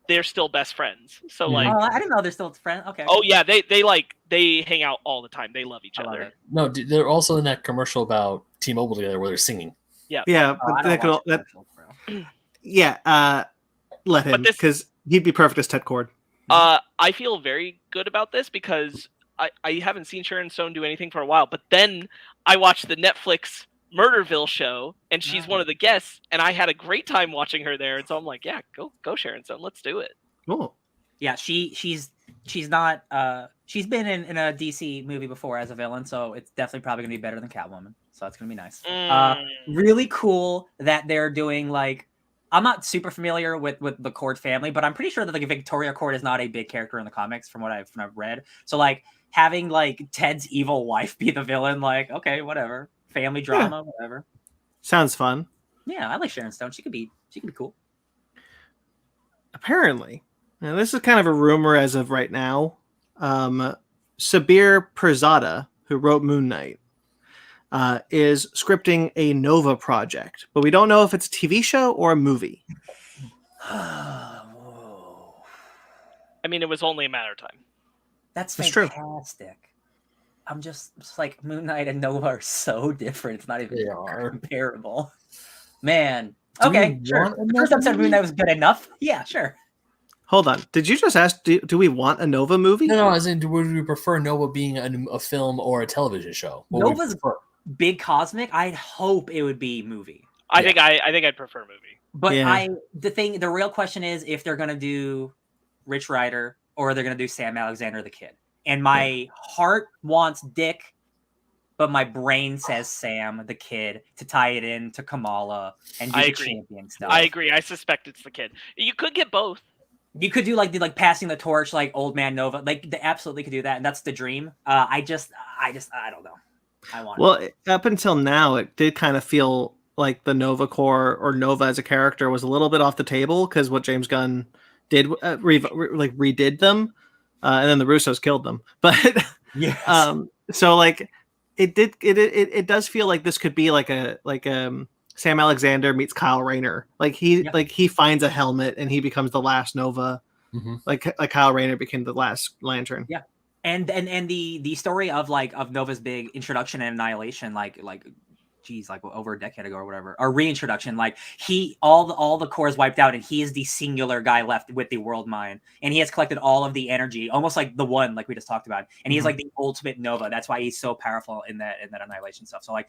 they're still best friends. So like, I didn't know they're still friends. Okay. Oh yeah, they hang out all the time. They love each other. No, they're also in that commercial about T-Mobile together where they're singing. Yeah. Yeah, let him because he'd be perfect as Ted Cord. I feel very good about this because I haven't seen Sharon Stone do anything for a while, but then I watched the Netflix Murderville show, and she's one of the guests, and I had a great time watching her there. And so I'm like, yeah, go Sharon Stone, let's do it. Cool. Yeah, she's not she's been in a DC movie before as a villain, so it's definitely probably gonna be better than Catwoman. So that's gonna be nice. Really cool that they're doing like I'm not super familiar with the Cord family, but I'm pretty sure that like Victoria Cord is not a big character in the comics from what I've read. So like having like Ted's evil wife be the villain, like okay, whatever. Family drama, whatever. Sounds fun. Yeah, I like Sharon Stone. She could be cool. Apparently, now this is kind of a rumor as of right now. Sabir Pirzada, who wrote Moon Knight, is scripting a Nova project, but we don't know if it's a TV show or a movie. I mean, it was only a matter of time. That's fantastic. True. I'm just like Moon Knight and Nova are so different. It's not even comparable. Man. Okay, sure. The first episode of Moon Knight was good enough. Yeah, sure. Hold on. Did you just ask, do we want a Nova movie? No, as in, would we prefer Nova being a film or a television show? Nova's big cosmic. I'd hope it would be movie. I think I'd prefer movie. But the real question is if they're gonna do Rich Rider or they're gonna do Sam Alexander the Kid. And my heart wants Dick, but my brain says Sam the Kid to tie it in to Kamala and do the champion stuff. I agree. I suspect it's the Kid. You could get both. You could do like the passing the torch, like Old Man Nova. Like they absolutely could do that, and that's the dream. I don't know. I want it. Up until now, it did kind of feel like the Nova Corps or Nova as a character was a little bit off the table because what James Gunn did, redid them, and then the Russos killed them. But so like it does feel like this could be like a Sam Alexander meets Kyle Rayner. Like he finds a helmet and he becomes the last Nova. Mm-hmm. Like Kyle Rayner became the last Lantern. Yeah. And the story of Nova's big introduction and annihilation, like over a decade ago or whatever, or reintroduction, like all the cores wiped out and he is the singular guy left with the world mind, and he has collected all of the energy, almost like the one, like we just talked about, and he's like the ultimate Nova. That's why he's so powerful in that annihilation stuff. So like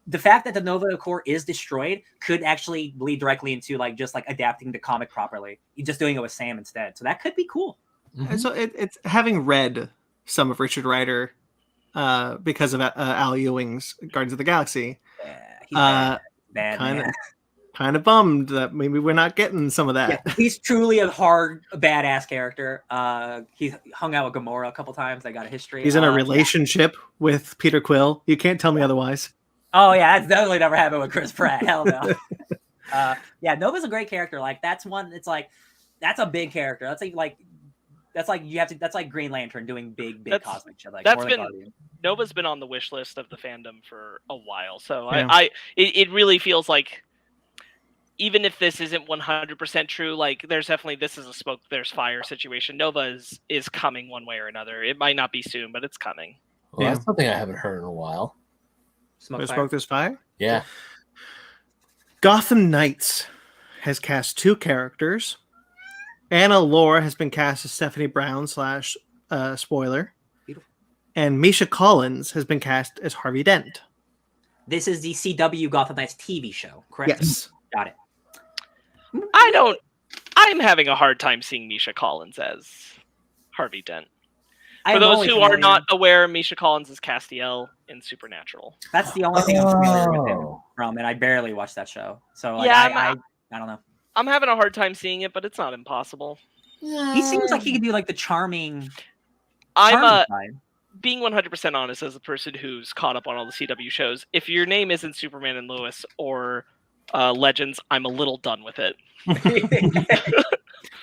the fact that the Nova Corps is destroyed could actually lead directly into just adapting the comic properly. You're just doing it with Sam instead. So that could be cool. Mm-hmm. So it's having read some of Richard Rider because of Al Ewing's Guardians of the Galaxy. Yeah, he's bad kind of bummed that maybe we're not getting some of that. Yeah, he's truly a badass character. He hung out with Gamora a couple times. They got a history. He's in a relationship with Peter Quill. You can't tell me otherwise. Oh yeah, that's definitely never happened with Chris Pratt. Hell no. Nova's a great character. Like that's one. It's like that's a big character. That's like Green Lantern doing big cosmic shit. Like Nova's been on the wish list of the fandom for a while. So it really feels like even if this isn't 100% true, like there's definitely this is a smoke there's fire situation. Nova is coming one way or another. It might not be soon, but it's coming. Well, that's something I haven't heard in a while. Smoke there's fire? Yeah. Gotham Knights has cast 2 characters. Anna Lore has been cast as Stephanie Brown / spoiler. Beautiful. And Misha Collins has been cast as Harvey Dent. This is the CW Gotham Knights TV show, correct? Yes. Got it. I'm having a hard time seeing Misha Collins as Harvey Dent. For those who are not aware, Misha Collins is Castiel in Supernatural. That's the only thing I'm familiar with him from, and I barely watched that show. So I don't know. I'm having a hard time seeing it, but it's not impossible. He seems like he could do like the charming. Being 100% honest as a person who's caught up on all the CW shows, if your name isn't Superman and Lois or Legends, I'm a little done with it.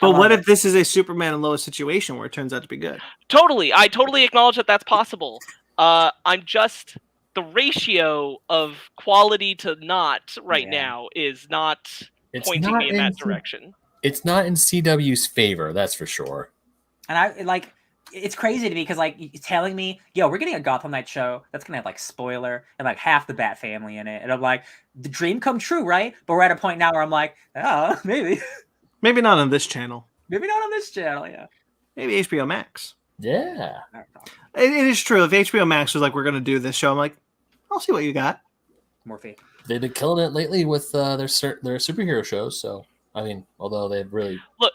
But what if this is a Superman and Lois situation where it turns out to be good? Totally. I totally acknowledge that that's possible. I'm just the ratio of quality to not now is not pointing me in that direction. It's not in CW's favor, that's for sure. And it's crazy to me because you're telling me, we're getting a Gotham Knight show that's gonna have spoiler and half the Bat family in it, and I'm like, the dream come true, right? But we're at a point now where I'm like, maybe. Maybe not on this channel. Maybe not on this channel, yeah. Maybe HBO Max. Yeah. It is true. If HBO Max was like, we're going to do this show, I'm like, I'll see what you got. Morphe. They've been killing it lately with their superhero shows. So, I mean, although they've really... Look,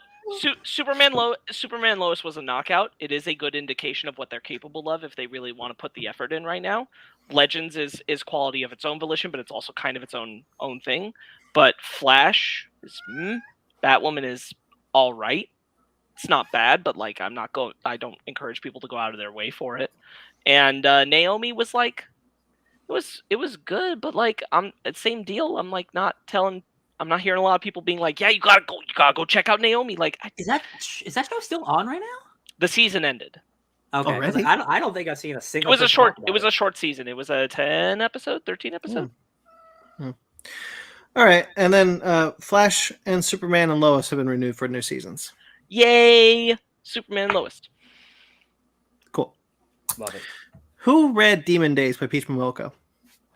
Superman Lois was a knockout. It is a good indication of what they're capable of if they really want to put the effort in right now. Legends is quality of its own volition, but it's also kind of its own thing. But Flash is... Batwoman is all right. It's not bad, but I don't encourage people to go out of their way for it. And Naomi was it was good, but same deal. I'm not hearing a lot of people being like, yeah, you gotta go check out Naomi. Is that show still on right now? The season ended. Okay, really? I don't think I've seen a single. It was a short season. It was a 13 episode. All right, and then Flash and Superman and Lois have been renewed for new seasons. Yay! Superman and Lois. Cool. Love it. Who read Demon Days by Peach Momoko?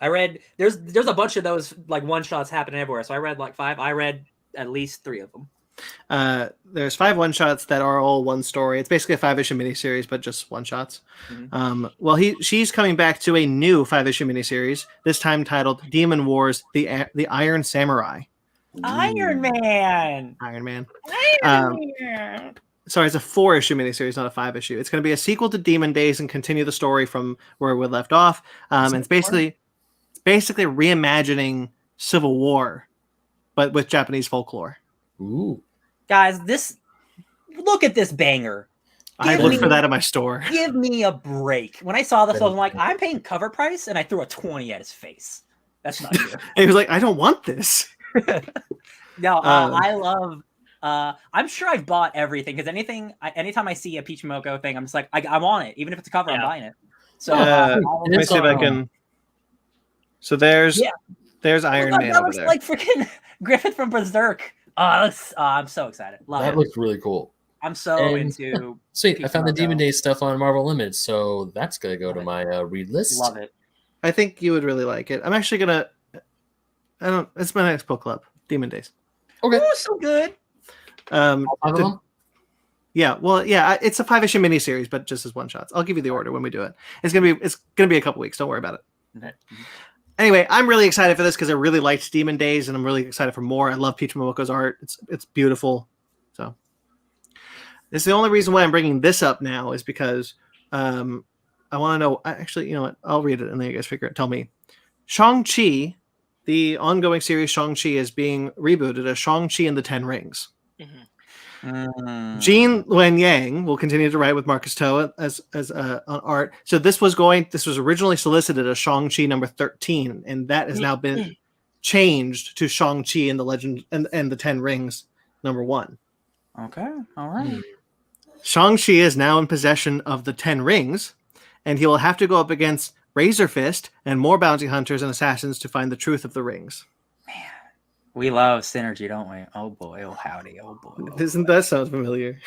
I read. There's a bunch of those one shots happening everywhere. So I read 5. I read at least 3 of them. There's 5 one-shots that are all one story. It's basically a 5-issue miniseries, but just one-shots. Well, she's coming back to a new 5-issue miniseries, this time titled Demon Wars: The Iron Samurai. Iron Man. Iron Man. Iron Man. Sorry, it's a 4-issue miniseries, not a 5-issue. It's going to be a sequel to Demon Days and continue the story from where we left off. And it's basically reimagining Civil War, but with Japanese folklore. Ooh. Guys, look at this banger. I looked for that in my store. Give me a break. When I saw this, I was like, I'm paying cover price, and I threw a 20 at his face. That's not good. And he was like, I don't want this. No, I love. I'm sure I've bought everything because anytime I see a Peach Momoko thing, I'm just like, I want it, even if it's a cover, I'm buying it. So let me see if I can. So there's Iron Man that over looks there. like freaking Griffith from Berserk. I'm so excited. Love That it. looks really cool. I'm so And- into. Sweet, Peach I found the Momoko. Demon Days stuff on Marvel Limited, so that's gonna go to my read list. Love it. I think you would really like it. I'm actually gonna. It's my next book club, Demon Days. Okay. Oh, so good. All 5 of them? Yeah, well, yeah, it's a 5-issue miniseries, but just as one shots. I'll give you the order when we do it. It's gonna be a couple weeks. Don't worry about it. Okay. Anyway, I'm really excited for this because I really liked Demon Days, and I'm really excited for more. I love Peach Momoko's art. It's beautiful. So this is the only reason why I'm bringing this up now is because I want to know. Actually, you know what? I'll read it and then you guys figure it. Tell me. Shang-Chi, the ongoing series Shang-Chi, is being rebooted as Shang-Chi and the Ten Rings. Gene Luen Yang will continue to write with Marcus Toa as on art. So this was originally solicited as Shang-Chi number 13, and that has now been changed to Shang-Chi and the Legend and the Ten Rings number 1. Okay. All right. Shang-Chi is now in possession of the Ten Rings, and he will have to go up against Razor Fist and more bounty hunters and assassins to find the truth of the rings. We love synergy, don't we? Oh boy, oh howdy, oh boy. Doesn't that sound familiar?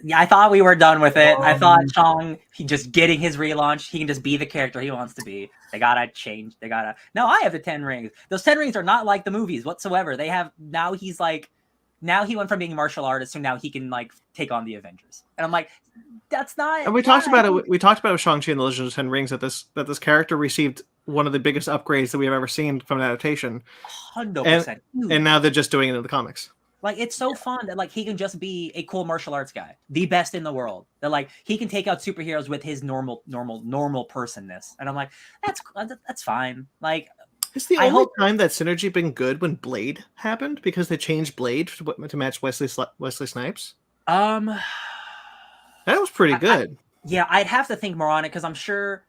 Yeah, I thought we were done with it. I thought he just getting his relaunch, he can just be the character he wants to be. They gotta change. No, I have the 10 rings. Those 10 rings are not like the movies whatsoever. He went from being a martial artist to now he can like take on the Avengers. And I'm like, that's not. And we talked about it. We talked about with Shang-Chi and the Legend of the Ten Rings that this character received one of the biggest upgrades that we have ever seen from an adaptation. 100%. And now they're just doing it in the comics. Like, it's so fun that like he can just be a cool martial arts guy, the best in the world. That like he can take out superheroes with his normal personness. And I'm like, that's fine. Like, it's the only time that synergy been good when Blade happened because they changed Blade to match Wesley Snipes. That was pretty good. I'd have to think more on it because I'm sure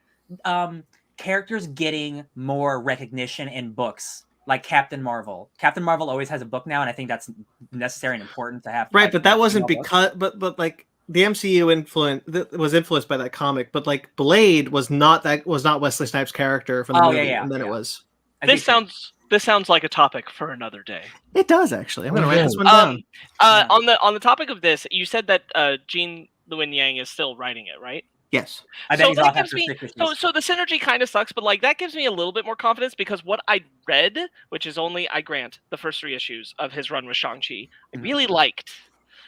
characters getting more recognition in books, like Captain Marvel. Captain Marvel always has a book now, and I think that's necessary and important to have. Right, but that wasn't because, but like the MCU was influenced by that comic, but like Blade was not Wesley Snipes' character from the movie, and then it was. This sounds like a topic for another day. It does actually. I'm going to write this one down. On the topic of this, you said that Gene Luen Yang is still writing it, right? Yes. So the synergy kind of sucks, but like that gives me a little bit more confidence because what I read, which is only, I grant, the first 3 issues of his run with Shang-Chi, I really liked.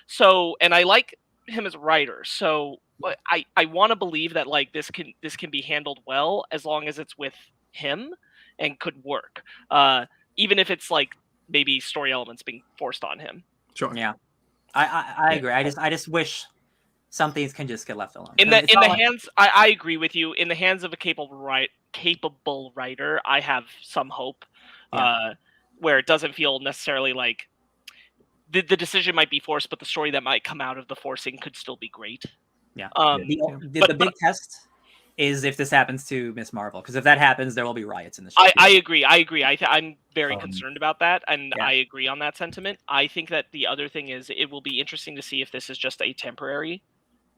So, and I like him as a writer. So I want to believe that like this can be handled well as long as it's with him and could work. Even if it's like maybe story elements being forced on him. Sure. Yeah. I agree. I just wish some things can just get left alone. I agree with you. In the hands of a capable writer, I have some hope. Where it doesn't feel necessarily like the decision might be forced, but the story that might come out of the forcing could still be great. Yeah. The big test is if this happens to Miss Marvel, because if that happens, there will be riots in the show. I agree. I'm very concerned about that, and I agree on that sentiment. I think that the other thing is it will be interesting to see if this is just a temporary,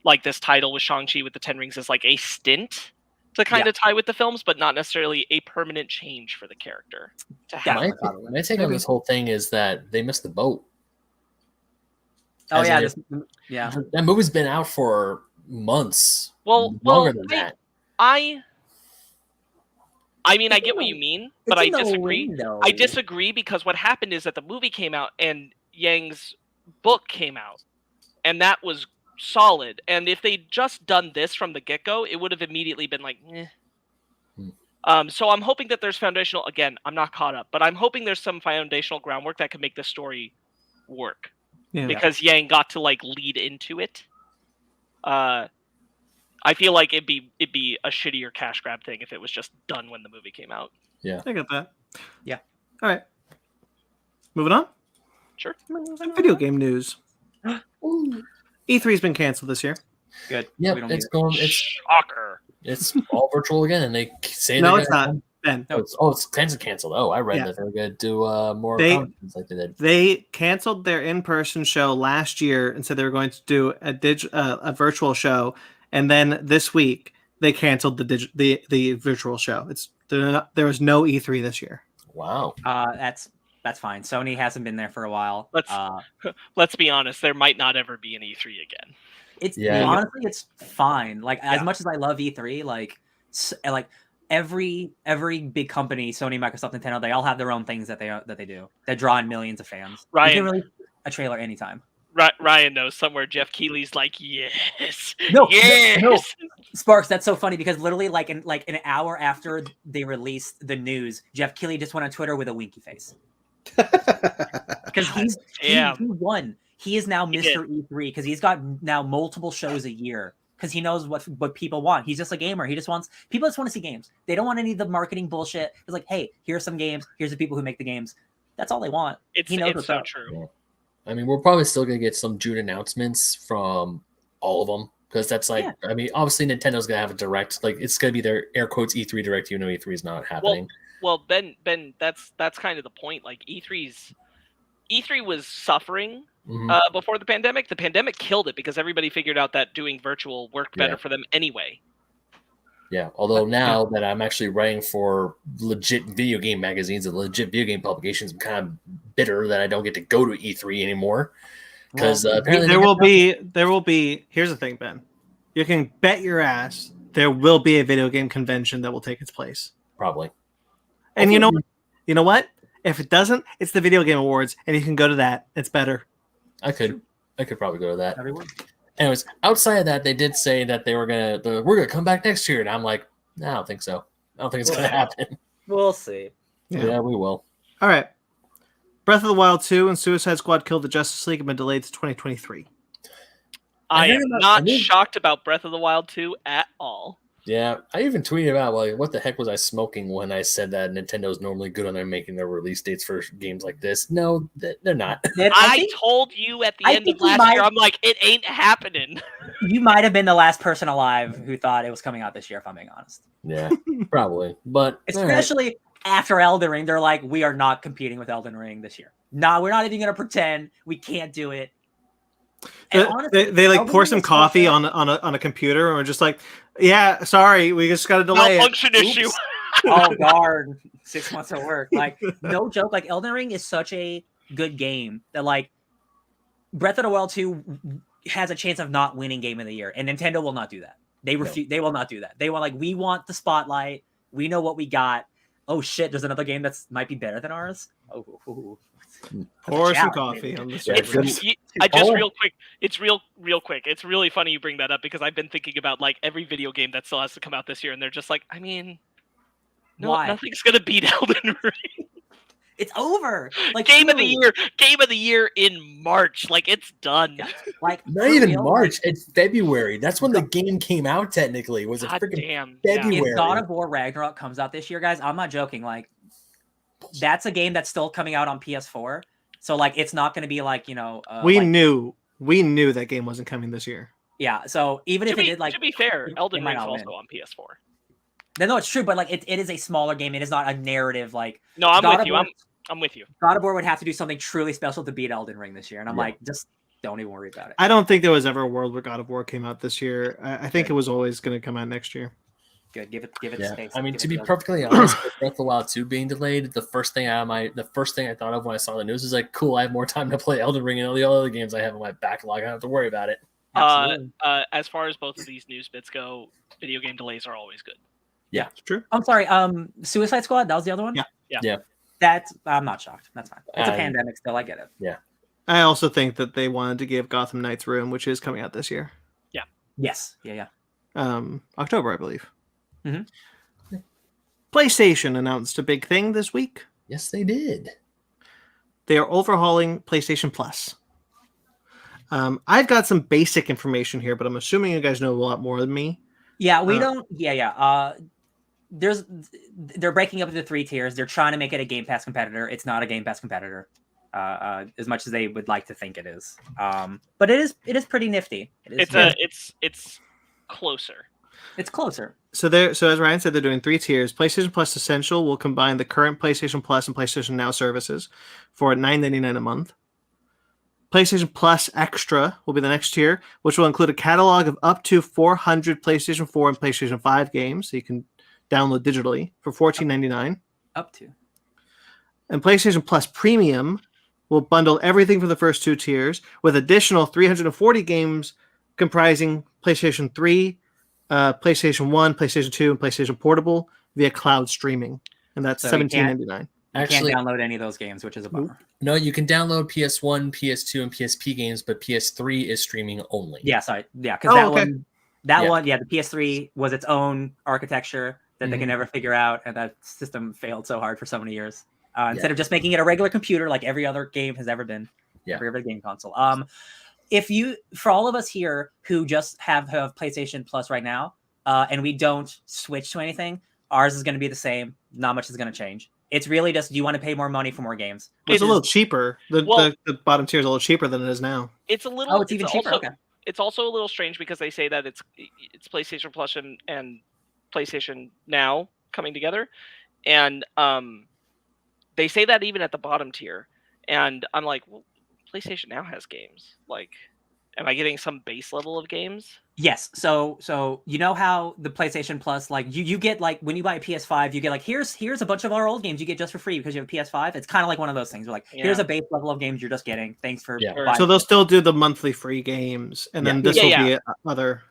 like this title with Shang-Chi with the 10 Rings is like a stint to kind of tie with the films, but not necessarily a permanent change for the character. My take on this whole thing is that they missed the boat. Oh yeah, that movie's been out for months. Longer than that. I mean, I get what you mean, but I disagree. I disagree because what happened is that the movie came out and Yang's book came out, and that was solid. And if they'd just done this from the get-go, it would have immediately been like, eh. So I'm hoping that there's foundational. Again, I'm not caught up, but I'm hoping there's some foundational groundwork that can make the story work. Yeah. Because Yang got to like lead into it. I feel like it'd be a shittier cash grab thing if it was just done when the movie came out. Yeah, I get that. Yeah. All right. Moving on. Sure. Some video game news. E3's been canceled this year. Good. yeah, We don't it's need it. going. Shocker. It's all virtual again, and they say No, they're it's gonna- not. Ben. It's canceled. Oh, I read Yeah. that they're going to do more They- conferences like they did. They canceled their in-person show last year and said they were going to do a virtual show, and then this week they canceled the virtual show. There was no E3 this year. Wow. That's fine. Sony hasn't been there for a while. Let's be honest. There might not ever be an E3 again. It's Yeah. honestly, it's fine. Like as Yeah. much as I love E3, like every big company, Sony, Microsoft, Nintendo, they all have their own things that they do that draw in millions of fans. You Ryan- can release a trailer anytime. Ryan knows somewhere. Jeff Keighley's like, yes, No, yes. no. Sparks, that's so funny because literally like an hour after they released the news, Jeff Keighley just went on Twitter with a winky face. Because he won. He is now He Mr. E3 because he's got now multiple shows a year because he knows what people want. He's just a gamer. People just want to see games. They don't want any of the marketing bullshit. It's like, hey, here's some games. Here's the people who make the games. That's all they want. It's what's so up. true. I mean, we're probably still going to get some June announcements from all of them because that's like, I mean, obviously Nintendo's going to have a direct, like it's going to be their air quotes E3 direct, even though E3 is not happening. Well, Ben, that's kind of the point. Like E3 was suffering before the pandemic. The pandemic killed it because everybody figured out that doing virtual worked better for them anyway. Yeah, although now that I'm actually writing for legit video game magazines and legit video game publications, I'm kind of bitter that I don't get to go to E3 anymore. Because apparently there will be. Here's the thing, Ben. You can bet your ass there will be a video game convention that will take its place. Probably. And you know what? If it doesn't, it's the Video Game Awards, and you can go to that. It's better. I could probably go to that. Everyone. Anyways, outside of that, they did say that we're gonna come back next year, and I'm like, no, I don't think so. I don't think it's gonna happen. We'll see. Yeah, we will. All right. Breath of the Wild 2 and Suicide Squad Kill the Justice League have been delayed to 2023. I am not shocked about Breath of the Wild 2 at all. Yeah, I even tweeted about like, what the heck was I smoking when I said that Nintendo's normally good on their making their release dates for games like this? No, they're not. I told you at the end of last year, I'm like, it ain't happening. You might have been the last person alive who thought it was coming out this year, if I'm being honest. Yeah, probably. But Especially after Elden Ring, they're like, we are not competing with Elden Ring this year. No, we're not even going to pretend. We can't do it. And honestly, they like Elden pour Ring some is so coffee good. on a computer, and we're just like, yeah, sorry, we just got to delay Malfunction it. issue. Oh, darn. 6 months of work. Like, no joke. Like, Elden Ring is such a good game that, like, Breath of the Wild 2 has a chance of not winning Game of the Year, and Nintendo will not do that. They refuse. They will not do that. They want, like, we want the spotlight. We know what we got. Oh, shit, there's another game that's might be better than ours. Oh. Pour some challenge. coffee on the Yeah, surface. Real quick. It's real quick. It's really funny you bring that up because I've been thinking about like every video game that still has to come out this year, and they're just like, I mean, no, Why? nothing's gonna beat Elden Ring. It's over. Like, Game of the truly. year. Game of the year in March. Like it's done. Like, not for even real, March. It's February. That's when the game came out. Technically, was it God freaking damn. February? If God of War Ragnarok comes out this year, guys, I'm not joking. Like, that's a game that's still coming out on PS4. So, like, it's not going to be like, we like, knew that game wasn't coming this year. Yeah. So even if it did, like, to be fair, Elden might Ring's not also win. on PS4. No, it's true, but like, it is a smaller game. It is not a narrative. Like, No, I'm God with of you. War- I'm with you. God of War would have to do something truly special to beat Elden Ring this year, and I'm Yeah. like, just don't even worry about it. I don't think there was ever a world where God of War came out this year. I think it was always going to come out next year. Good. Give it Yeah, space. I mean, Give to it be the- perfectly honest, with Breath of the Wild 2 being delayed, the first thing I thought of when I saw the news was like, cool, I have more time to play Elden Ring and all the other games I have in my backlog. I don't have to worry about it. Absolutely. As far as both of these news bits go, video game delays are always good. Yeah, It's true. I'm sorry. Suicide Squad. That was the other one. Yeah. Yeah. That's. I'm not shocked. That's fine. It's a Um, pandemic still. I get it. I also think that they wanted to give Gotham Knights room, which is coming out this year. Yes. Yeah. October, I believe. Mhm. PlayStation announced a big thing this week. Yes, they did. They are overhauling PlayStation Plus. I've got some basic information here, but I'm assuming you guys know a lot more than me. Yeah, we don't. Yeah. They're breaking up into 3 tiers. They're trying to make it a Game Pass competitor. It's not a Game Pass competitor, as much as they would like to think it is. But it is pretty nifty. It's closer. It's closer. So as Ryan said, they're doing 3 tiers. PlayStation Plus Essential will combine the current PlayStation Plus and PlayStation Now services for $9.99 a month. PlayStation Plus Extra will be the next tier, which will include a catalog of up to 400 PlayStation 4 and PlayStation 5 games, so you can download digitally for $14.99. Up to. And PlayStation Plus Premium will bundle everything from the first 2 tiers with additional 340 games comprising PlayStation 3, PlayStation 1, PlayStation 2, and PlayStation Portable via cloud streaming. And that's $17.99. You can't download any of those games, which is a bummer. No, you can download PS1, PS2, and PSP games, but PS3 is streaming only. Yeah, sorry. Yeah, because the PS3 was its own architecture that they can never figure out, and that system failed so hard for so many years. Instead of just making it a regular computer like every other game has ever been, every other game console. For all of us here who just have PlayStation Plus right now, and we don't switch to anything, ours is going to be the same. Not much is going to change. It's really just, do you want to pay more money for more games? It's a little cheaper. The bottom tier is a little cheaper than it is now. It's a little. Oh, it's even cheaper. Okay. It's also a little strange because they say that it's PlayStation Plus and PlayStation Now coming together, and they say that even at the bottom tier, and I'm like, well, PlayStation Now has games. Like, am I getting some base level of games? Yes. So you know how the PlayStation Plus, like you get, like when you buy a PS5, you get like here's a bunch of our old games you get just for free because you have a PS5. It's kind of like one of those things. Where like here's a base level of games you're just getting. Thanks for buying. So they'll still do the monthly free games, and then this will be other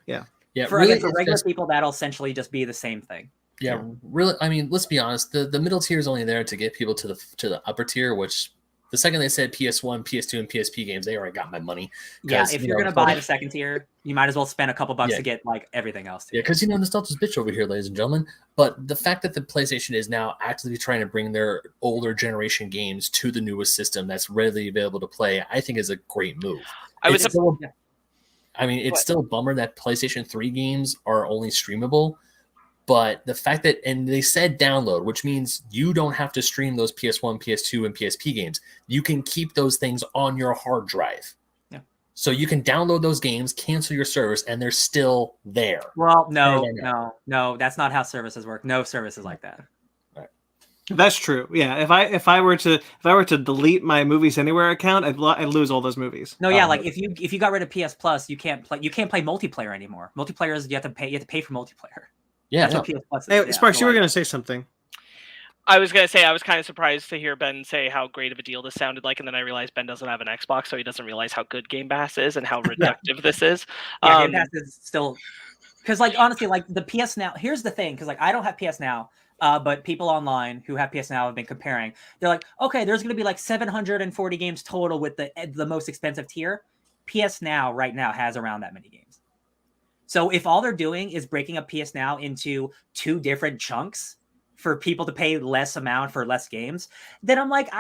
For regular people, that'll essentially just be the same thing. Yeah, really. I mean, let's be honest. The middle tier is only there to get people to the upper tier, which the second they said PS1, PS2, and PSP games, they already got my money. Yeah, if you're gonna buy the second tier, you might as well spend a couple bucks to get like everything else. Yeah, because nostalgia's bitch over here, ladies and gentlemen. But the fact that the PlayStation is now actively trying to bring their older generation games to the newest system that's readily available to play, I think is a great move. It's still a bummer that PlayStation 3 games are only streamable. But the fact that, and they said download, which means you don't have to stream those PS1, PS2, and PSP games. You can keep those things on your hard drive. Yeah. So you can download those games, cancel your service, and they're still there. Well, no, that's not how services work. No services like that. Right. That's true. Yeah, if I were to delete my Movies Anywhere account, I'd lose all those movies. No, yeah, like if you got rid of PS Plus, you can't play multiplayer anymore. Multiplayer is you have to pay for multiplayer. Yeah, that's what PS Plus is. Hey, Sparks, you were going to say something. I was going to say I was kind of surprised to hear Ben say how great of a deal this sounded like, and then I realized Ben doesn't have an Xbox, so he doesn't realize how good Game Pass is and how reductive this is. Yeah, Game Pass is still, because like honestly, like the PS Now. Here's the thing, because like I don't have PS Now, but people online who have PS Now have been comparing. They're like, okay, there's going to be like 740 games total with the most expensive tier. PS Now right now has around that many games. So if all they're doing is breaking up PS Now into 2 different chunks for people to pay less amount for less games, then I'm like,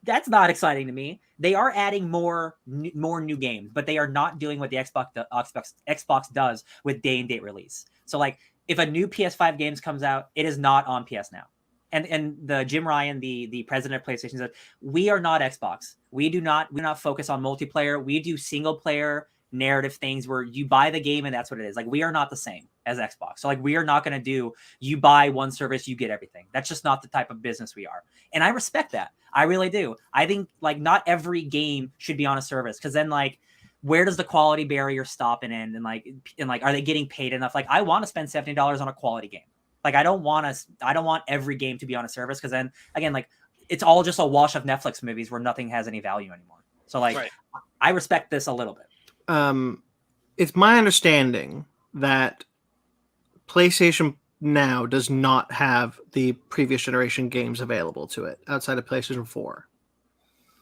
that's not exciting to me. They are adding more new games, but they are not doing what the Xbox does with day and date release. So like if a new PS5 games comes out, it is not on PS Now. And the Jim Ryan, the president of PlayStation, said, we are not Xbox. We do not focus on multiplayer. We do single player narrative things where you buy the game and that's what it is. Like we are not the same as Xbox. So like we are not going to do, you buy one service, you get everything. That's just not the type of business we are. And I respect that. I really do. I think like not every game should be on a service, because then like where does the quality barrier stop and end? And like are they getting paid enough? Like I want to spend $70 on a quality game. Like I don't want every game to be on a service, because then again, like it's all just a wash of Netflix movies where nothing has any value anymore. So like I respect this a little bit. It's my understanding that PlayStation Now does not have the previous generation games available to it outside of PlayStation 4.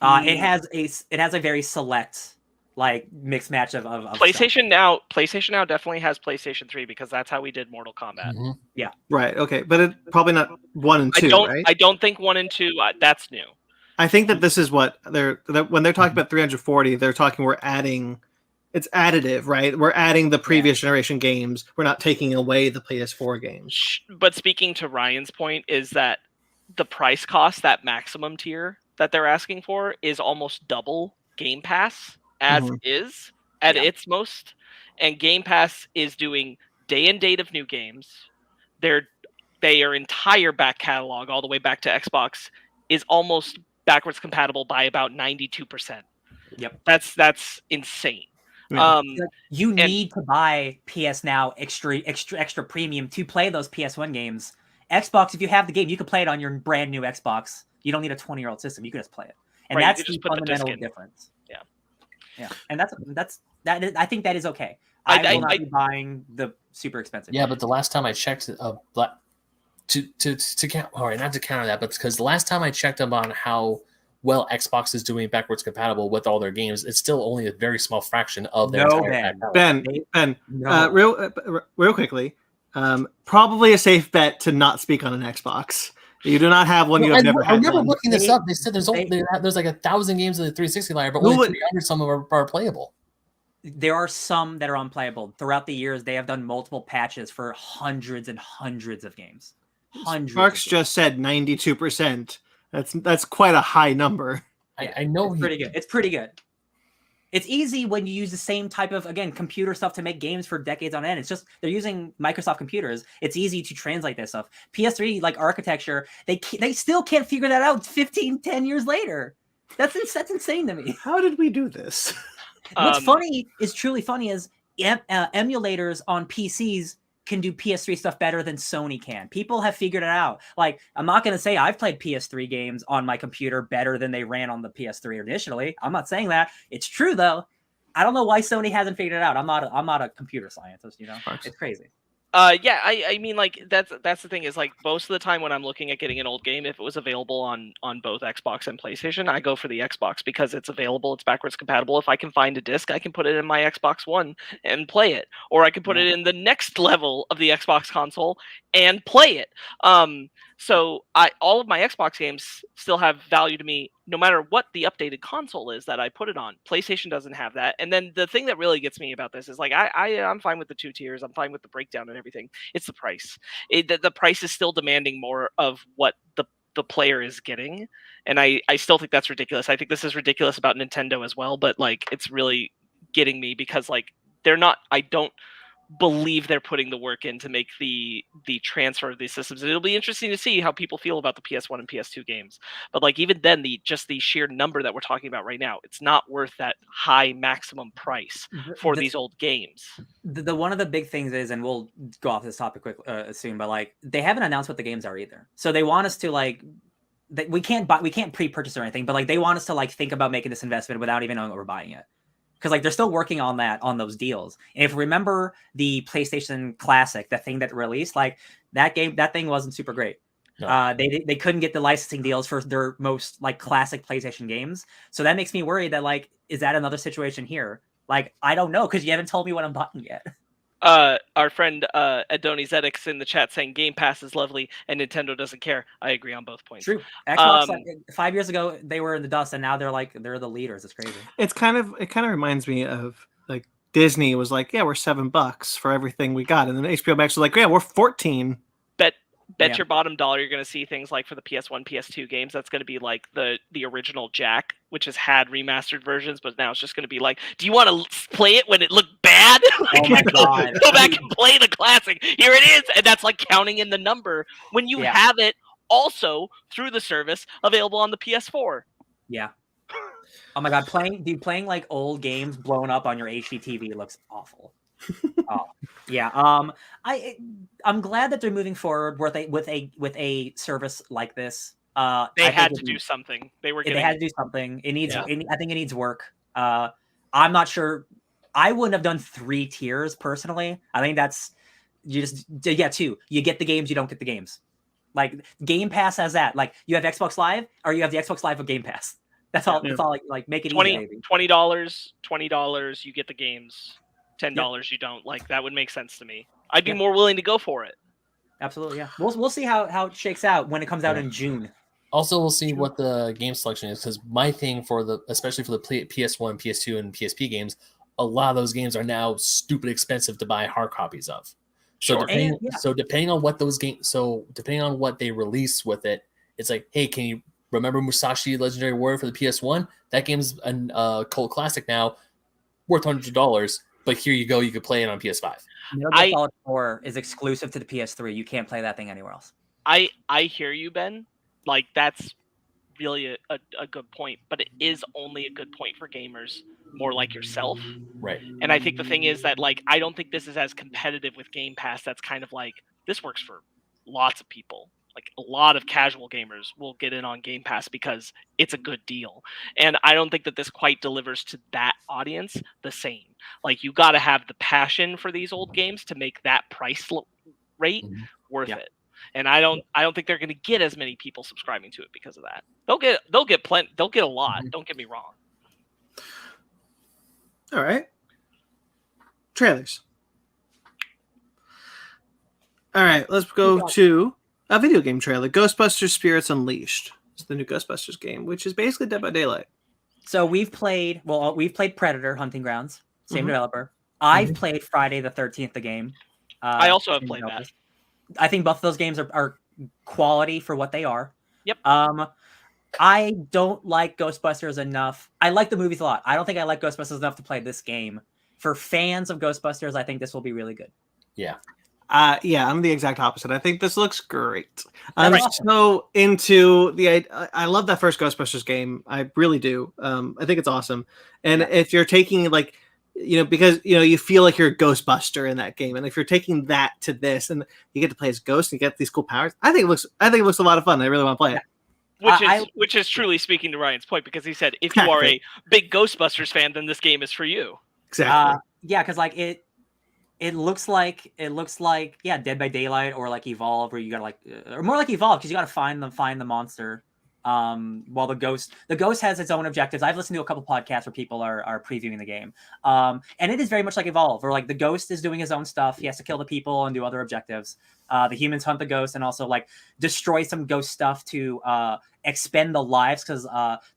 It has a very select like mixed match of PlayStation stuff. now definitely has PlayStation 3 because that's how we did Mortal Kombat. Mhm. Yeah. Right. Okay. But it probably not 1 and 2, right? I don't think 1 and 2 that's new. I think that this is what when they're talking about 340, they're talking it's additive, right? We're adding the previous generation games. We're not taking away the PS4 games. But speaking to Ryan's point is that the price cost, that maximum tier that they're asking for, is almost double Game Pass as is at its most. And Game Pass is doing day and date of new games. Their entire back catalog, all the way back to Xbox, is almost backwards compatible by about 92%. Yep. That's insane. Yeah. You need to buy PS Now extra premium to play those PS1 games. Xbox, if you have the game, you can play it on your brand new Xbox. You don't need a 20-year-old system. You can just play it, and that's the fundamental difference. Yeah, and I think that is okay. I will not be buying the super expensive. Yeah, but the last time I checked, not to counter that, but because the last time I checked up on how well Xbox is doing backwards compatible with all their games, it's still only a very small fraction of their entire Ben, real quickly, probably a safe bet to not speak on an Xbox. You do not have one. I've never looking this up. They said there's like 1,000 games in the 360 library, but only 300 some of them are playable. There are some that are unplayable. Throughout the years, they have done multiple patches for hundreds and hundreds of games. Mark's just said 92%. That's quite a high number. I know. It's pretty good. It's pretty good. It's easy when you use the same type of, again, computer stuff to make games for decades on end. It's just they're using Microsoft computers. It's easy to translate this stuff. PS3, like architecture, they still can't figure that out 10 years later. That's insane to me. How did we do this? What's truly funny is emulators on PCs can do PS3 stuff better than Sony can. People have figured it out. Like, I'm not going to say I've played PS3 games on my computer better than they ran on the PS3 initially. I'm not saying that. It's true though. I don't know why Sony hasn't figured it out. I'm not a computer scientist, It's crazy. I mean, like that's the thing is, like, most of the time when I'm looking at getting an old game, if it was available on both Xbox and PlayStation, I go for the Xbox because it's available, it's backwards compatible. If I can find a disc, I can put it in my Xbox One and play it, or I can put it in the next level of the Xbox console and play it. So all of my Xbox games still have value to me, no matter what the updated console is that I put it on. PlayStation doesn't have that. And then the thing that really gets me about this is, like, I'm fine with the 2 tiers. I'm fine with the breakdown and everything. It's the price. The price is still demanding more of what the player is getting. And I still think that's ridiculous. I think this is ridiculous about Nintendo as well. But, like, it's really getting me because, like, I don't believe they're putting the work in to make the transfer of these systems. It'll be interesting to see how people feel about the PS1 and PS2 games. But, like, even then, the sheer number that we're talking about right now, it's not worth that high maximum price for these old games. The one of the big things is, and we'll go off this topic quick soon, but, like, they haven't announced what the games are either. So they want us to, like, we can't pre-purchase or anything, but, like, they want us to, like, think about making this investment without even knowing what we're buying it. Because, like, they're still working on those deals. And if you remember the PlayStation Classic, the thing that released, like, that thing wasn't super great. No. They couldn't get the licensing deals for their most, like, classic PlayStation games. So that makes me worried that, like, is that another situation here? Like, I don't know, because you haven't told me what I'm buying yet. Our friend Adonis Edix in the chat saying Game Pass is lovely and Nintendo doesn't care. I agree on both points. True. Xbox, like, 5 years ago they were in the dust, and now they're the leaders. It's crazy. It kind of reminds me of, like, Disney was like, yeah, we're $7 for everything we got, and then HBO Max was like, yeah, we're 14. Bet your bottom dollar you're going to see things like for the PS1, PS2 games, that's going to be like the original Jack, which has had remastered versions, but now it's just going to be like, do you want to play it when it looked bad? Like, oh my God. Go back and play the classic. Here it is. And that's like counting in the number when you have it also through the service available on the PS4. Yeah. Oh my God. Playing like old games blown up on your HD TV looks awful. Oh yeah. I'm glad that they're moving forward with a service like this. They had to do something. They had to do something. It needs. I think it needs work. I'm not sure. I wouldn't have done 3 tiers personally. I think that's you just 2. You get the games. You don't get the games. Like, Game Pass has that. Like, you have Xbox Live, or you have the Xbox Live with Game Pass. That's all. That's all. Like make it easy, baby. $20, you get the games. $10, you don't. Like that would make sense to me. I'd be more willing to go for it. Absolutely, yeah. We'll see how it shakes out when it comes out in June. Also, we'll see what the game selection is, because my thing especially for the PS1, PS2, and PSP games, a lot of those games are now stupid expensive to buy hard copies of. So depending on what depending on what they release with it, it's like, hey, can you remember Musashi Legendary Warrior for the PS1? That game's a cult classic now, worth $100. But here you go, you could play it on PS5. Metal Gear Solid 4 is exclusive to the PS3. You can't play that thing anywhere else. I hear you, Ben. Like, that's really a good point, but it is only a good point for gamers more like yourself. Right. And I think the thing is that, like, I don't think this is as competitive with Game Pass. That's kind of like, this works for lots of people. Like, a lot of casual gamers will get in on Game Pass because it's a good deal. And I don't think that this quite delivers to that audience the same. Like, you got to have the passion for these old games to make that price rate worth it. And I don't think they're going to get as many people subscribing to it because of that. They'll get plenty. They'll get a lot. Don't get me wrong. All right. Trailers. All right, let's go to a video game trailer. Ghostbusters Spirits Unleashed. It's the new Ghostbusters game, which is basically Dead by Daylight. So we've played Predator Hunting Grounds, same developer. I've played Friday the 13th, the game. I also have played that. I think both of those games are quality for what they are. Yep. I don't like Ghostbusters enough. I like the movies a lot. I don't think I like Ghostbusters enough to play this game. For fans of Ghostbusters, I think this will be really good. Yeah. Yeah, I'm the exact opposite. I think this looks great. I'm so into I love that first Ghostbusters game. I really do. I think it's awesome. And if you're taking because you feel like you're a Ghostbuster in that game, and if you're taking that to this, and you get to play as Ghost and you get these cool powers, I think it looks a lot of fun. I really want to play it. Which is truly speaking to Ryan's point, because he said if you are a big Ghostbusters fan, then this game is for you. Exactly. Yeah, because like it looks like Dead by Daylight or like Evolve, where you gotta or more like Evolve, because you gotta find the monster. While the ghost has its own objectives. I've listened to a couple podcasts where people are previewing the game. And it is very much like Evolve, where like the ghost is doing his own stuff. He has to kill the people and do other objectives. The humans hunt the ghost and also like destroy some ghost stuff to expend the lives, because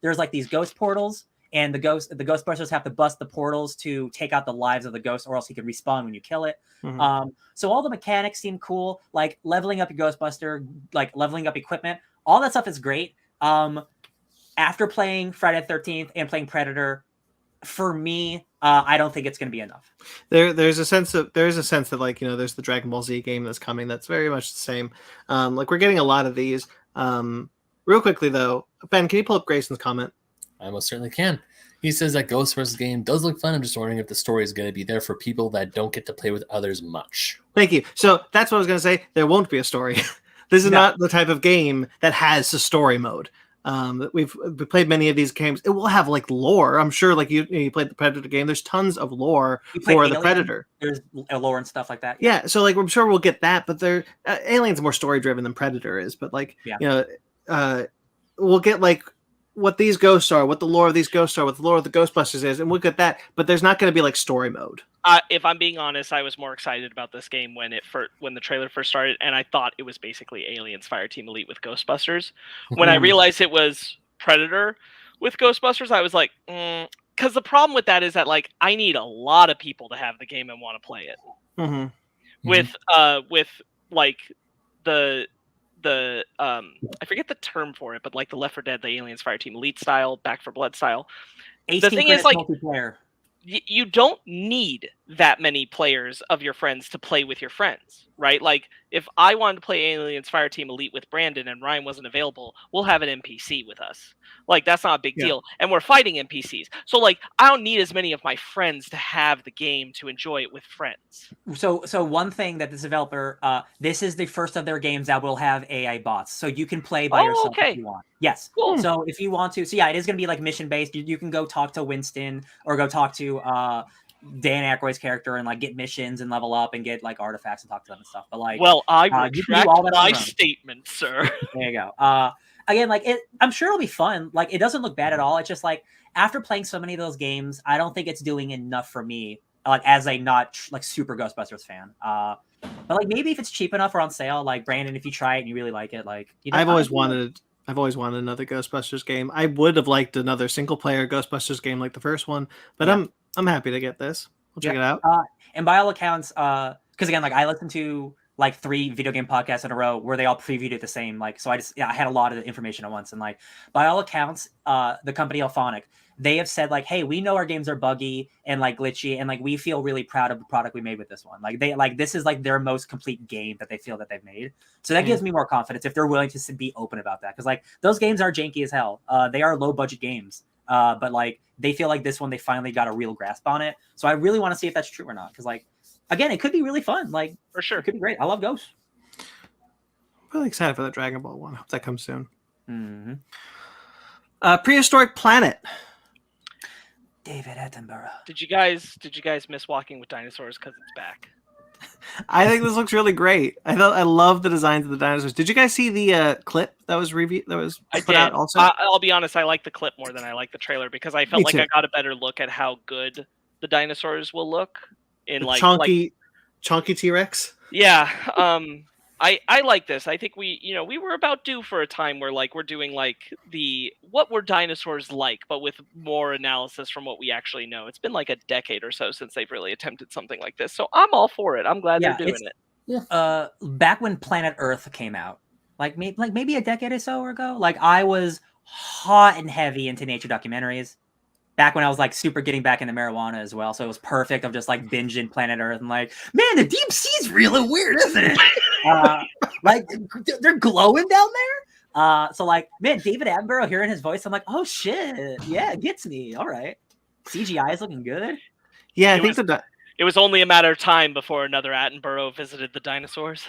there's like these ghost portals, and the Ghostbusters have to bust the portals to take out the lives of the ghost, or else he can respawn when you kill it. So all the mechanics seem cool, like leveling up your Ghostbuster, like leveling up equipment. All that stuff is great. After playing Friday the 13th and playing Predator, for me, I don't think it's going to be enough. There's a sense that there's the Dragon Ball Z game that's coming. That's very much the same. We're getting a lot of these. Real quickly though, Ben, can you pull up Grayson's comment? I most certainly can. He says that Ghostbusters game does look fun. I'm just wondering if the story is going to be there for people that don't get to play with others much. Thank you. So that's what I was going to say. There won't be a story. This is not the type of game that has a story mode. We've played many of these games. It will have like lore. I'm sure, like you played the Predator game. There's tons of lore for the Predator. There's lore and stuff like that. Yeah, so like I'm sure we'll get that. But Alien's more story driven than Predator is. But like we'll get like what these ghosts are, what the lore of these ghosts are, what the lore of the Ghostbusters is, and we'll get that. But there's not going to be like story mode. If I'm being honest, I was more excited about this game when the trailer first started, and I thought it was basically Aliens Fireteam Elite with Ghostbusters. When I realized it was Predator with Ghostbusters, I was like, because the problem with that is that like I need a lot of people to have the game and want to play it. With like the I forget the term for it, but like the Left 4 Dead, the Aliens Fireteam Elite style, Back 4 Blood style. The thing is, like, multiplayer. You don't need that many players of your friends to play with your friends, right? Like, if I wanted to play Aliens Fireteam Elite with Brandon and Ryan wasn't available, we'll have an NPC with us. Like, that's not a big deal. And we're fighting NPCs. So, like, I don't need as many of my friends to have the game to enjoy it with friends. So one thing that this developer, this is the first of their games that will have AI bots. So you can play by yourself if you want. Yes. Cool. So if you want to, it is going to be like mission-based. You can go talk to Winston or go talk to Dan Aykroyd's character and like get missions and level up and get like artifacts and talk to them and stuff. But like, well, I retract my statement, sir. There you go. again, like I'm sure it'll be fun. Like it doesn't look bad at all. It's just like after playing so many of those games, I don't think it's doing enough for me. Like as a not like super Ghostbusters fan. But like maybe if it's cheap enough or on sale, like Brandon, if you try it and you really like it, like I've always wanted another Ghostbusters game. I would have liked another single player Ghostbusters game like the first one, but I'm happy to get this. We'll check it out. And by all accounts, because again, like I listened to like 3 video game podcasts in a row where they all previewed it the same. Like, so I had a lot of information at once. And like, by all accounts, the company Alphonic, they have said like, hey, we know our games are buggy and like glitchy, and like we feel really proud of the product we made with this one. Like this is like their most complete game that they feel that they've made. So that gives me more confidence if they're willing to be open about that. Because like those games are janky as hell. They are low budget games. But like they feel like this one they finally got a real grasp on it. So I really want to see if that's true or not. Because like again, it could be really fun. Like for sure, it could be great. I love Ghosts. I'm really excited for the Dragon Ball one. Hope that comes soon. Mm-hmm. Prehistoric Planet. David Attenborough. Did you guys miss Walking with Dinosaurs because it's back? I think this looks really great. I love the designs of the dinosaurs. Did you guys see the clip that was put out also? I'll be honest, I like the clip more than I like the trailer because I felt like I got a better look at how good the dinosaurs will look in like chunky T-Rex. Yeah. I like this. I think we were about due for a time where like we're doing like what were dinosaurs like, but with more analysis from what we actually know. It's been like a decade or so since they've really attempted something like this. So I'm all for it. I'm glad they're doing it. Yeah. Back when Planet Earth came out, like maybe a decade or so ago, like I was hot and heavy into nature documentaries. Back when I was like super getting back into marijuana as well. So it was perfect of just like binging Planet Earth and like, man, the deep sea's really weird, isn't it? Like they're glowing down there. So like, man, David Attenborough hearing his voice, I'm like, oh shit. Yeah, it gets me. All right. CGI is looking good. Yeah, it was only a matter of time before another Attenborough visited the dinosaurs.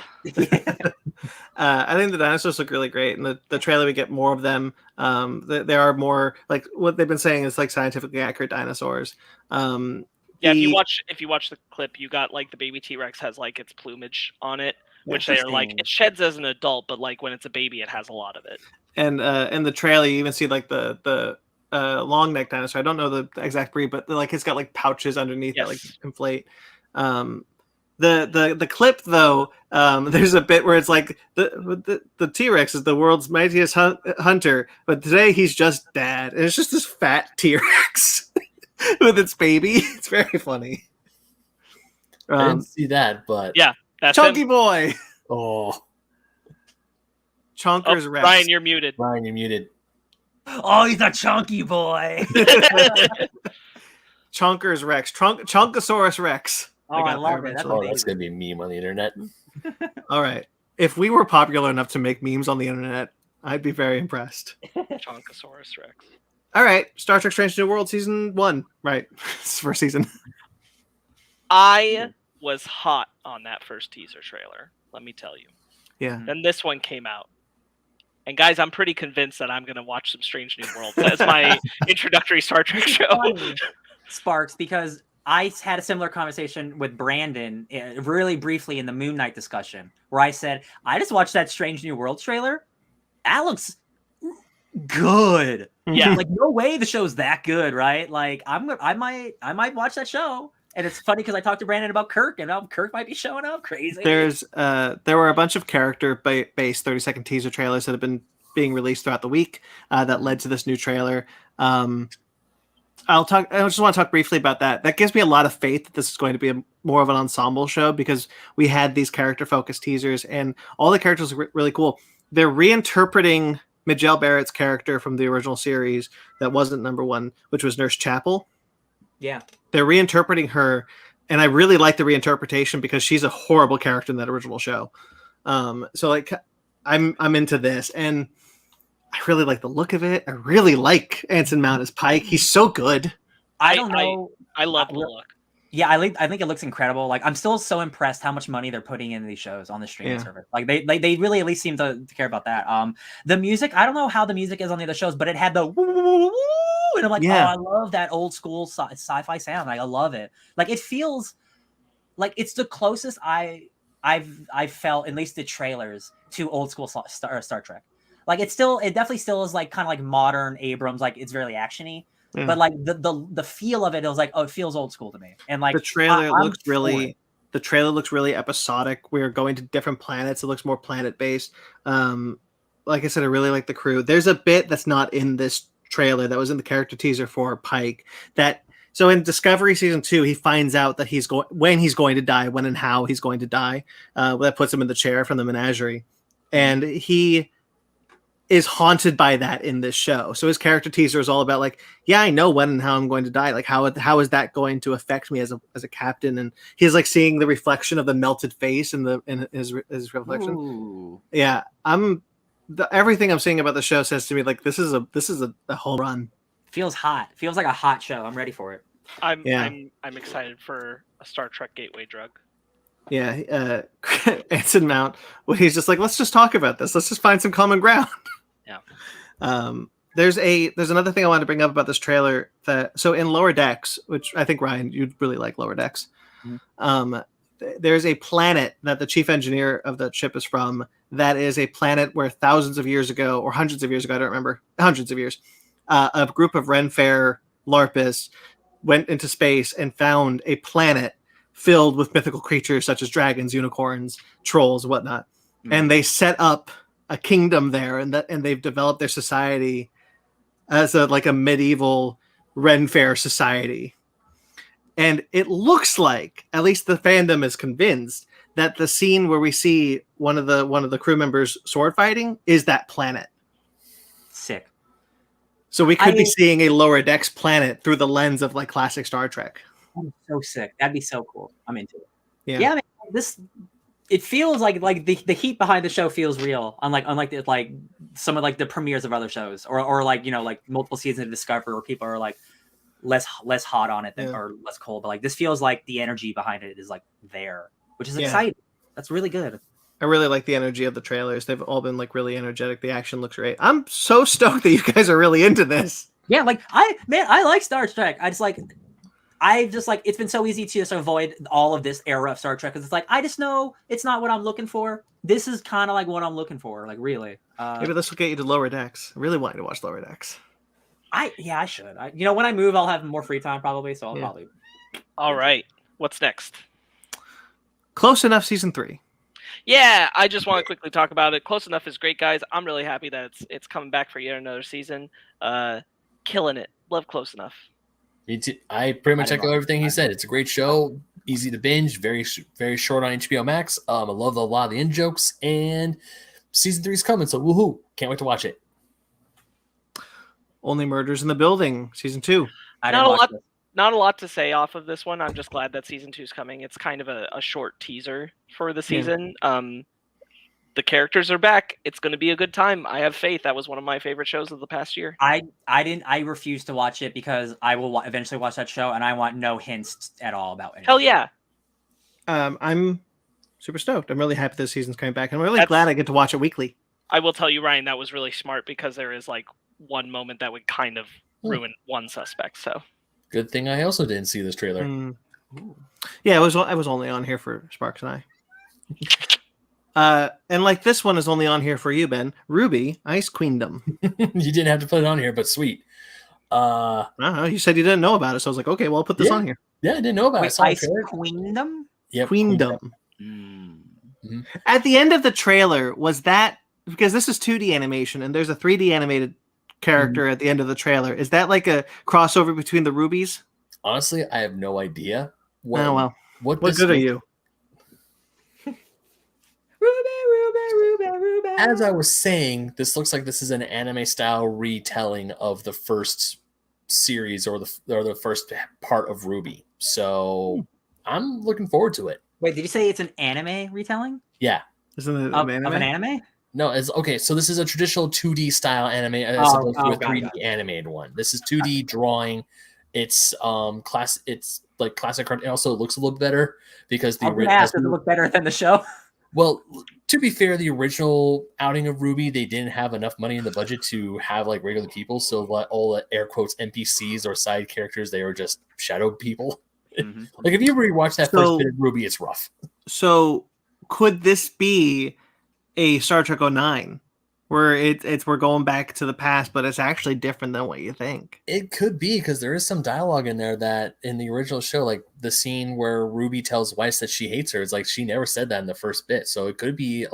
I think the dinosaurs look really great. In the trailer, we get more of them. There are more, like what they've been saying is like scientifically accurate dinosaurs. If you watch the clip, you got like the baby T-Rex has like its plumage on it, which they are like it sheds as an adult, but like when it's a baby, it has a lot of it. And in the trailer, you even see like the long neck dinosaur. I don't know the exact breed, but like it's got like pouches underneath that like inflate. The clip though, there's a bit where it's like the T-Rex is the world's mightiest hunter, but today he's just dad, and it's just this fat T-Rex with its baby. It's very funny. I didn't see that, but yeah, that's Chunky him. Boy. Oh, Chonkers Rex. Ryan, you're muted. Oh, he's a chunky boy. Chonkers Rex. Chunkosaurus Rex. Oh, I love it. That's going to be a meme on the internet. All right. If we were popular enough to make memes on the internet, I'd be very impressed. Chonkosaurus Rex. All right. Star Trek Strange New World Season 1. Right. It's first season. I was hot on that first teaser trailer. Let me tell you. Yeah. Then this one came out. And guys, I'm pretty convinced that I'm going to watch some Strange New Worlds as my introductory Star Trek show. Sparks, because I had a similar conversation with Brandon really briefly in the Moon Knight discussion, where I said, I just watched that Strange New Worlds trailer. That looks good. Yeah. Like, no way the show's that good, right? Like, I might watch that show. And it's funny because I talked to Brandon about Kirk, and now Kirk might be showing up. Crazy. There were a bunch of character-based 30-second teaser trailers that have been being released throughout the week that led to this new trailer. I just want to talk briefly about that. That gives me a lot of faith that this is going to be more of an ensemble show because we had these character-focused teasers, and all the characters are really cool. They're reinterpreting Mijel Barrett's character from the original series that wasn't number one, which was Nurse Chapel. Yeah. They're reinterpreting her, and I really like the reinterpretation because she's a horrible character in that original show. So like, I'm into this, and I really like the look of it. I really like Anson Mount as Pike. He's so good. I don't know. I love the look. Yeah, I think it looks incredible. Like, I'm still so impressed how much money they're putting into these shows on the streaming service. Like, they really at least seem to care about that. The music, I don't know how the music is on the other shows, but it had the woo, woo, woo, woo, and I'm like, oh, I love that old school sci-fi sound. Like, I love it. Like, it feels like it's the closest I've felt, at least the trailers, to old school Star Trek. Like it definitely still is like kind of like modern Abrams, like it's very actiony. Yeah. But like the feel of it was like, oh, it feels old school to me. And like the trailer I'm looks really episodic. We're going to different planets. It looks more planet based. Like I said, I really like the crew. There's a bit that's not in this trailer that was in the character teaser for Pike. So in Discovery season 2, he finds out that when he's going to die, when and how he's going to die. That puts him in the chair from the menagerie, and he is haunted by that in this show. So his character teaser is all about like, yeah, I know when and how I'm going to die. Like how is that going to affect me as a captain? And he's like seeing the reflection of the melted face in his reflection. Ooh. Yeah, everything I'm seeing about the show says to me like this is a home run. Feels hot. Feels like a hot show. I'm ready for it. I'm excited for a Star Trek gateway drug. Yeah, Anson Mount. Well, he's just like, let's just talk about this. Let's just find some common ground. Yeah. There's another thing I wanted to bring up about this trailer. So in Lower Decks, which I think Ryan, you'd really like Lower Decks. Mm-hmm. There's a planet that the chief engineer of the ship is from. That is a planet where thousands of years ago, or hundreds of years ago, I don't remember, hundreds of years, a group of Renfair LARPists went into space and found a planet filled with mythical creatures such as dragons, unicorns, trolls, whatnot. Mm. And they set up a kingdom there, and they've developed their society as a medieval Renfair society. And it looks like, at least the fandom is convinced, that the scene where we see one of the crew members sword fighting is that planet. Sick. So we could be seeing a Lower Decks planet through the lens of like classic Star Trek. I'm so sick. That'd be so cool. I'm into it. Yeah, I mean, it feels like the heat behind the show feels real. Unlike some of like the premieres of other shows, or like like multiple seasons of Discovery where people are like less hot on it than or less cold. But like this feels like the energy behind it is like there, which is exciting. That's really good. I really like the energy of the trailers. They've all been like really energetic. The action looks great. I'm so stoked that you guys are really into this. Yeah, like I like Star Trek. I just like it's been so easy to just avoid all of this era of Star Trek because it's like I just know it's not what I'm looking for. This is kind of like what I'm looking for, like really. Maybe this will get you to Lower Decks. I really want you to watch Lower Decks. I should. When I move, I'll have more free time probably. So I'll probably. All right, what's next? Close Enough season 3. Yeah, I just want to quickly talk about it. Close Enough is great, guys. I'm really happy that it's coming back for yet another season. Killing it. Love Close Enough. I pretty much echo everything he said. It's a great show, easy to binge, very very short on HBO Max. I love a lot of the in jokes, and season 3 is coming, so woohoo! Can't wait to watch it. Only Murders in the Building, season 2. Not a lot to say off of this one. I'm just glad that season 2 is coming. It's kind of a short teaser for the season. The characters are back. It's going to be a good time. I have faith. That was one of my favorite shows of the past year. I refuse to watch it because I will eventually watch that show and I want no hints at all about it. Hell yeah. I'm super stoked. I'm really happy this season's coming back. I'm really glad I get to watch it weekly. I will tell you, Ryan, that was really smart because there is like one moment that would kind of ruin one suspect. So good thing I also didn't see this trailer. Yeah, I was only on here for Sparks and I. And like this one is only on here for you, Ben. Ruby, Ice Queendom. You didn't have to put it on here, but sweet. I don't know. You said you didn't know about it, so I was like, okay, well, I'll put this on here. Yeah, I didn't know about it. Ice Queendom? Yep, Queendom. Mm-hmm. At the end of the trailer, was that because this is 2D animation and there's a 3D animated character at the end of the trailer? Is that like a crossover between the Rubies? Honestly, I have no idea. What good are you? Ruby. As I was saying, this looks like this is an anime style retelling of the first series or the first part of Ruby. So I'm looking forward to it. Wait, did you say it's an anime retelling? Yeah. Isn't it of an anime? No, it's okay. So this is a traditional 2D style anime as opposed to a 3D animated one. This is 2D drawing. It's It's like classic art. It also looks a little better because the original does it look better than the show. Well, to be fair, the original outing of Ruby, they didn't have enough money in the budget to have like regular people. So all the air quotes NPCs or side characters, they were just shadow people. Mm-hmm. Like if you rewatch that first bit of Ruby, it's rough. So could this be a Star Trek 09 where it's we're going back to the past, but it's actually different than what you think. It could be, because there is some dialogue in there that in the original show, like the scene where Ruby tells Weiss that she hates her, it's like she never said that in the first bit. So it could be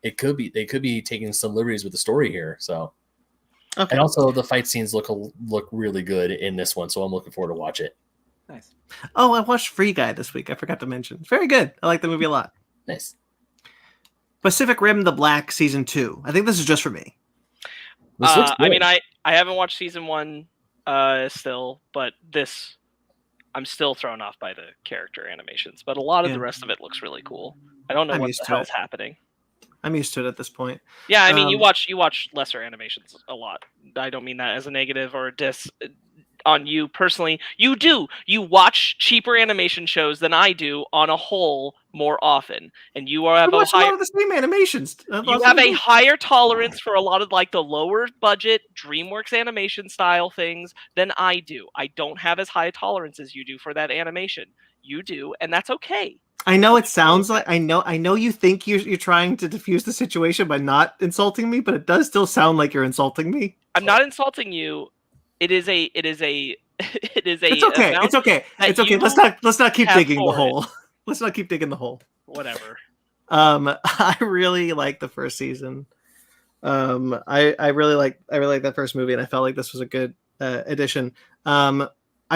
they could be taking some liberties with the story here. So, okay. And also the fight scenes look really good in this one. So I'm looking forward to watch it. Nice. Oh, I watched Free Guy this week. I forgot to mention. It's very good. I like the movie a lot. Nice. Pacific Rim: The Black Season 2. I think this is just for me. I mean, I haven't watched season 1 still, but this I'm still thrown off by the character animations. But a lot of the rest of it looks really cool. I don't know what the hell's happening. I'm used to it at this point. Yeah, I mean, you watch lesser animations a lot. I don't mean that as a negative or a diss on you personally. You do. You watch cheaper animation shows than I do on a whole more often, and you have a lot of the same animations. You have a higher tolerance for a lot of like the lower budget DreamWorks animation style things than I do. I don't have as high a tolerance as you do for that animation. You do, and that's okay. I know it sounds like I know you think you're trying to diffuse the situation by not insulting me, but it does still sound like you're insulting me. I'm not insulting you. It is a It's okay. It's okay. It's okay. Let's not keep digging the hole. Let's not keep digging the hole. Whatever. I really like the first season. I really like that first movie, and I felt like this was a good addition. I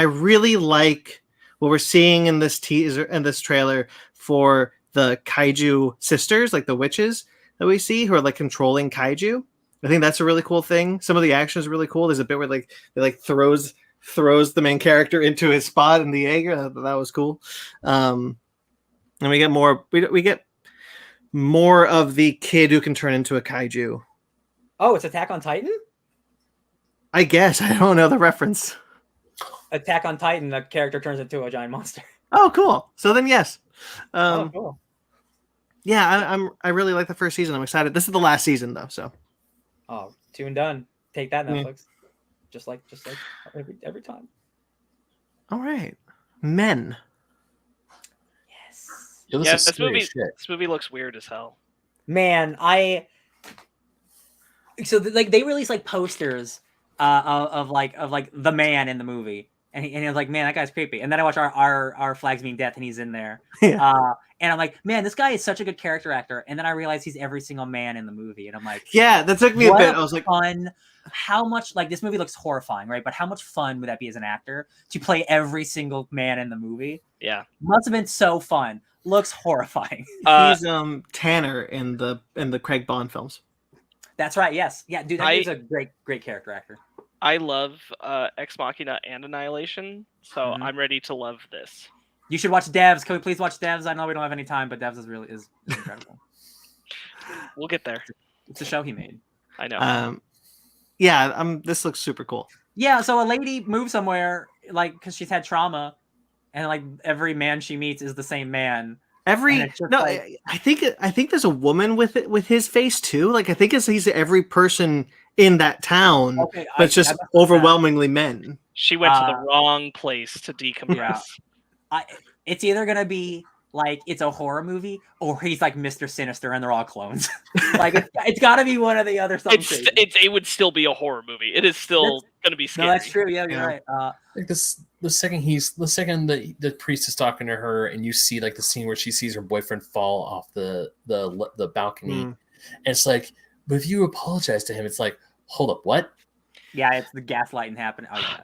really like what we're seeing in this teaser and this trailer for the kaiju sisters, like the witches that we see who are like controlling kaiju. I think that's a really cool thing. Some of the action is really cool. There's a bit where they throws the main character into his spot in the egg. That was cool. And we get more. We get more of the kid who can turn into a kaiju. Oh, it's Attack on Titan? I guess. I don't know the reference. Attack on Titan, the character turns into a giant monster. Oh, cool. So then, yes. Cool. Yeah, I really like the first season. I'm excited. This is the last season, though. So. Oh, 2 and done. Take that, Netflix. Just like every time. All right, Men. Yes. This movie looks weird as hell. Man, they released like posters of the man in the movie, and he was like, man, that guy's creepy. And then I watch our Flags Mean Death, and he's in there. Yeah. And I'm like, man, this guy is such a good character actor. And then I realized he's every single man in the movie, and I'm like, yeah, that took me a bit. I was like, fun. How much, like, this movie looks horrifying, right? But how much fun would that be as an actor to play every single man in the movie? Yeah, must have been so fun. Looks horrifying. He's Tanner in the Craig Bond films. That's right. Yes. Yeah, dude, he's a great character actor. I love Ex Machina and Annihilation, so I'm ready to love this. You should watch Devs. Can we please watch Devs? I know we don't have any time, but Devs is incredible. We'll get there. It's a show he made. I know. This looks super cool. Yeah, so a lady moves somewhere, like, because she's had trauma, and like every man she meets is the same man. I think there's a woman with his face too. Like I think he's every person in that town, but it's just overwhelmingly men. She went to the wrong place to decompress. Yeah. It's either gonna be like it's a horror movie, or he's like Mr. Sinister and they're all clones. Like it's got to be one or the other. It would still be a horror movie. It is still going to be scary. No, that's true. Yeah, you're right. Like the second the priest is talking to her, and you see like the scene where she sees her boyfriend fall off the balcony, and it's like, but if you apologize to him, it's like, hold up, what? Yeah, it's the gaslighting happening. Oh, yeah.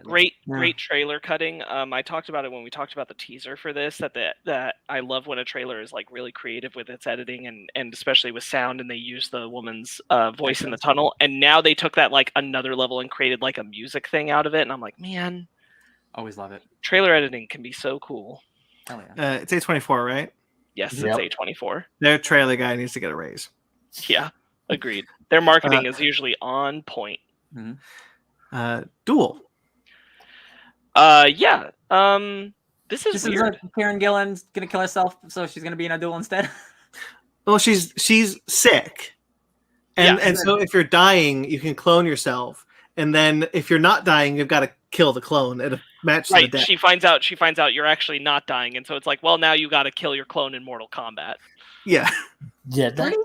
Great trailer cutting. I talked about it when we talked about the teaser for this. That I love when a trailer is like really creative with its editing and especially with sound, and they use the woman's voice in the tunnel. And now they took that like another level and created like a music thing out of it. And I'm like, man, always love it. Trailer editing can be so cool. Oh yeah. It's A24, right? Yes, it's A24. Their trailer guy needs to get a raise. Yeah, agreed. Their marketing is usually on point. Mm-hmm. Duel. Yeah. This is weird. Like Karen Gillan's gonna kill herself, so she's gonna be in a duel instead. Well, she's sick, and so if you're dying, you can clone yourself, and then if you're not dying, you've got to kill the clone at a match to the death. She finds out you're actually not dying, and so it's like, well, now you got to kill your clone in Mortal Kombat. Yeah. Yeah. Pretty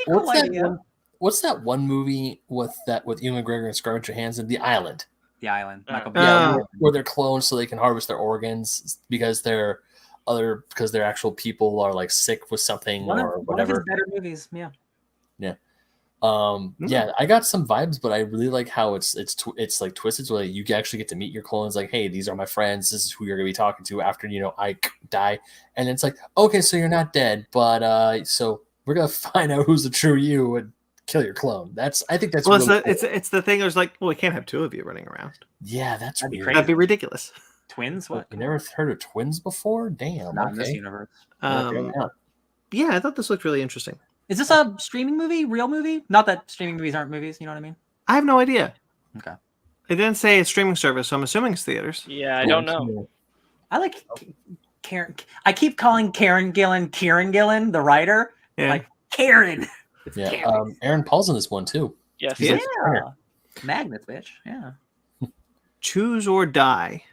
cool idea. what's that one movie with Ewan McGregor and Scarlett Johansson, The Island? The Island. Michael B. Yeah, where they're cloned so they can harvest their organs because their actual people are like sick with something or whatever. One of his better movies, yeah. Yeah. Yeah, I got some vibes, but I really like how it's like twisted, so like you actually get to meet your clones. Like, hey, these are my friends. This is who you're gonna be talking to after I die. And it's like, okay, so you're not dead, but so we're gonna find out who's the true you and kill your clone. I think that's really cool. It's the thing. There's like, well, we can't have two of you running around. Yeah, that's That'd be weird. crazy. That'd be ridiculous. Twins? What? You never heard of twins before? Damn. Not in this Okay. universe. Yeah, I thought this looked really interesting. Is this a streaming movie? Real movie? Not that streaming movies aren't movies. You know what I mean? I have no idea. Okay. It didn't say it's streaming service, so I'm assuming it's theaters. Yeah, I don't know. I like Karen. I keep calling Kieran Gillen, the writer. Yeah. Like Karen. It's Yeah. Karen. Aaron Paul's in this one too. Yes. Yeah. Magnets, bitch. Yeah. Choose or Die.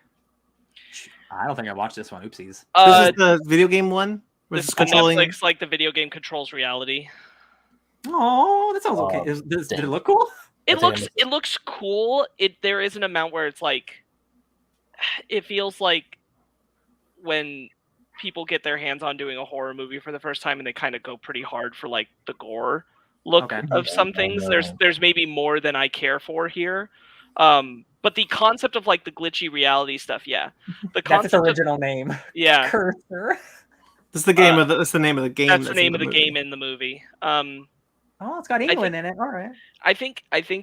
I don't think I watched this one. Oopsies. This is the video game one. This is controlling. Netflix, like the video game controls reality. Oh, that sounds okay. Did it look cool? It looks cool. There is an amount where it's like, it feels like when people get their hands on doing a horror movie for the first time and they kind of go pretty hard for like the gore look of some things. There's maybe more than I care for here. But the concept of like the glitchy reality stuff, yeah. That's its original name. Yeah. Cursor. This is the game that's the name of the game. That's the name of the game in the movie. Oh, it's got England in it. All right. I think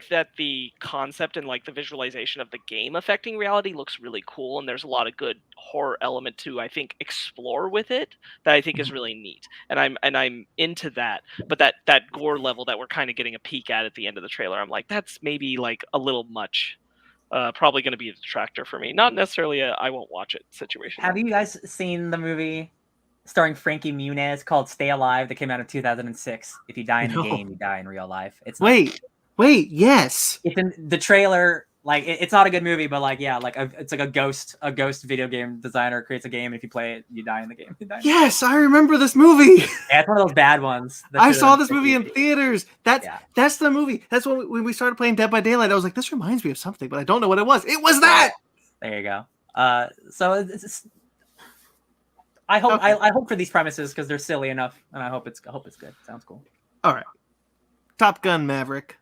that the concept and like the visualization of the game affecting reality looks really cool, and there's a lot of good horror element to, I think, explore with it that I think is really neat, and I'm into that. But that gore level that we're kind of getting a peek at the end of the trailer, I'm like, that's maybe like a little much. Probably going to be a detractor for me. Not necessarily a I won't watch it situation. Have you guys seen the movie starring Frankie Muniz called Stay Alive that came out in 2006? If you die in the game, you die in real life. It's wait, yes. It's in the trailer. Like it's not a good movie, but like it's like a ghost video game designer creates a game. And if you play it, you die in the game. Yes, I remember this movie. Yeah, it's one of those bad ones. I saw this movie in theaters. That's the movie. That's when we started playing Dead by Daylight. I was like, this reminds me of something, but I don't know what it was. It was that. There you go. So it's I hope for these premises because they're silly enough, and I hope it's good. Sounds cool. All right, Top Gun Maverick.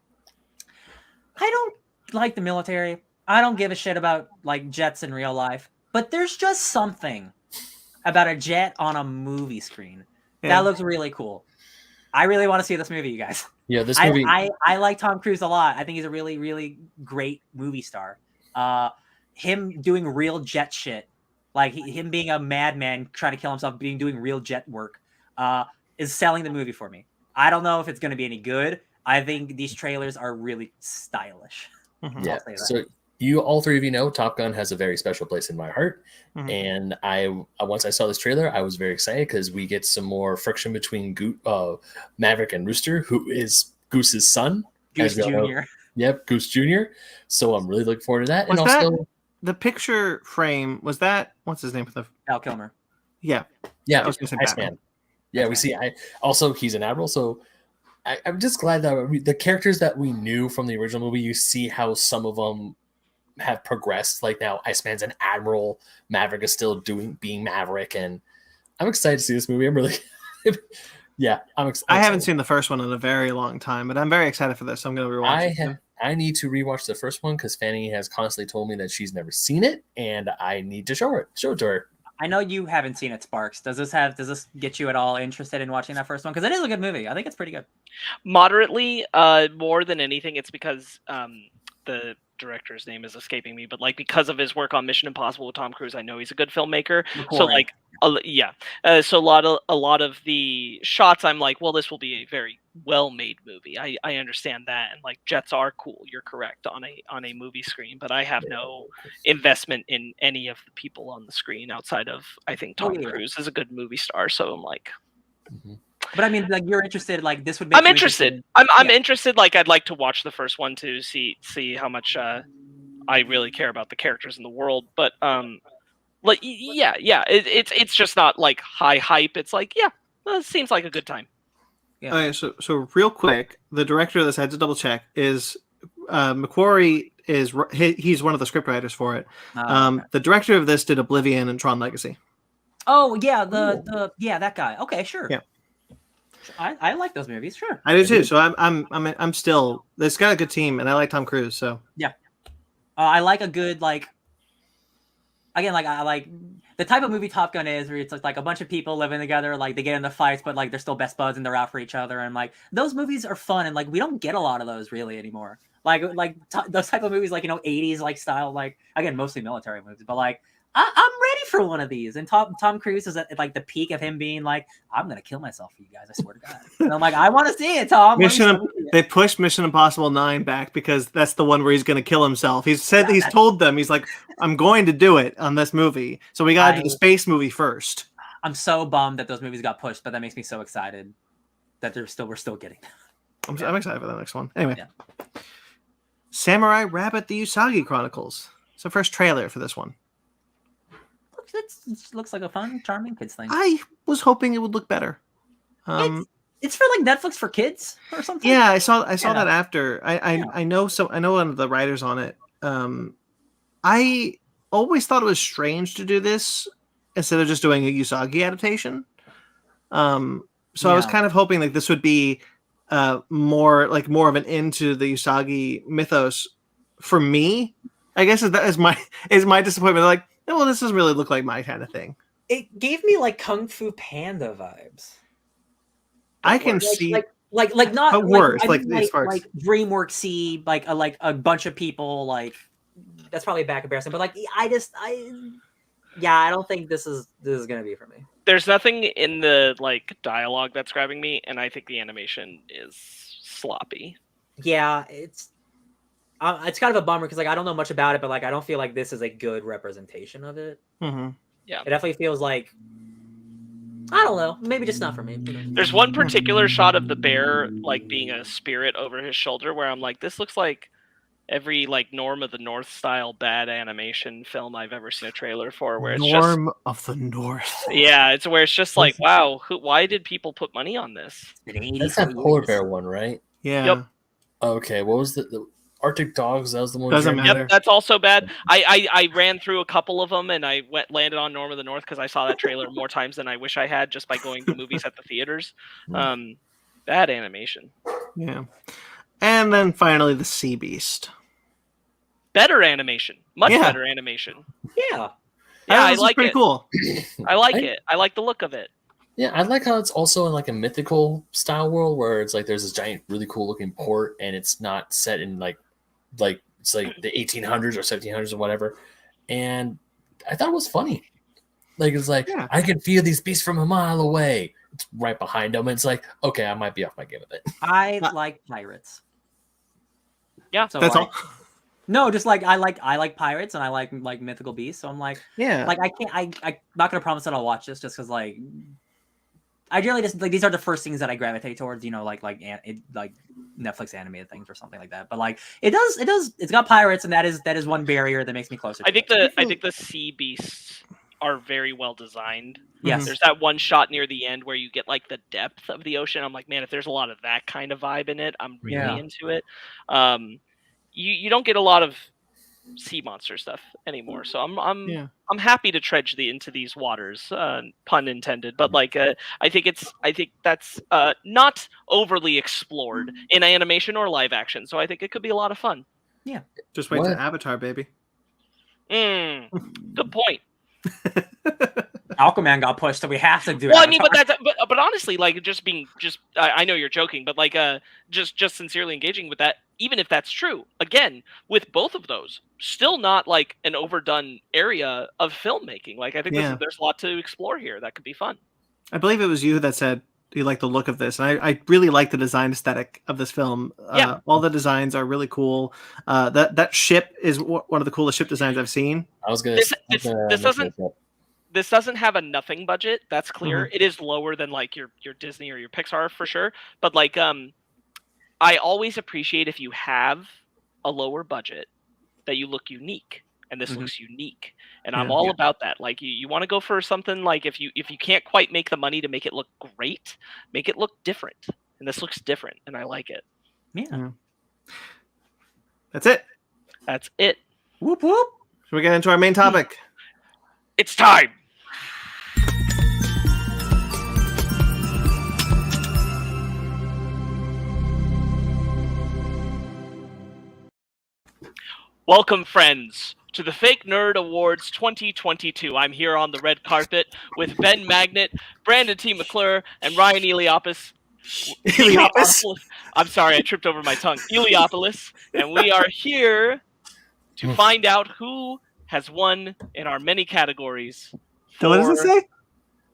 I don't like the military. I don't give a shit about like jets in real life, but there's just something about a jet on a movie screen that looks really cool. I really want to see this movie, you guys. Yeah, this movie. I like Tom Cruise a lot. I think he's a really, really great movie star. Him doing real jet shit, like him being a madman trying to kill himself, doing real jet work, is selling the movie for me. I don't know if it's going to be any good. I think these trailers are really stylish. Mm-hmm. Yeah. So all three of you know, Top Gun has a very special place in my heart. Mm-hmm. And once I saw this trailer, I was very excited because we get some more friction between Maverick and Rooster, who is Goose's son. Goose Jr. Yep, Goose Jr. So I'm really looking forward to that. Was that the picture frame? Was that what's his name? Val Kilmer. Yeah. Yeah. I was going to say Batman. Yeah, we see. He's an admiral, so. I'm just glad that the characters that we knew from the original movie, you see how some of them have progressed. Like now, Iceman's an admiral, Maverick is still being Maverick, and I'm excited to see this movie. I'm really, I'm excited. I haven't seen the first one in a very long time, but I'm very excited for this. So I'm going to rewatch it. I need to rewatch the first one because Fanny has constantly told me that she's never seen it, and I need to show it to her. I know you haven't seen it, Sparks. Does this get you at all interested in watching that first one? Because it is a good movie. I think it's pretty good. Moderately, more than anything, it's because the director's name is escaping me, but like because of his work on Mission Impossible with Tom Cruise, I know he's a good filmmaker. So like, so a lot of the shots, I'm like, well, this will be a very well-made movie. I understand that, and like jets are cool. You're correct on a movie screen, but I have no investment in any of the people on the screen outside of I think Tom Cruise is a good movie star. So I'm like. Mm-hmm. But I mean, like you're interested. Like this would. Make I'm interested. I'm interested. Like I'd like to watch the first one to see how much I really care about the characters in the world. But like it's just not like high hype. It's like it seems like a good time. Yeah. Okay, so real quick, the director of this, I had to double check, is Macquarie is he's one of the scriptwriters for it. Okay. The director of this did Oblivion and Tron Legacy. Oh yeah, the that guy. Okay, sure. Yeah. I like those movies. Sure. I do too. So I'm still. It's got a good team, and I like Tom Cruise. So yeah, I like a good like. Again, like I like the type of movie Top Gun is, where it's like a bunch of people living together, like they get into fights, but like they're still best buds and they're out for each other, and like those movies are fun, and like we don't get a lot of those really anymore. Like those type of movies, like 80s like style, like again mostly military movies, but like I'm ready for one of these. And Tom Cruise is at like the peak of him being like, I'm gonna kill myself for you guys, I swear to God. And I'm like, I want to see it, Tom. They pushed Mission Impossible 9 back because that's the one where he's gonna kill himself. He's told them, he's like, I'm going to do it on this movie, so we got to do the space movie first. I'm so bummed that those movies got pushed, but that makes me so excited that we're still getting them. I'm excited for the next one. Anyway, Samurai Rabbit: The Usagi Chronicles. It's the first trailer for this one. It looks like a fun, charming kids thing. I was hoping it would look better. It's for like Netflix for kids or something. Yeah, I saw that after. I know one of the writers on it. I always thought it was strange to do this instead of just doing a Usagi adaptation. So I was kind of hoping like this would be more of an into the Usagi mythos for me. I guess is my disappointment. Like, well, this doesn't really look like my kind of thing. It gave me like Kung Fu Panda vibes. I can see like not but worse, like DreamWorksy, like a bunch of people, like that's probably a bad comparison, but like I don't think this is gonna be for me. There's nothing in the like dialogue that's grabbing me, and I think the animation is sloppy. Yeah, it's kind of a bummer because like I don't know much about it, but like I don't feel like this is a good representation of it. Mm-hmm. Yeah, it definitely feels like, I don't know, maybe just not for me. There's one particular shot of the bear like being a spirit over his shoulder where I'm like, this looks like every like Norm of the North style bad animation film I've ever seen a trailer for, where it's Norm of the North. Yeah, it's where it's just like, wow, why did people put money on this? That's that polar bear one, right? Yeah. Yep. Okay, what was the Arctic Dogs? That was the one. Doesn't matter. Yep, that's also bad. I ran through a couple of them and I landed on Norm of the North because I saw that trailer more times than I wish I had just by going to movies at the theaters. Bad animation. Yeah. And then finally the Sea Beast. Better animation. Much better animation. Yeah. Yeah, I like pretty it. Cool. I like it. I like the look of it. Yeah, I like how it's also in like a mythical style world where it's like there's this giant, really cool looking port, and it's not set in like it's like the 1800s or 1700s or whatever. And I thought it was funny. Like it's like I can feel these beasts from a mile away. It's right behind them. And it's like, okay, I might be off my game a bit. I like pirates. Yeah, so that's like, all. No, just like I like pirates and I like mythical beasts. So I'm like, like I'm not gonna promise that I'll watch this just because like I generally just like these are the first things that I gravitate towards, you know, like Netflix animated things or something like that. But like it's got pirates, and that is one barrier that makes me closer. I think the sea beasts are very well designed. Yes. There's that one shot near the end where you get like the depth of the ocean. I'm like, man, if there's a lot of that kind of vibe in it, I'm really into it. You don't get a lot of sea monster stuff anymore, so I'm happy to trudge into these waters, pun intended. But like I think that's not overly explored in animation or live action, so I think it could be a lot of fun. Yeah, just wait to Avatar, baby. Good point. Aquaman got pushed, so we have to do. Well, Avatar. I mean, but honestly, like I know you're joking, but like just sincerely engaging with that. Even if that's true, again, with both of those, still not like an overdone area of filmmaking. Like I think there's a lot to explore here that could be fun. I believe it was you that said you like the look of this, and I really like the design aesthetic of this film. All the designs are really cool. That ship is one of the coolest ship designs I've seen. I was gonna. This doesn't have a nothing budget. That's clear. Mm-hmm. It is lower than like your Disney or your Pixar for sure. But like I always appreciate if you have a lower budget that you look unique, and this looks unique. And I'm all about that. Like you want to go for something like if you can't quite make the money to make it look great, make it look different. and this looks different, and I like it. Yeah. That's it. That's it. Whoop whoop. Should we get into our main topic? It's time. Welcome, friends, to the Fake Nerd Awards 2022. I'm here on the red carpet with Ben Magnet, Brandon T. McClure, and Ryan Eliopoulos. I'm sorry, I tripped over my tongue. Eliopoulos. And we are here to find out who has won in our many categories. What does it say?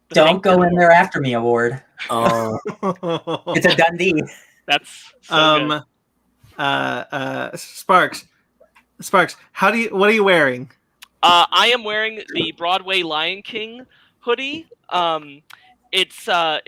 Don't go in there after me award. Oh. It's a Dundee. That's so good. Sparks, what are you wearing? I am wearing the Broadway Lion King hoodie. It's a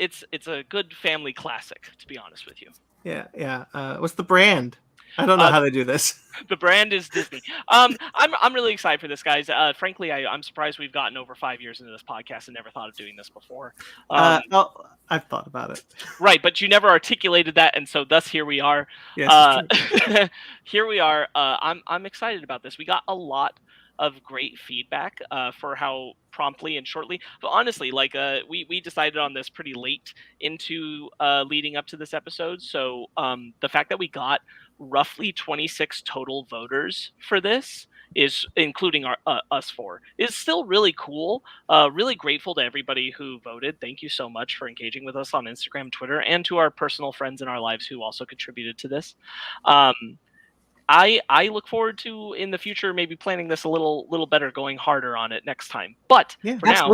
good family classic, to be honest with you. Yeah. What's the brand? I don't know how they do this. The brand is Disney. I'm really excited for this, guys. Frankly, I'm surprised we've gotten over 5 years into this podcast and never thought of doing this before. Well, I've thought about it. Right, but you never articulated that, and so thus here we are. Yes, Here we are. I'm excited about this. We got a lot of great feedback for how promptly and shortly. But honestly, we decided on this pretty late into leading up to this episode. So the fact that we got roughly 26 total voters for this, is including us four, is still really cool. Really grateful to everybody who voted. Thank you so much for engaging with us on Instagram, Twitter, and to our personal friends in our lives who also contributed to this. I look forward to, in the future, maybe planning this a little better, going harder on it next time. But for now,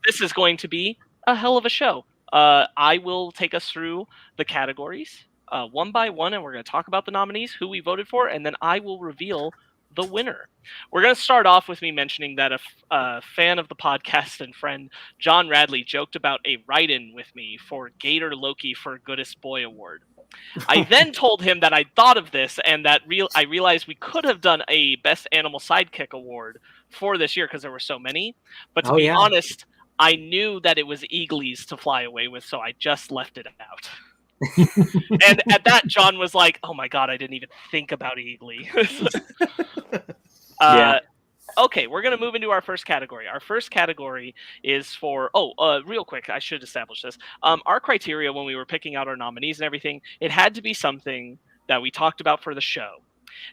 this is going to be a hell of a show. I will take us through the categories one by one, and we're going to talk about the nominees, who we voted for, and then I will reveal the winner. We're going to start off with me mentioning that a fan of the podcast and friend, John Radley, joked about a write-in with me for Gator Loki for Goodest Boy Award. I then told him that I'd thought of this and that I realized we could have done a Best Animal Sidekick Award for this year because there were so many. But to be honest, I knew that it was Eagles to fly away with, so I just left it out. And at that, John was like, "Oh my god, I didn't even think about Eagly." Okay, we're going to move into our first category. Our first category is for, real quick, I should establish this. Our criteria when we were picking out our nominees and everything, it had to be something that we talked about for the show.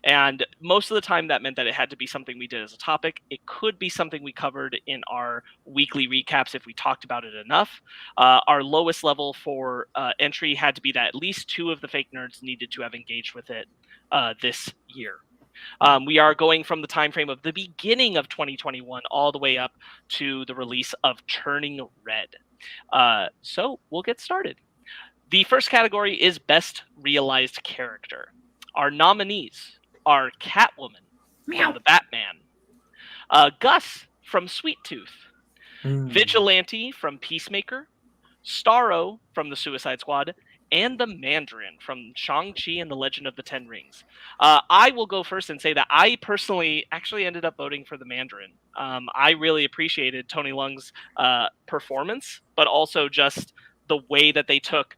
And most of the time that meant that it had to be something we did as a topic. It could be something we covered in our weekly recaps if we talked about it enough. Our lowest level for entry had to be that at least 2 of the fake nerds needed to have engaged with it this year. We are going from the time frame of the beginning of 2021 all the way up to the release of Turning Red. So we'll get started. The first category is Best Realized Character. Our nominees are Catwoman from The Batman, Gus from Sweet Tooth, Vigilante from Peacemaker, Starro from The Suicide Squad, and the Mandarin from Shang-Chi and the Legend of the Ten Rings. I will go first and say that I personally actually ended up voting for the Mandarin. I really appreciated Tony Leung's performance, but also just the way that they took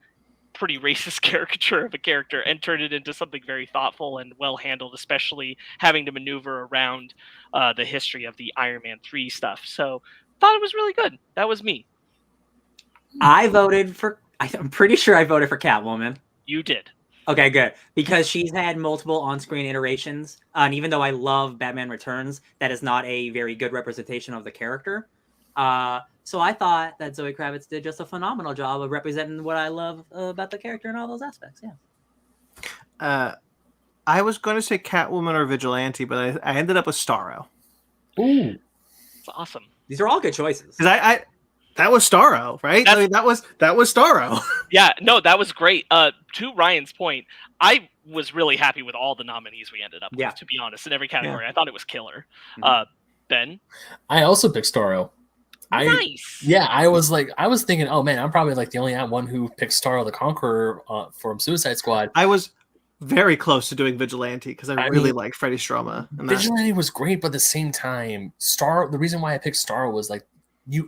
pretty racist caricature of a character and turned it into something very thoughtful and well handled, especially having to maneuver around the history of the Iron Man 3 stuff. So thought it was really good. That was me. I'm pretty sure I voted for Catwoman. You did. Okay, good. Because she's had multiple on-screen iterations. And even though I love Batman Returns, that is not a very good representation of the character. So I thought that Zoe Kravitz did just a phenomenal job of representing what I love about the character in all those aspects. Yeah. I was going to say Catwoman or Vigilante, but I ended up with Starro. Ooh. That's awesome. These are all good choices. Because that was Starro, right? I mean, that was Starro. Yeah, no, that was great. To Ryan's point, I was really happy with all the nominees we ended up with, to be honest, in every category. Yeah. I thought it was killer. Ben? I also picked Starro. Nice. Yeah, I was thinking, oh man, I'm probably like the only one who picked Starro the Conqueror from Suicide Squad. I was very close to doing Vigilante because I really like Freddie Stroma. Vigilante was great, but at the same time, the reason why I picked Starro was like,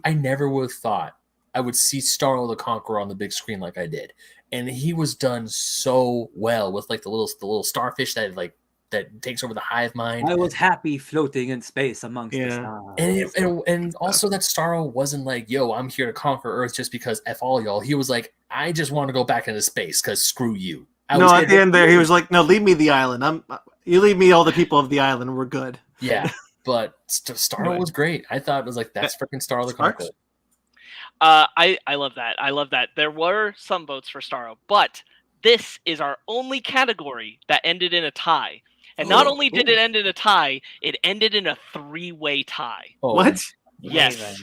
I never would have thought I would see Starro the Conqueror on the big screen like I did. and he was done so well with like the little starfish that takes over the hive mind. I was happy floating in space amongst the stars. And also that Starro wasn't like, yo, I'm here to conquer Earth just because F all y'all. He was like, I just want to go back into space because screw you. At the end there, he was like, no, leave me the island. You leave me all the people of the island. We're good. Yeah, but Starro was great. I thought it was like, that's freaking Starro the Conqueror. I love that. I love that. There were some votes for Starro, but this is our only category that ended in a tie. And not only did it end in a tie, it ended in a 3-way tie. Oh. What? Yes.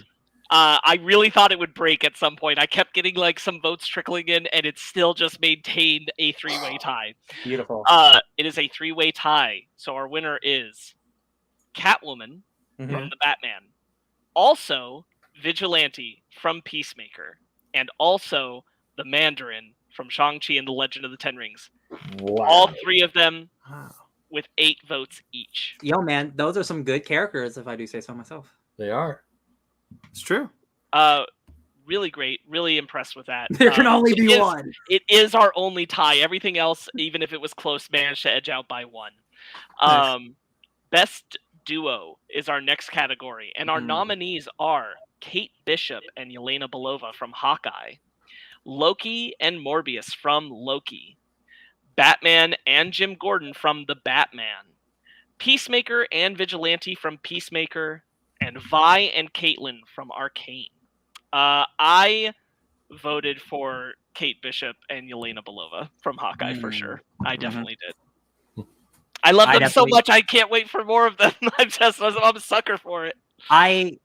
I really thought it would break at some point. I kept getting like some votes trickling in, and it still just maintained a 3-way tie. Beautiful. It is a 3-way tie. So our winner is Catwoman from the Batman. Also, Vigilante from Peacemaker. And also the Mandarin from Shang-Chi and the Legend of the Ten Rings. Wow. All 3 of them with 8 votes each. Yo, man, those are some good characters, if I do say so myself. They are. It's true. Really great. Really impressed with that. There can only be one. It is our only tie. Everything else, even if it was close, managed to edge out by 1. Nice. Best Duo is our next category. And our nominees are Kate Bishop and Yelena Belova from Hawkeye. Loki and Morbius from Loki. Batman and Jim Gordon from The Batman. Peacemaker and Vigilante from Peacemaker. And Vi and Caitlin from Arcane. I voted for Kate Bishop and Yelena Belova from Hawkeye for sure. I definitely did. I love them so much. I can't wait for more of them. I'm a sucker for it. I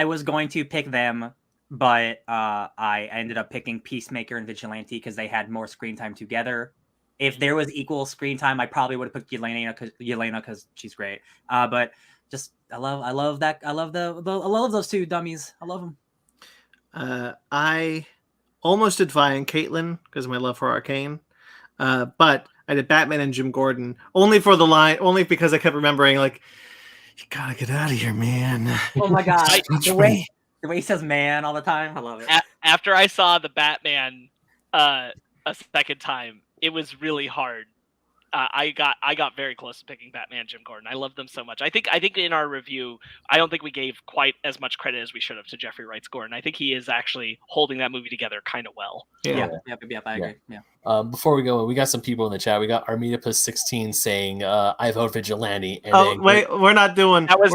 was going to pick them, but I ended up picking Peacemaker and Vigilante because they had more screen time together. If there was equal screen time, I probably would have picked Yelena because she's great. But just I love those 2 dummies. I love them. I almost did Vi and Caitlin because of my love for Arcane, but I did Batman and Jim Gordon only because I kept remembering like, you gotta get out of here, man. Oh my god, the way he says "man" all the time, I love it. After I saw the Batman a second time, it was really hard. I got very close to picking Batman and Jim Gordon. I love them so much. I think in our review, I don't think we gave quite as much credit as we should have to Jeffrey Wright's Gordon. I think he is actually holding that movie together kind of well. Yeah, I agree. Yeah. Before we go, we got some people in the chat. We got Armida+16 saying, "I vote Vigilante." And wait, we're not doing. That was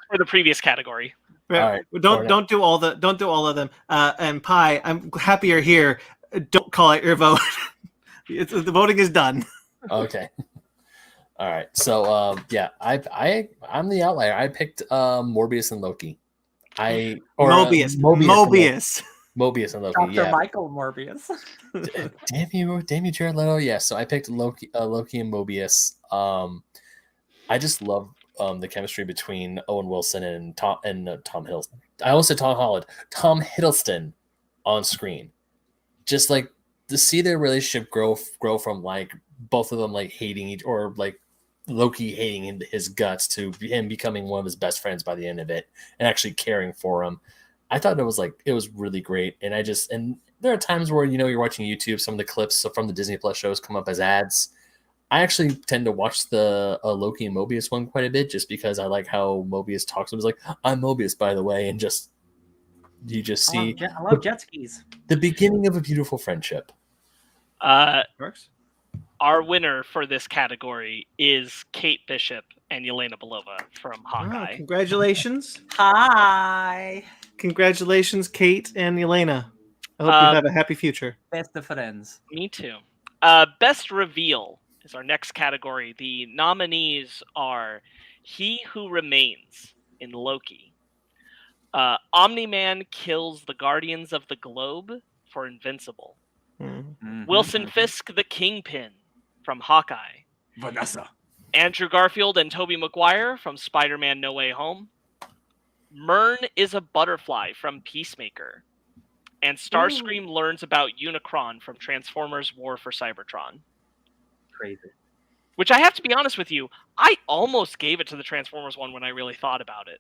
for the previous category. All right, don't do all of them. And Pi, I'm happy you're here. Don't call out your vote. The voting is done. Okay. All right. So I'm the outlier. I picked Morbius and Loki. Mobius and Loki. Dr. Michael Morbius. Damn you, Jared Leto. Yeah. So I picked Loki and Mobius. I just love the chemistry between Owen Wilson and Tom Hiddleston. I almost said Tom Holland. Tom Hiddleston on screen. Just like to see their relationship grow from like both of them like hating each, or like Loki hating his guts, to him becoming one of his best friends by the end of it and actually caring for him. I thought it was really great. And there are times where, you're watching YouTube, some of the clips from the Disney Plus shows come up as ads. I actually tend to watch the Loki and Mobius one quite a bit just because I like how Mobius talks to him. He's like, I'm Mobius, by the way. And you just see I love jet skis. The beginning of a beautiful friendship. Works. Our winner for this category is Kate Bishop and Yelena Belova from Hawkeye. Congratulations. Hi. Congratulations, Kate and Yelena. I hope you have a happy future. Best of friends. Me too. Best Reveal is our next category. The nominees are He Who Remains in Loki. Omni-Man kills the Guardians of the Globe for Invincible. Wilson Fisk, the Kingpin from Hawkeye. Vanessa. Andrew Garfield and Tobey Maguire from Spider-Man No Way Home. Myrn is a Butterfly from Peacemaker. And Starscream learns about Unicron from Transformers War for Cybertron. Crazy. Which I have to be honest with you, I almost gave it to the Transformers one when I really thought about it.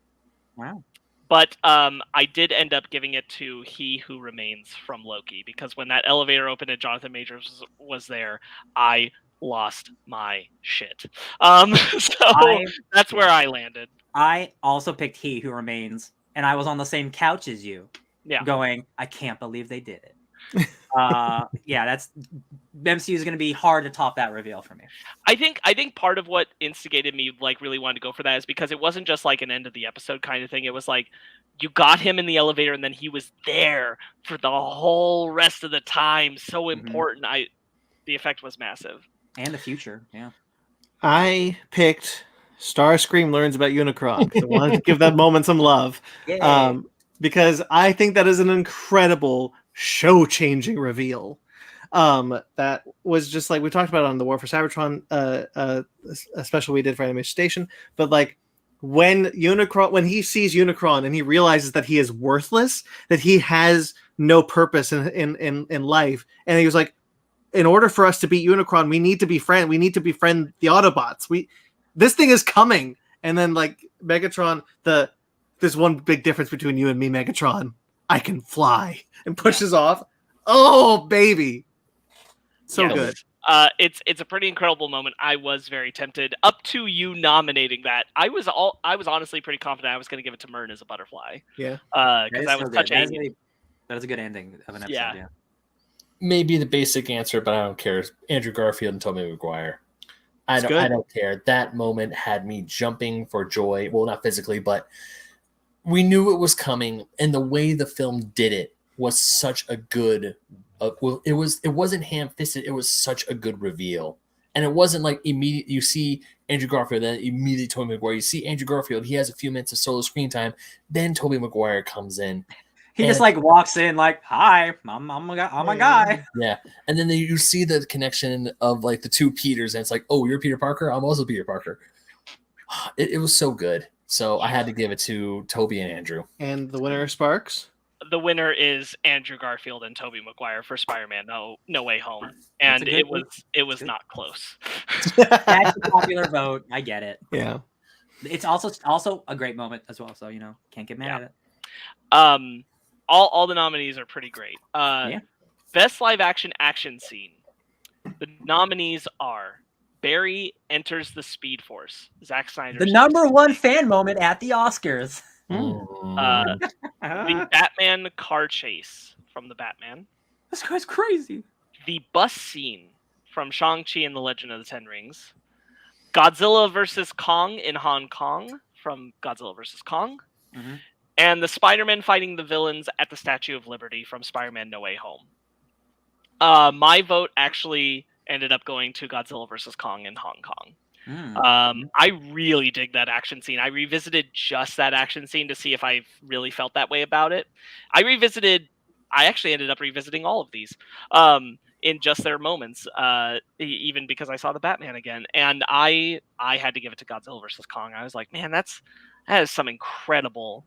Wow. But I did end up giving it to He Who Remains from Loki, because when that elevator opened and Jonathan Majors was there, I lost my shit. So that's where I landed. I also picked He Who Remains, and I was on the same couch as you. Yeah. Going, I can't believe they did it. Yeah, that's MCU is going to be hard to top that reveal for me. I think part of what instigated me like really wanted to go for that is because it wasn't just like an end of the episode kind of thing. It was like you got him in the elevator and then he was there for the whole rest of the time. So important. The effect was massive. And the future, yeah. I picked Starscream learns about Unicron. I wanted to give that moment some love. Because I think that is an incredible show-changing reveal. That was just like we talked about on the War for Cybertron a special we did for Animation Station. But like when he sees Unicron and he realizes that he is worthless, that he has no purpose in life, and he was like, in order for us to beat Unicron, we need to befriend the Autobots. This thing is coming. And then like Megatron, there's one big difference between you and me, Megatron. I can fly, and pushes off. Oh, baby. So good. It's a pretty incredible moment. I was very tempted up to you nominating that. I was honestly pretty confident I was going to give it to Myrn as a butterfly. Yeah. Because that was such that is a good ending of an episode. Yeah. Maybe the basic answer, but I don't care. Andrew Garfield and Tobey Maguire. I don't care. That moment had me jumping for joy. Well, not physically, but we knew it was coming, and the way the film did it was such a good. It wasn't ham-fisted. It was such a good reveal, and it wasn't like immediate. You see Andrew Garfield, then immediately Tobey Maguire. You see Andrew Garfield. He has a few minutes of solo screen time. Then Tobey Maguire comes in. He just like walks in like, "Hi, I'm a guy." Yeah, and then you see the connection of like the two Peters, and it's like, "Oh, you're Peter Parker. I'm also Peter Parker." It was so good. So I had to give it to Tobey and Andrew. And the winner, Sparks? The winner is Andrew Garfield and Tobey Maguire for Spider-Man No Way Home. And it was not close. That's a popular vote. I get it. Yeah. It's also a great moment as well. So, can't get mad at it. All the nominees are pretty great. Best live action scene. The nominees are Barry enters the Speed Force. Zack Snyder. The number one fan moment at the Oscars. The Batman car chase from the Batman. This guy's crazy. The bus scene from Shang-Chi and the Legend of the Ten Rings. Godzilla vs. Kong in Hong Kong from Godzilla vs. Kong. Mm-hmm. And the Spider-Man fighting the villains at the Statue of Liberty from Spider-Man No Way Home. My vote actually ended up going to Godzilla vs. Kong in Hong Kong. I really dig that action scene. I revisited just that action scene to see if I really felt that way about it. I actually ended up revisiting all of these in just their moments, even because I saw the Batman again. And I had to give it to Godzilla vs. Kong. I was like, man, that is some incredible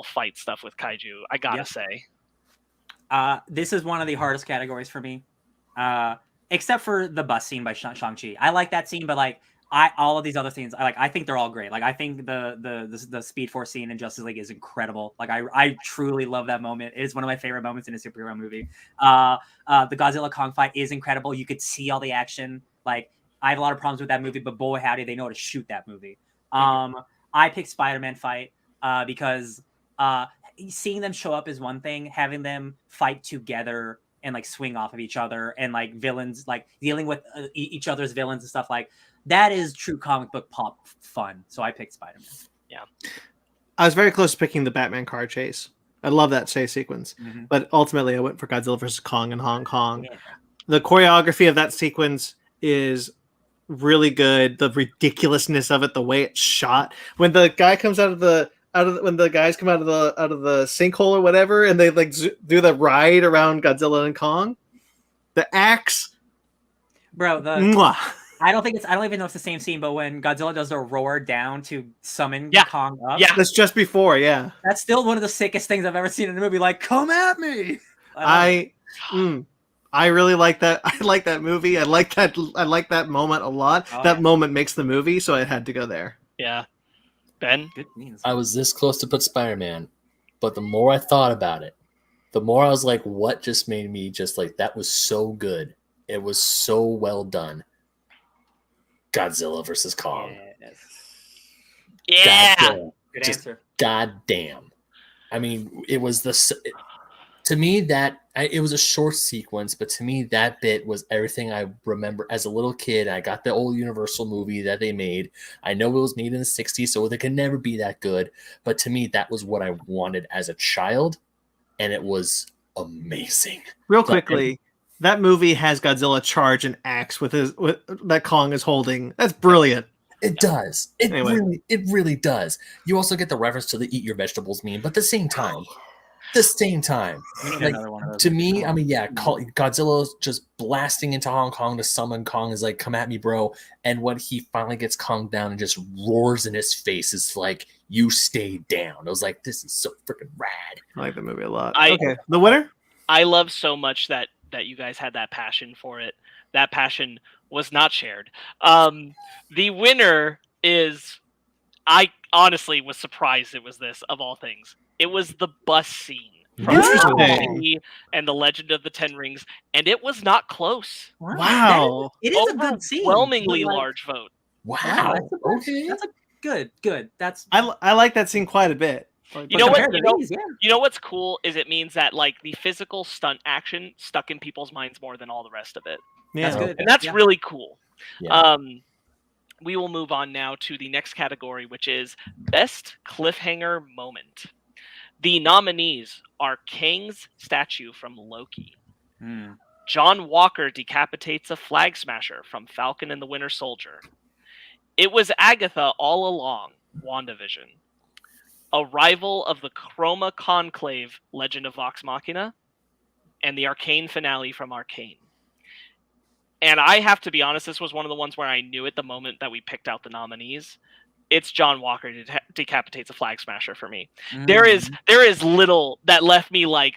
fight stuff with kaiju, I gotta say. This is one of the hardest categories for me. Except for the bus scene by Shang-Chi. I like that scene, but like all of these other scenes, I think they're all great. Like I think the Speed Force scene in Justice League is incredible. Like I truly love that moment. It is one of my favorite moments in a superhero movie. The Godzilla Kong fight is incredible. You could see all the action. Like I have a lot of problems with that movie, but boy howdy, they know how to shoot that movie. I picked Spider-Man fight because seeing them show up is one thing. Having them fight together and like swing off of each other and like villains, like dealing with each other's villains and stuff, like that is true comic book pop fun. So I picked Spider-Man. Yeah. I was very close to picking the Batman car chase. I love that chase sequence, but ultimately I went for Godzilla vs. Kong in Hong Kong. Yeah. The choreography of that sequence is really good. The ridiculousness of it, the way it's shot. When the guy comes when the guys come out of the sinkhole or whatever, and they like do the ride around Godzilla and Kong, the axe, bro. I don't even know it's the same scene, but when Godzilla does the roar down to summon Kong up, that's just before, that's still one of the sickest things I've ever seen in a movie. Like, come at me. I really like that. I like that movie. I like that moment a lot. That moment makes the movie, so I had to go there. Yeah. Ben? Good means. I was this close to put Spider-Man, but the more I thought about it, the more I was like, what just made me just like, that was so good. It was so well done. Godzilla versus Kong. Yes. Yeah. Goddamn. Good Just answer. goddamn. I mean, it was to me it was a short sequence, but to me that bit was everything I remember as a little kid. I got the old Universal movie that they made. I know it was made in the 60s, so they could never be that good. But to me, that was what I wanted as a child, and it was amazing. Real quickly, that movie has Godzilla charge an axe with that Kong is holding. That's brilliant. It does. It Anyway. really does. You also get the reference to the eat your vegetables meme, but at the same time, We need like, another one of those. to me, I mean, yeah, Godzilla's just blasting into Hong Kong to summon Kong is like, come at me, bro. And when he finally gets Kong down and just roars in his face, it's like, you stay down. I was like, this is so freaking rad. I like the movie a lot. I- Okay, the winner? I love so much that you guys had that passion for it. That passion was not shared. The winner is, I honestly was surprised it was this of all things. It was the bus scene from Interesting. and the Legend of the Ten Rings, and it was not close. Wow. It is a good scene. Overwhelmingly but, like, large vote. Wow. Okay. That's a good. That's I like that scene quite a bit. Like, You know what? compared to these, yeah. You know what's cool is it means that like the physical stunt action stuck in people's minds more than all the rest of it, Yeah. That's good. and that's Yeah. really cool. Yeah. We will move on now to the next category, which is Best Cliffhanger Moment. The nominees are Kang's statue from Loki. John Walker decapitates a flag smasher from Falcon and the Winter Soldier. It was Agatha all along, WandaVision. Arrival of the Chroma Conclave, Legend of Vox Machina. And the Arcane finale from Arcane. And I have to be honest, this was one of the ones where I knew at the moment that we picked out the nominees. It's John Walker decapitates a flag smasher for me. There is little that left me like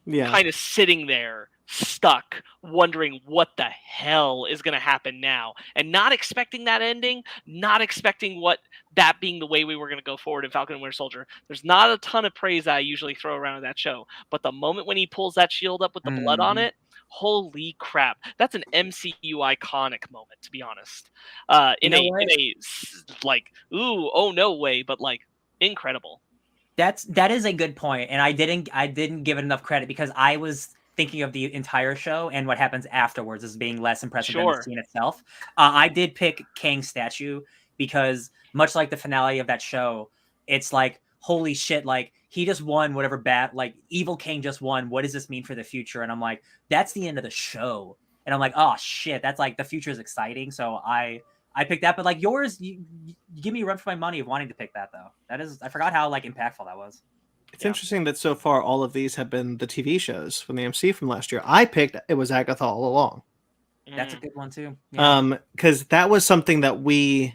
Yeah. kind of sitting there stuck wondering what the hell is going to happen now, and not expecting that ending, not expecting what that being the way we were going to go forward in Falcon and Winter Soldier. There's not a ton of praise that I usually throw around in that show, but the moment when he pulls that shield up with the blood on it, holy crap, that's an MCU iconic moment, to be honest. In a like, ooh, oh no way, but like incredible. That is a good point, and I didn't give it enough credit because I was thinking of the entire show and what happens afterwards as being less impressive than the scene itself. I did pick Kang's statue because much like the finale of that show, it's like, holy shit, like he just won whatever like evil Kang just won. What does this mean for the future? And I'm like, that's the end of the show. And I'm like, oh shit, that's like the future is exciting. So I picked that, but like yours, you give me a run for my money of wanting to pick that though. That is, I forgot how like impactful that was. It's interesting that so far all of these have been the TV shows from the MC from last year. I picked It Was Agatha All Along. That's a good one too. Yeah. Because that was something that we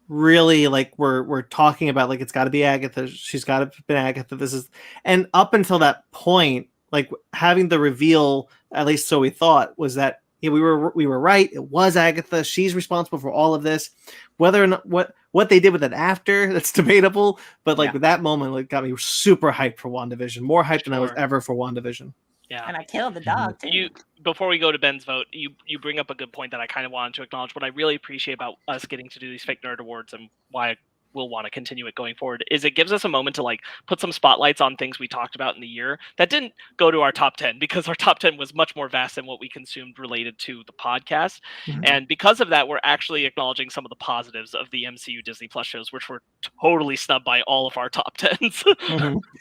really like we're talking about, like it's got to be Agatha. She's got to be Agatha. This is, and up until that point, like having the reveal, at least so we thought, was that yeah, we were right. It was Agatha. She's responsible for all of this. Whether or not what they did with it after, that's debatable. But like that moment, like got me super hyped for WandaVision. More hyped than I was ever for WandaVision. Yeah. And I killed the dog too. Before we go to Ben's vote, you bring up a good point that I kind of wanted to acknowledge. What I really appreciate about us getting to do these fake nerd awards and why we'll want to continue it going forward is it gives us a moment to like put some spotlights on things we talked about in the year that didn't go to our top 10 because our top 10 was much more vast than what we consumed related to the podcast. And because of that, we're actually acknowledging some of the positives of the MCU Disney Plus shows, which were totally snubbed by all of our top 10s.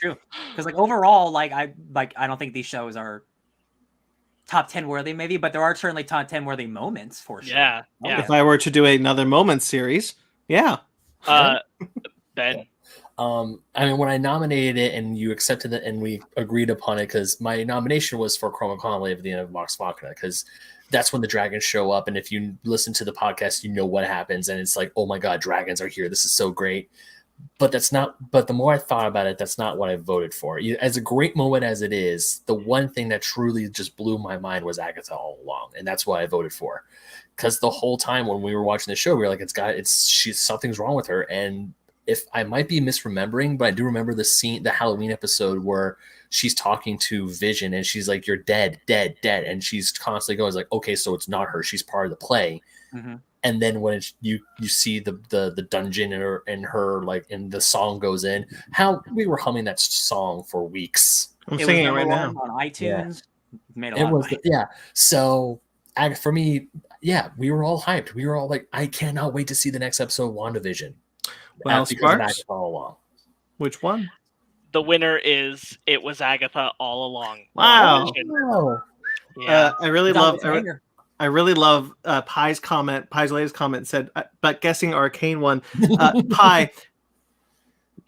True. Because like overall, I don't think these shows are top 10 worthy maybe, but there are certainly top 10 worthy moments for sure. Yeah. If I were to do another Moments series, Ben. I mean, when I nominated it and you accepted it and we agreed upon it, because my nomination was for Chroma Conclave at the end of Vox Machina, because that's when the dragons show up. And if you listen to the podcast, you know what happens. And it's like, oh my God, dragons are here. This is so great. but that's not. But the more I thought about it, that's not what I voted for. As a great moment as it is, the one thing that truly just blew my mind was Agatha all along, and that's what I voted for. Because the whole time when we were watching the show, we were like, something's wrong with her. And if I might be misremembering, but I do remember the Halloween episode where she's talking to Vision and she's like, "You're dead, dead, dead," and she's constantly going like, "Okay, so it's not her; she's part of the play." Mm-hmm. And then when you see the dungeon and her like, and the song goes in, how we were humming that song for weeks. I'm singing it right now on iTunes. Yeah. Made a lot of money. So for me, yeah, we were all hyped. We were all like, I cannot wait to see the next episode of WandaVision. Well, Sparks, all along. Which one? The winner is It Was Agatha All Along. Wow. Yeah. I really love Pie's comment. Pie's latest comment said, but guessing Arcane one. Pie,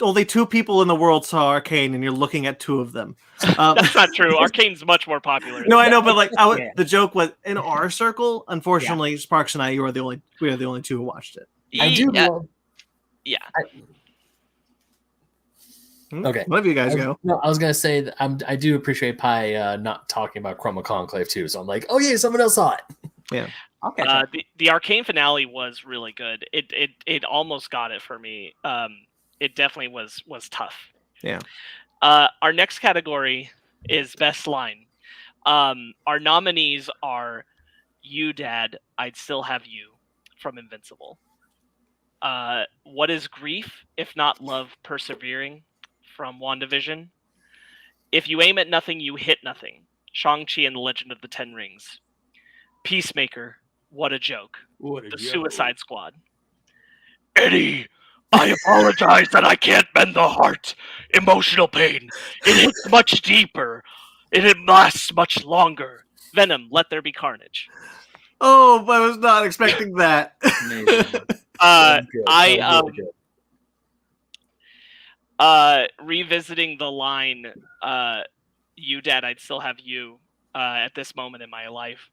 only 2 people in the world saw Arcane, and you're looking at 2 of them. That's not true. Arcane's much more popular. No, I know, but like the joke was in our circle. Unfortunately, Sparks and I, we are the only 2 who watched it. I do. Yeah. Okay. One of you guys go. No, I was gonna say that I do appreciate Pie not talking about Chroma Conclave too. So I'm like, oh yeah, someone else saw it. Yeah. Okay. The Arcane finale was really good. It almost got it for me. It definitely was tough. Yeah. Our next category is best line. Our nominees are "You Dad, I'd Still Have You" from Invincible. What is grief if not love persevering from WandaVision? If you aim at nothing, you hit nothing. Shang-Chi and the Legend of the Ten Rings. Peacemaker, what a joke. The Suicide Squad. Eddie, I apologize that I can't bend the heart. Emotional pain. It hits much deeper. It lasts much longer. Venom, Let There Be Carnage. Oh, I was not expecting that. Revisiting the line, "You Dad, I'd Still Have You," at this moment in my life,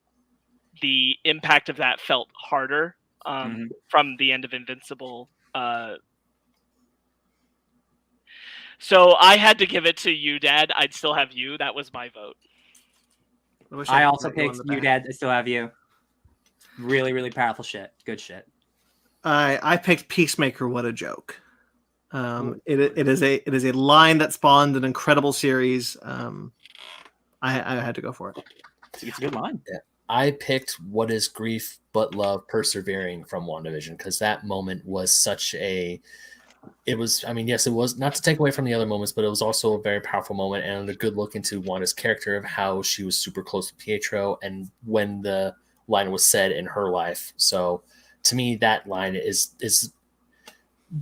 the impact of that felt harder from the end of Invincible. So I had to give it to "You Dad, I'd Still Have You." That was my vote. I also picked "You Dad, I Still Have You." Really, really powerful shit. Good shit. I picked Peacemaker. What a joke. It is a line that spawned an incredible series. I had to go for it. It's a good line. Yeah. I picked "What Is Grief But Love Persevering" from WandaVision because that moment was such a. It was. I mean, yes, it was not to take away from the other moments, but it was also a very powerful moment and a good look into Wanda's character of how she was super close to Pietro and when the line was said in her life. So to me, that line is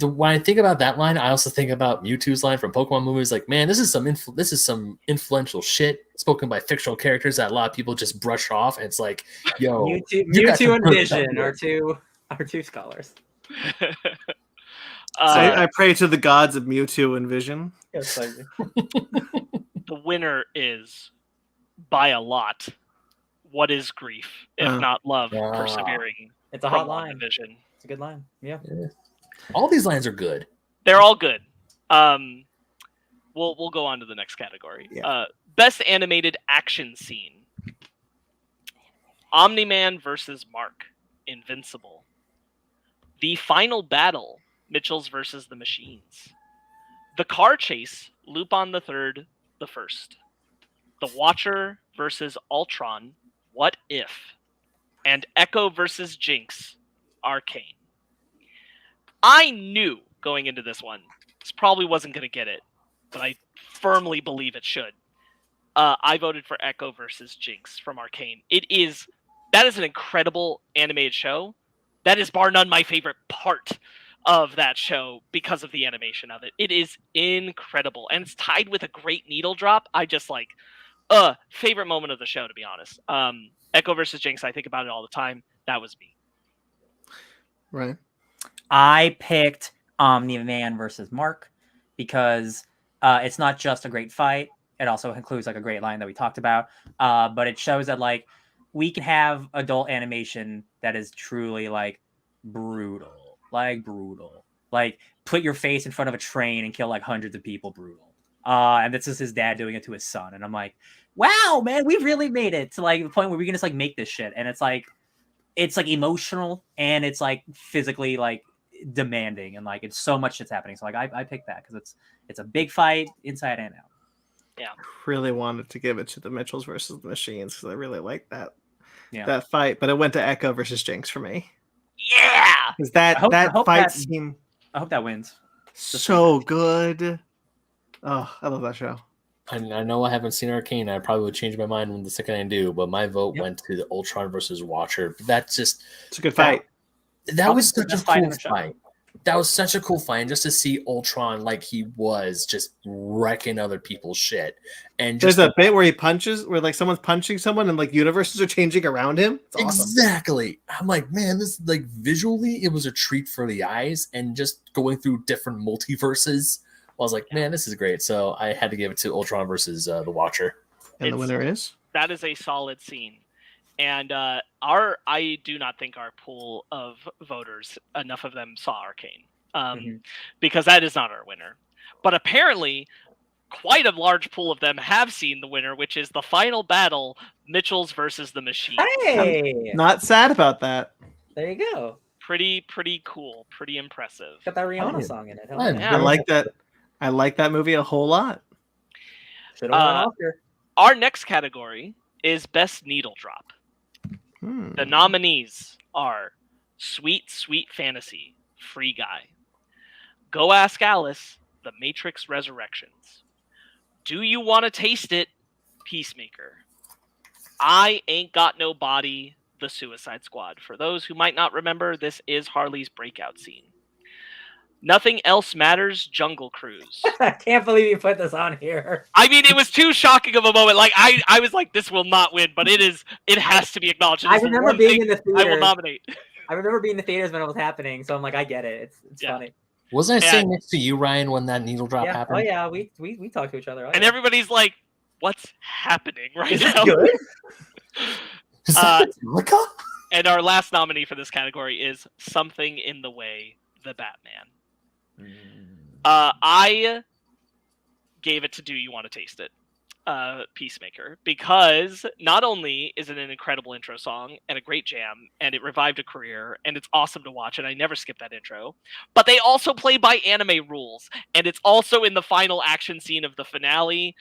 when I think about that line, I also think about Mewtwo's line from Pokemon movies. Like, man, this is some influential shit spoken by fictional characters that a lot of people just brush off. And it's like, yo, Mewtwo and Vision are two scholars. I pray to the gods of Mewtwo and Vision. Yes, the winner is, by a lot, "What Is Grief If Not Love Persevering." It's a hot line. Vision. It's a good line. Yeah. All these lines are good. They're all good. We'll go on to the next category. Yeah. Best animated action scene. Omni-Man versus Mark, Invincible. The final battle, Mitchells versus the Machines. The car chase, Lupin III, The First. The Watcher versus Ultron, What If? And Echo versus Jinx, Arcane. I knew going into this one, this probably wasn't going to get it, but I firmly believe it should. I voted for Echo versus Jinx from Arcane. That is an incredible animated show. That is bar none my favorite part of that show because of the animation of it. It is incredible, and it's tied with a great needle drop. I just like, favorite moment of the show, to be honest. Echo versus Jinx, I think about it all the time. That was me. Right. I picked Omni-Man versus Mark because it's not just a great fight. It also includes like a great line that we talked about. But it shows that like we can have adult animation that is truly like brutal. Like, put your face in front of a train and kill like hundreds of people, brutal. And this is his dad doing it to his son, and I'm like, wow, man, we've really made it to like the point where we can just like make this shit, and it's like emotional and it's like physically like demanding, and like it's so much shit's happening. So like I picked that because it's a big fight inside and out. Yeah, Really wanted to give it to the Mitchells versus the Machines because I really like that fight, but it went to Echo versus Jinx for me. Yeah, Because that fight scene, I hope that wins. So good. Oh, I love that show. I know I haven't seen Arcane. I probably would change my mind when the second I do, but my vote went to the Ultron versus Watcher. It's a good fight. That was such a cool fight. That was such a cool fight, and just to see Ultron like he was just wrecking other people's shit. And just there's a bit where he punches, where like someone's punching someone, and like universes are changing around him. It's awesome. Exactly. I'm like, man, this like visually, it was a treat for the eyes, and just going through different multiverses. I was like, man, this is great. So I had to give it to Ultron versus the Watcher. And the winner is? That is a solid scene. And I do not think our pool of voters, enough of them saw Arcane, because that is not our winner. But apparently, quite a large pool of them have seen the winner, which is the final battle, Mitchells versus the Machines. Hey, I'm not sad about that. There you go. Pretty cool. Pretty impressive. Got that Rihanna song in it. Yeah. I like that. I like that movie a whole lot. Our next category is Best Needle Drop. The nominees are Sweet, Sweet Fantasy, Free Guy. Go Ask Alice, The Matrix Resurrections. Do You Want to Taste It, Peacemaker. I Ain't Got No Body, The Suicide Squad. For those who might not remember, this is Harley's breakout scene. Nothing Else Matters, Jungle Cruise. I can't believe you put this on here. I mean, it was too shocking of a moment. Like I was like, this will not win, but it has to be acknowledged. I remember being in the theaters. I will nominate. I remember being in the theaters when it was happening, so I'm like, I get it. It's funny. Wasn't I sitting next to you, Ryan, when that needle drop happened? Oh yeah, we talked to each other. And everybody's like, what's happening right now? Good? And our last nominee for this category is Something in the Way, The Batman. I gave it to Do You Want to Taste It, Peacemaker, because not only is it an incredible intro song and a great jam, and it revived a career, and it's awesome to watch, and I never skip that intro, but they also play by anime rules, and it's also in the final action scene of the finale,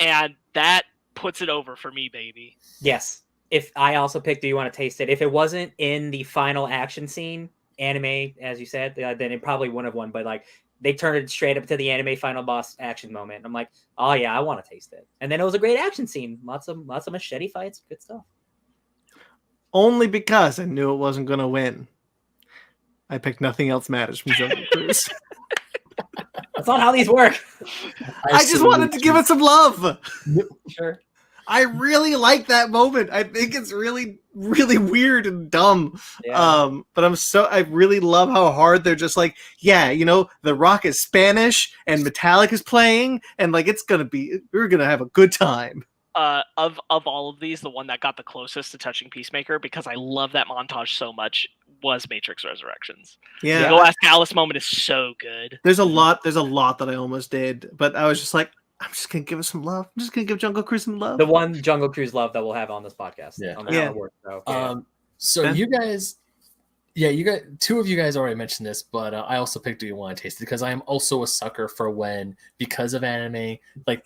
and that puts it over for me, baby. Yes. If I also picked Do You Want to Taste It, if it wasn't in the final action scene, anime, as you said, then it probably wouldn't have won. But like they turned it straight up to the anime final boss action moment. I'm like, oh yeah, I want to taste it. And then it was a great action scene. Lots of machete fights, good stuff. Only because I knew it wasn't going to win. I picked Nothing Else Matters from Jungle Cruise. That's not how these work. I just wanted to give it some love. Sure. I really like that moment. I think it's really, really weird and dumb. Yeah. But I really love how hard they're just like, yeah, you know, The Rock is Spanish and Metallic is playing, and like we're gonna have a good time. Of all of these, the one that got the closest to touching Peacemaker, because I love that montage so much, was Matrix Resurrections. Yeah. The Go Ask Alice moment is so good. There's a lot that I almost did, but I was just like, I'm just gonna give it some love. I'm just gonna give Jungle Cruise some love. The one Jungle Cruise love that we'll have on this podcast. Yeah. So you guys, two of you guys already mentioned this, but I also picked Do You Want to Taste It because I am also a sucker for when, because of anime, like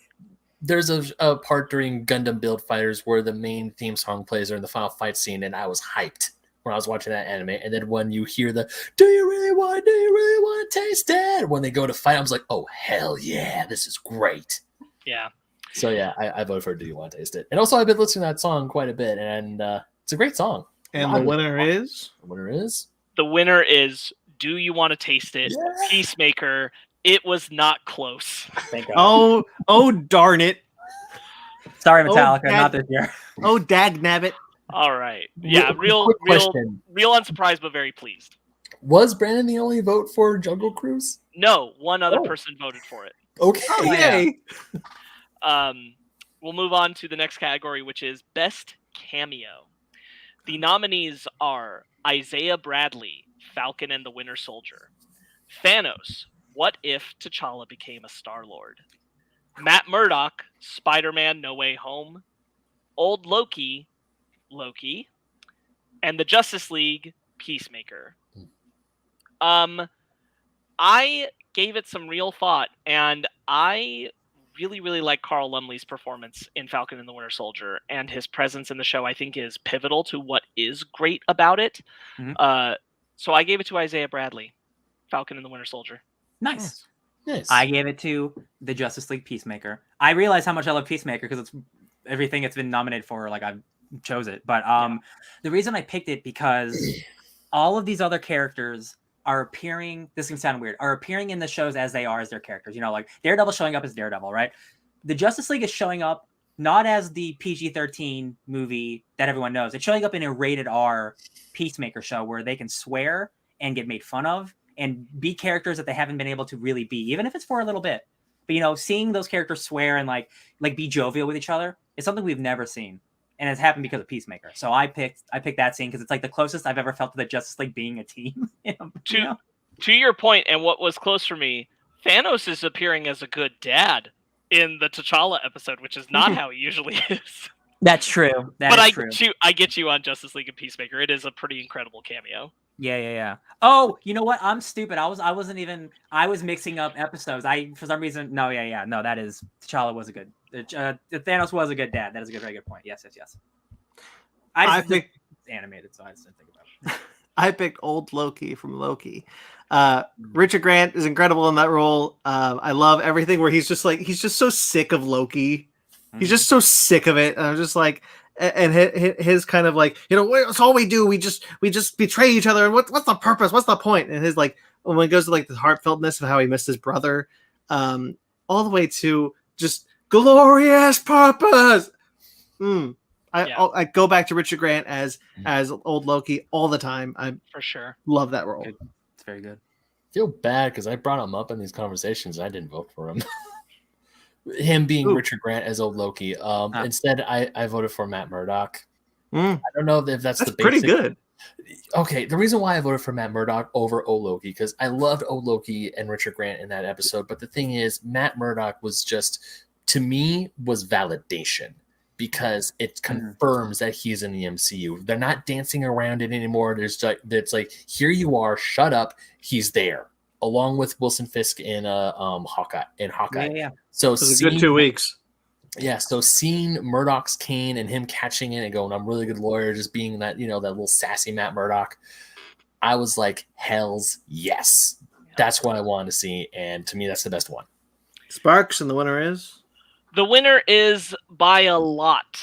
there's a part during Gundam Build Fighters where the main theme song plays during the final fight scene, and I was hyped when I was watching that anime. And then when you hear the do you really want to taste it, when they go to fight, I was like, oh hell yeah, this is great. Yeah. So yeah, I voted for Do You Want to Taste It. And also I've been listening to that song quite a bit, and it's a great song. And the winner is? The winner is Do You Want to Taste It, Peacemaker. It was not close. Thank God. Oh darn it. Sorry, Metallica, not this year. Oh dag nabbit. All right. Yeah, real unsurprised, but very pleased. Was Brandon the only vote for Jungle Cruise? No, one other person voted for it. Okay. Oh, yay. We'll move on to the next category, which is Best Cameo. The nominees are Isaiah Bradley, Falcon and the Winter Soldier, Thanos, what if T'Challa became a Star-Lord? Matt Murdock, Spider-Man No Way Home. Old Loki, and the Justice League, Peacemaker. I gave it some real thought, and I really, really like Carl Lumbly's performance in Falcon and the Winter Soldier, and his presence in the show I think is pivotal to what is great about it. So I gave it to Isaiah Bradley, Falcon and the Winter Soldier. Nice. Yes. I gave it to the Justice League Peacemaker. I realize how much I love Peacemaker because it's everything it's been nominated for. Like, I chose it, but the reason I picked it because all of these other characters are appearing. This can sound weird. Are appearing in the shows as they are as their characters. You know, like Daredevil showing up as Daredevil, right? The Justice League is showing up not as the PG-13 movie that everyone knows. It's showing up in a rated R Peacemaker show where they can swear and get made fun of and be characters that they haven't been able to really be, even if it's for a little bit. But, you know, seeing those characters swear and like be jovial with each other is something we've never seen. And it's happened because of Peacemaker. So I picked that scene because it's like the closest I've ever felt to the Justice League being a team. To your point, and what was close for me, Thanos is appearing as a good dad in the T'Challa episode, which is not how he usually is. That's true. I get you on Justice League and Peacemaker. It is a pretty incredible cameo. Yeah. Oh, you know what? I'm stupid. I was mixing up episodes. For some reason, no, that is T'Challa was a good. Thanos was a good dad. That is a very good point. Yes. I picked animated, so I just didn't think about it. I picked old Loki from Loki. Richard Grant is incredible in that role. I love everything where he's just so sick of Loki. He's just so sick of it. And I'm just like, and his kind of like, you know, that's all we do. We just betray each other. And what's the purpose? What's the point? And his like, when it goes to like the heartfeltness of how he missed his brother, all the way to just glorious purpose. I go back to Richard Grant as old Loki all the time. I for sure love that role. It's very good. I feel bad because I brought him up in these conversations. I didn't vote for him. Him being Richard Grant as old Loki. Instead, I voted for Matt Murdock. I don't know if that's the basic. Pretty good. Okay, the reason why I voted for Matt Murdock over old Loki because I loved old Loki and Richard Grant in that episode. But the thing is, Matt Murdock was just, to me, was validation because it confirms that he's in the MCU. They're not dancing around it anymore. It's like here you are, shut up, he's there, along with Wilson Fisk in Hawkeye. Yeah. So it was a good 2 weeks. Yeah, so seeing Murdock's cane and him catching it and going, I'm a really good lawyer, just being that, you know, that little sassy Matt Murdock, I was like, hell's yes. That's what I wanted to see, and to me, that's the best one. Sparks, and the winner is? The winner is, by a lot,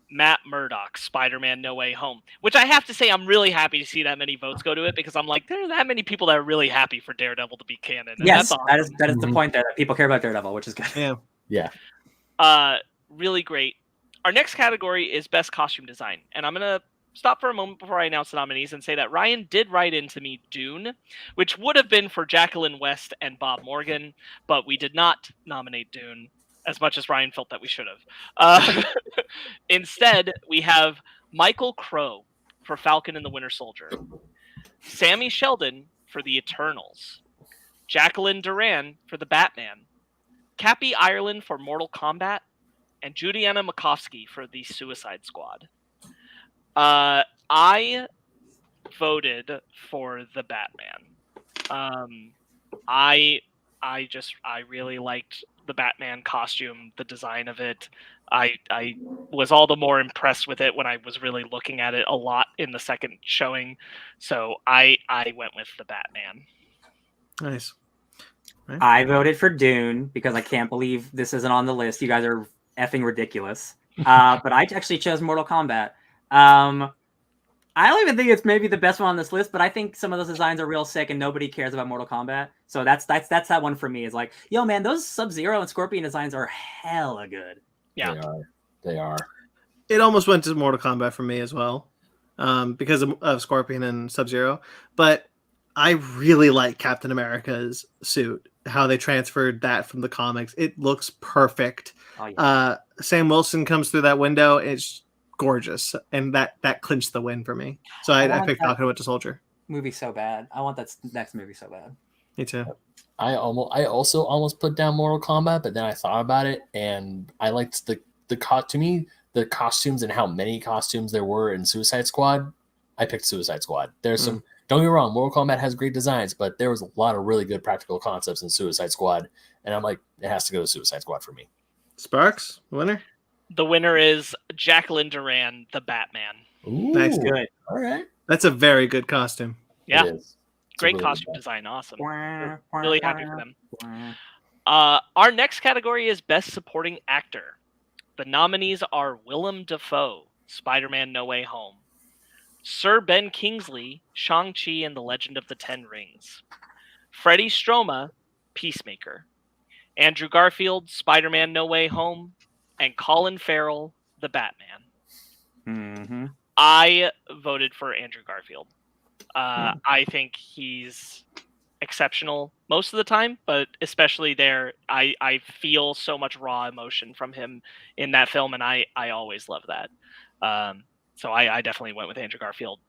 Matt Murdock, Spider-Man No Way Home, which I have to say I'm really happy to see that many votes go to it because I'm like, there are that many people that are really happy for Daredevil to be canon. Yes, that's awesome. that is the point there, that people care about Daredevil, which is good. Yeah. Really great. Our next category is Best Costume Design, and I'm going to stop for a moment before I announce the nominees and say that Ryan did write into me Dune, which would have been for Jacqueline West and Bob Morgan, but we did not nominate Dune as much as Ryan felt that we should have. Instead, we have Michael Crow for Falcon and the Winter Soldier, Sammy Sheldon for The Eternals, Jacqueline Duran for The Batman, Cappy Ireland for Mortal Kombat, and Judianna Makovsky for The Suicide Squad. I voted for The Batman. I really liked the Batman costume, the design of it. I was all the more impressed with it when I was really looking at it a lot in the second showing. So I went with the Batman. Nice. Right. I voted for Dune because I can't believe this isn't on the list. You guys are effing ridiculous. But I actually chose Mortal Kombat. I don't even think it's maybe the best one on this list, but I think some of those designs are real sick and nobody cares about Mortal Kombat. So that's that one for me. Is like, yo, man, those Sub-Zero and Scorpion designs are hella good. Yeah, They are. It almost went to Mortal Kombat for me as well, because of Scorpion and Sub-Zero. But I really like Captain America's suit, how they transferred that from the comics. It looks perfect. Oh, yeah. Sam Wilson comes through that window. It's gorgeous, and that clinched the win for me. So I picked Falcon and Winter Soldier. Movie so bad. I want that next movie so bad. Me too. I also almost put down Mortal Kombat, but then I thought about it, and I liked to me the costumes and how many costumes there were in Suicide Squad. I picked Suicide Squad. There's some. Don't get me wrong, Mortal Kombat has great designs, but there was a lot of really good practical concepts in Suicide Squad, and I'm like, it has to go to Suicide Squad for me. Sparks, winner. The winner is Jacqueline Duran, the Batman. Ooh, Nice. Good. All right. That's a very good costume. Yeah. It is. Great really costume good. design. Awesome. Wah, Really wah, happy for them. wah. Our next category is Best Supporting Actor. The nominees are Willem Dafoe, Spider-Man No Way Home; Sir Ben Kingsley, Shang-Chi and the Legend of the Ten Rings; Freddie Stroma, Peacemaker; Andrew Garfield, Spider-Man No Way Home; and Colin Farrell, the Batman. Mm-hmm. I voted for Andrew Garfield. I think he's exceptional most of the time, but especially there, I feel so much raw emotion from him in that film, and I always love that. So I definitely went with Andrew Garfield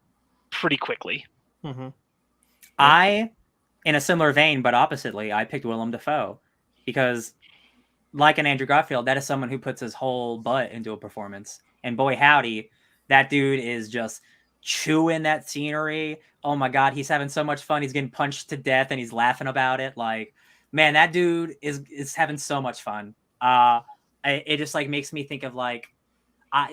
pretty quickly. Mm-hmm. I, in a similar vein, but oppositely, I picked Willem Dafoe because, like an Andrew Garfield, that is someone who puts his whole butt into a performance. And boy, howdy, that dude is just chewing that scenery. Oh my God, he's having so much fun. He's getting punched to death and he's laughing about it. Like, man, that dude is having so much fun. It just like makes me think of like,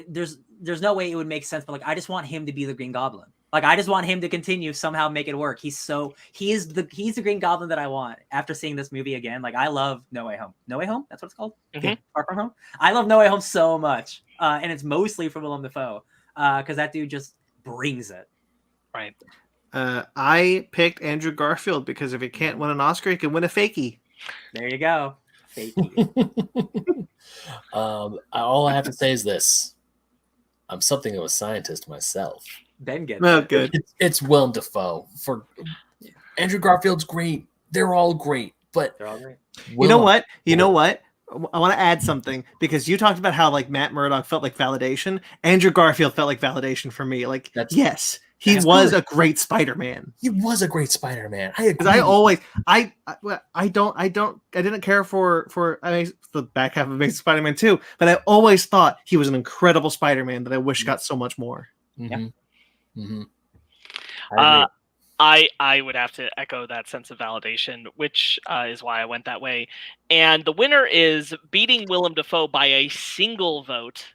there's no way it would make sense, but like I just want him to be the Green Goblin. Like I just want him to continue somehow make it work. He's the Green Goblin that I want after seeing this movie again. Like I love No Way Home. No Way Home? That's what it's called? Mhm. Far From Home? I love No Way Home so much. And it's mostly from Willem Dafoe. Because that dude just brings it. Right. I picked Andrew Garfield because if he can't win an Oscar, he can win a fakie. There you go. Fakey. All I have to say is this: I'm something of a scientist myself. Ben gets Oh, it. good. It's Willem Dafoe. For Andrew Garfield's great. They're all great, but They're all great. You know what? You know what? I want to add something because you talked about how like Matt Murdock felt like validation. Andrew Garfield felt like validation for me. Like, yes, he was a great Spider-Man. He was a great Spider-Man. I agree. Because I always, I didn't care for the back half of Amazing Spider-Man 2, but I always thought he was an incredible Spider-Man that I wish got so much more. Mm-hmm. Mm-hmm. I would have to echo that sense of validation, which is why I went that way. And the winner is beating Willem Dafoe by a single vote,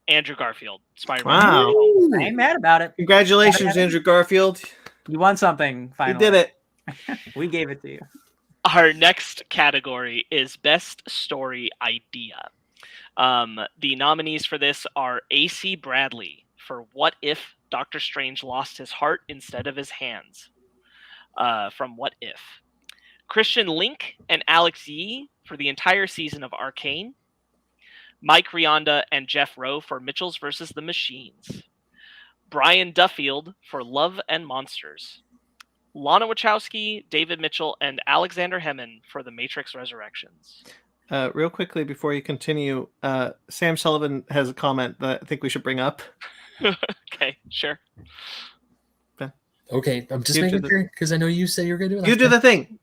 Andrew Garfield, Spider-Man. Wow. I ain't mad about it. Congratulations, Andrew Garfield. You won something, finally. You did it. We gave it to you. Our next category is Best Story Idea. The nominees for this are A.C. Bradley for What If Doctor Strange Lost His Heart Instead of His Hands, from What If; Christian Link and Alex Yee for the entire season of Arcane; Mike Rionda and Jeff Rowe for Mitchells vs. the Machines; Brian Duffield for Love and Monsters; Lana Wachowski, David Mitchell, and Alexander Hemon for The Matrix Resurrections. Real quickly before you continue, Sam Sullivan has a comment that I think we should bring up. Okay, sure. Okay, I'm just You making do the- sure because I know you said you were going to do it. You do the thing.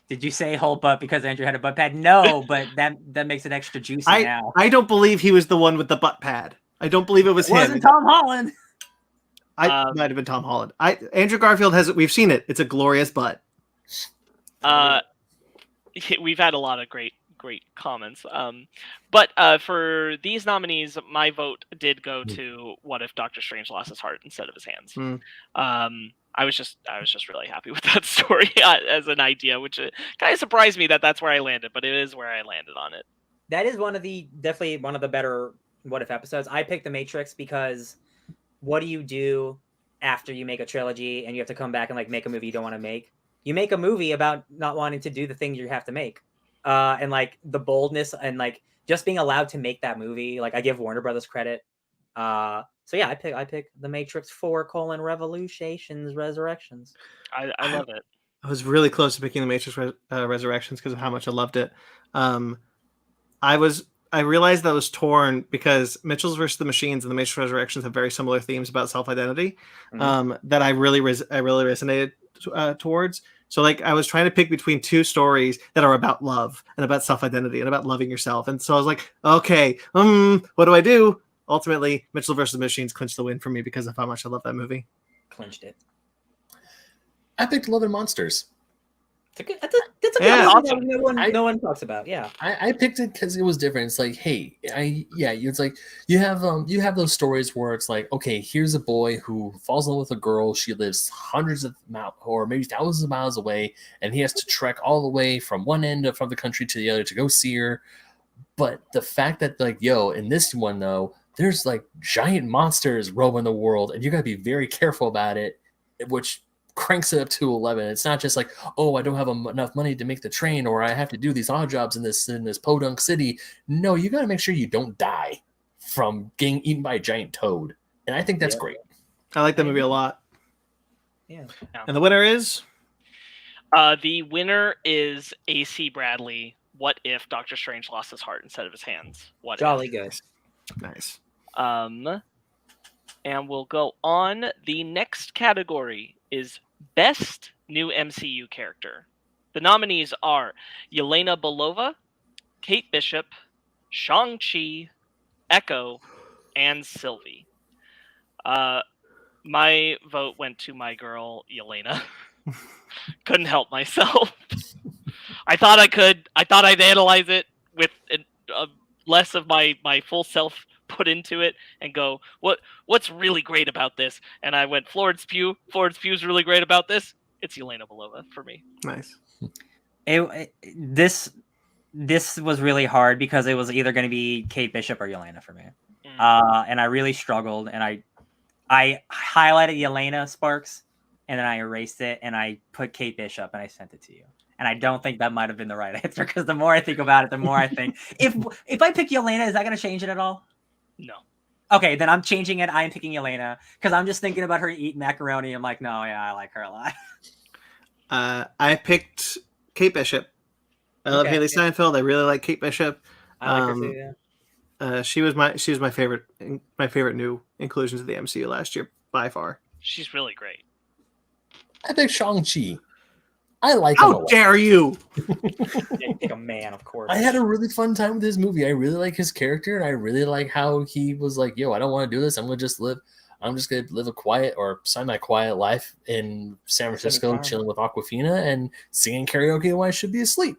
Did you say whole butt because Andrew had a butt pad? No, but that makes it extra juicy now. I don't believe he was the one with the butt pad. I don't believe it was It him. wasn't Tom Holland. Might have been Tom Holland. Andrew Garfield has it. We've seen it. It's a glorious butt. We've had a lot of great comments. But for these nominees, my vote did go to What If Doctor Strange Lost His Heart Instead of His Hands. I was just really happy with that story as an idea, which kind of surprised me that that's where I landed, but it is where I landed on it. That is definitely one of the better What If episodes. I picked The Matrix because what do you do after you make a trilogy and you have to come back and like make a movie you don't want to make? You make a movie about not wanting to do the things you have to make. And like the boldness and like just being allowed to make that movie. Like I give Warner Brothers credit. So yeah, I pick The Matrix 4: Resurrections. I love it. I was really close to picking The Matrix Resurrections because of how much I loved it. I realized that I was torn because Mitchells vs. the Machines and The Matrix Resurrections have very similar themes about self-identity that I really resonated towards. So like I was trying to pick between two stories that are about love and about self-identity and about loving yourself. And so I was like, okay, what do I do? Ultimately, Mitchell versus the Machines clinched the win for me because of how much I love that movie. Clinched it. I picked Love and Monsters. That's a good Yeah. movie that no one talks about. Yeah. I picked it because it was different. It's like, hey, it's like you have those stories where it's like, okay, here's a boy who falls in love with a girl. She lives hundreds of miles or maybe thousands of miles away, and he has to trek all the way from one end of the country to the other to go see her. But the fact that like, in this one though, there's like giant monsters roaming the world, and you gotta be very careful about it, which cranks it up to 11. It's not just like, oh, I don't have enough money to make the train, or I have to do these odd jobs in this podunk city. No, you got to make sure you don't die from getting eaten by a giant toad, and I think that's great. I like that movie a lot. Yeah. And the winner is? The winner is A.C. Bradley. What if Doctor Strange lost his heart instead of his hands? What Jolly if? good. Nice. And we'll go on. The next category is Best New MCU Character. The nominees are Yelena Belova, Kate Bishop, Shang-Chi, Echo, and Sylvie. My vote went to my girl, Yelena. Couldn't help myself. I thought I could. I thought I'd analyze it with less of my full self put into it and go, what's really great about this? And I went, Florence Pugh. Florence Pugh's really great about this. It's Yelena Belova for me. Nice. This was really hard because it was either going to be Kate Bishop or Yelena for me. And I really struggled, and I highlighted Yelena Sparks, and then I erased it, and I put Kate Bishop, and I sent it to you. And I don't think that might have been the right answer, because the more I think about it, the more I think, if I pick Yelena, is that going to change it at all? No. Okay, then I'm changing it. I'm picking Yelena because I'm just thinking about her eating macaroni. I'm like, no, yeah, I like her a lot. I picked Kate Bishop. I love Haley Steinfeld. I really like Kate Bishop. I like her too. Yeah. She was my favorite new inclusion to the MCU last year by far. She's really great. I picked Shang-Chi. I like him a How lot. dare you? You pick a man, of course. I had a really fun time with this movie. I really like his character, and I really like how he was like, I don't want to do this. I'm just gonna live a quiet or semi-quiet life in San Francisco, chilling with Awkwafina and singing karaoke while I should be asleep.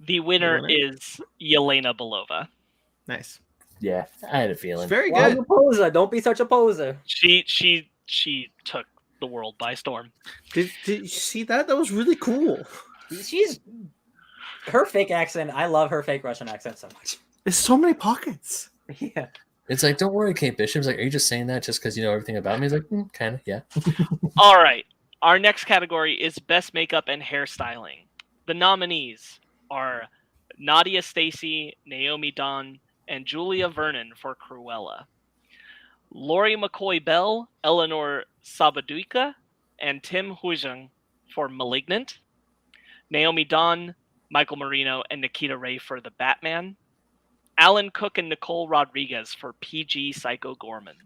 The winner is Yelena Belova. Nice. Yeah, I had a feeling. It's very Why good. you poser? Don't be such a poser. She took the world by storm. Did you see that? That was really cool. She's her fake accent. I love her fake Russian accent so much. There's so many pockets. Yeah. It's like, don't worry, Kate Bishop's like, are you just saying that just because you know everything about me? He's like, kind of, yeah. All right. Our next category is Best Makeup and Hairstyling. The nominees are Nadia Stacy, Naomi Don, and Julia Vernon for Cruella. Laurie McCoy Bell, Eleanor Sabaduika, and Tim Huijing for Malignant. Naomi Don, Michael Marino, and Nikita Ray for The Batman. Alan Cook and Nicole Rodriguez for PG Psycho Gorman.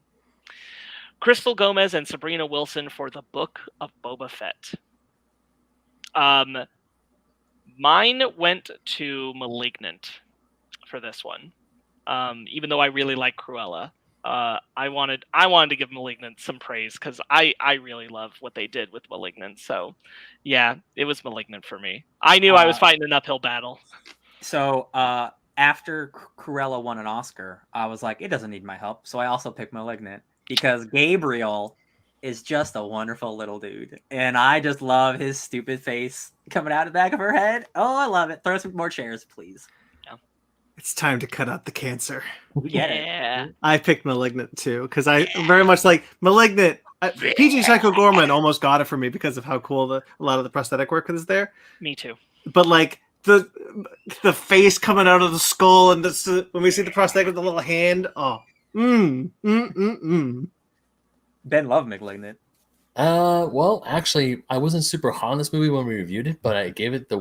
Crystal Gomez and Sabrina Wilson for The Book of Boba Fett. Mine went to Malignant for this one. Even though I really like Cruella. I wanted to give Malignant some praise because I really love what they did with Malignant. So, yeah, it was Malignant for me. I knew I was fighting an uphill battle. So after Cruella won an Oscar, I was like, it doesn't need my help. So I also picked Malignant because Gabriel is just a wonderful little dude. And I just love his stupid face coming out of the back of her head. Oh, I love it. Throw some more chairs, please. It's time to cut out the cancer. We get it. I picked Malignant too because I very much like Malignant. PG Psycho Gorman almost got it for me because of how cool a lot of the prosthetic work is there. Me too. But like the face coming out of the skull and when we see the prosthetic with the little hand, Ben loved Malignant. Well, actually, I wasn't super hot on this movie when we reviewed it, but I gave it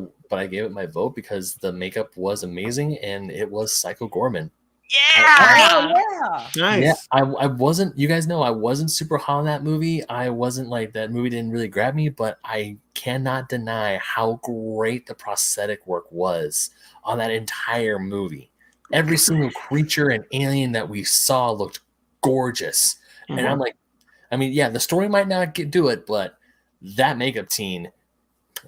my vote because the makeup was amazing and it was Psycho Gorman. Yeah. yeah. Nice. Yeah, I wasn't. You guys know I wasn't super hot on that movie. I wasn't like that movie didn't really grab me, but I cannot deny how great the prosthetic work was on that entire movie. Every single creature and alien that we saw looked gorgeous, and I'm like, I mean, yeah, the story might not do it, but that makeup team,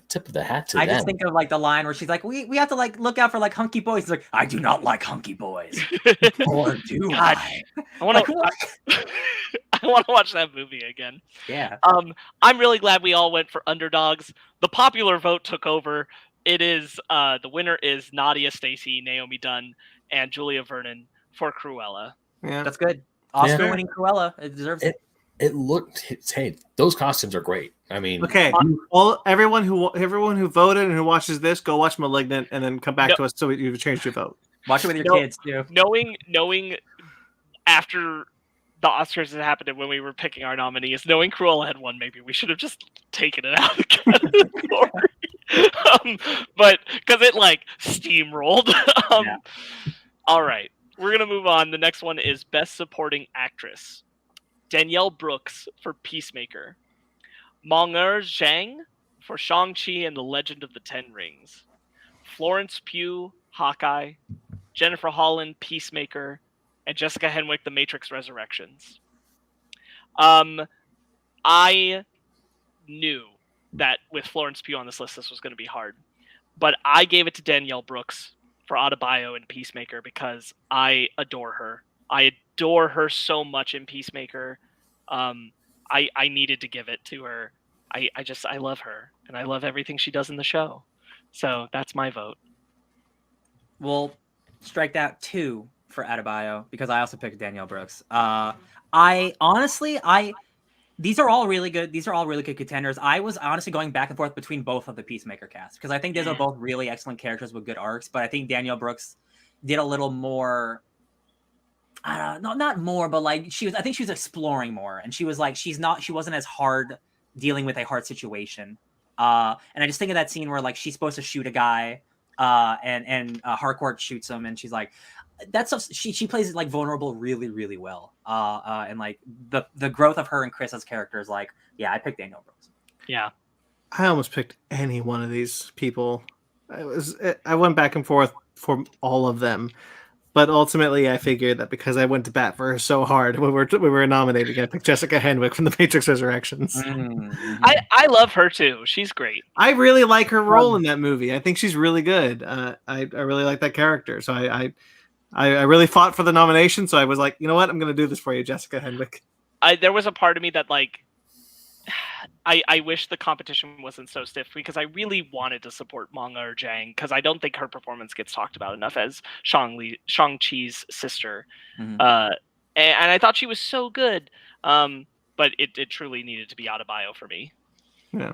tip of the hat to I them. just think of like the line where she's like, we have to like look out for like hunky boys. He's like, I do not like hunky boys. Or do God, I? I want to. I want to watch that movie again. Yeah. I'm really glad we all went for underdogs. The popular vote took over. It is the winner is Nadia Stacy, Naomi Dunn, and Julia Vernon for Cruella. Yeah. That's good. Oscar-winning Cruella. It deserves it. It looked. Hey, those costumes are great. I mean, Okay, everyone who voted and who watches this, go watch *Malignant* and then come back to us so you've changed your vote. Watch it with your kids too. Knowing after the Oscars had happened and when we were picking our nominees, knowing Cruella had won, maybe we should have just taken it out of the category. But because it like steamrolled. All right, we're gonna move on. The next one is Best Supporting Actress. Danielle Brooks for Peacemaker. Meng-Er Zhang for Shang-Chi and the Legend of the Ten Rings. Florence Pugh, Hawkeye. Jennifer Holland, Peacemaker. And Jessica Henwick, The Matrix Resurrections. I knew that with Florence Pugh on this list, this was going to be hard. But I gave it to Danielle Brooks for Adebayo and Peacemaker because I adore her. I adore her so much in Peacemaker. I needed to give it to her. I love her, and I love everything she does in the show. So that's my vote. We'll strike out 2 for Adebayo because I also picked Danielle Brooks. These are all really good. These are all really good contenders. I was honestly going back and forth between both of the Peacemaker cast because I think these are both really excellent characters with good arcs. But I think Danielle Brooks did a little more. I don't know, not more, but like I think she was exploring more, and she was like, she wasn't as hard dealing with a hard situation. And I just think of that scene where like she's supposed to shoot a guy, and Harcourt shoots him, and she's like, that's she plays it like vulnerable really, really well. And like the growth of her and Chris's characters, like, yeah, I picked Danielle Brooks. Yeah, I almost picked any one of these people. I went back and forth for all of them. But ultimately, I figured that because I went to bat for her so hard when we were nominating, I picked Jessica Henwick from The Matrix Resurrections. Mm-hmm. I love her too. She's great. I really like her role in that movie. I think she's really good. I really like that character. So I really fought for the nomination. So I was like, you know what? I'm going to do this for you, Jessica Henwick. There was a part of me that like, I wish the competition wasn't so stiff because I really wanted to support Meng-Er Zhang because I don't think her performance gets talked about enough as Shang-Chi's sister. Mm-hmm. And I thought she was so good, but it truly needed to be Adebayo for me. Yeah.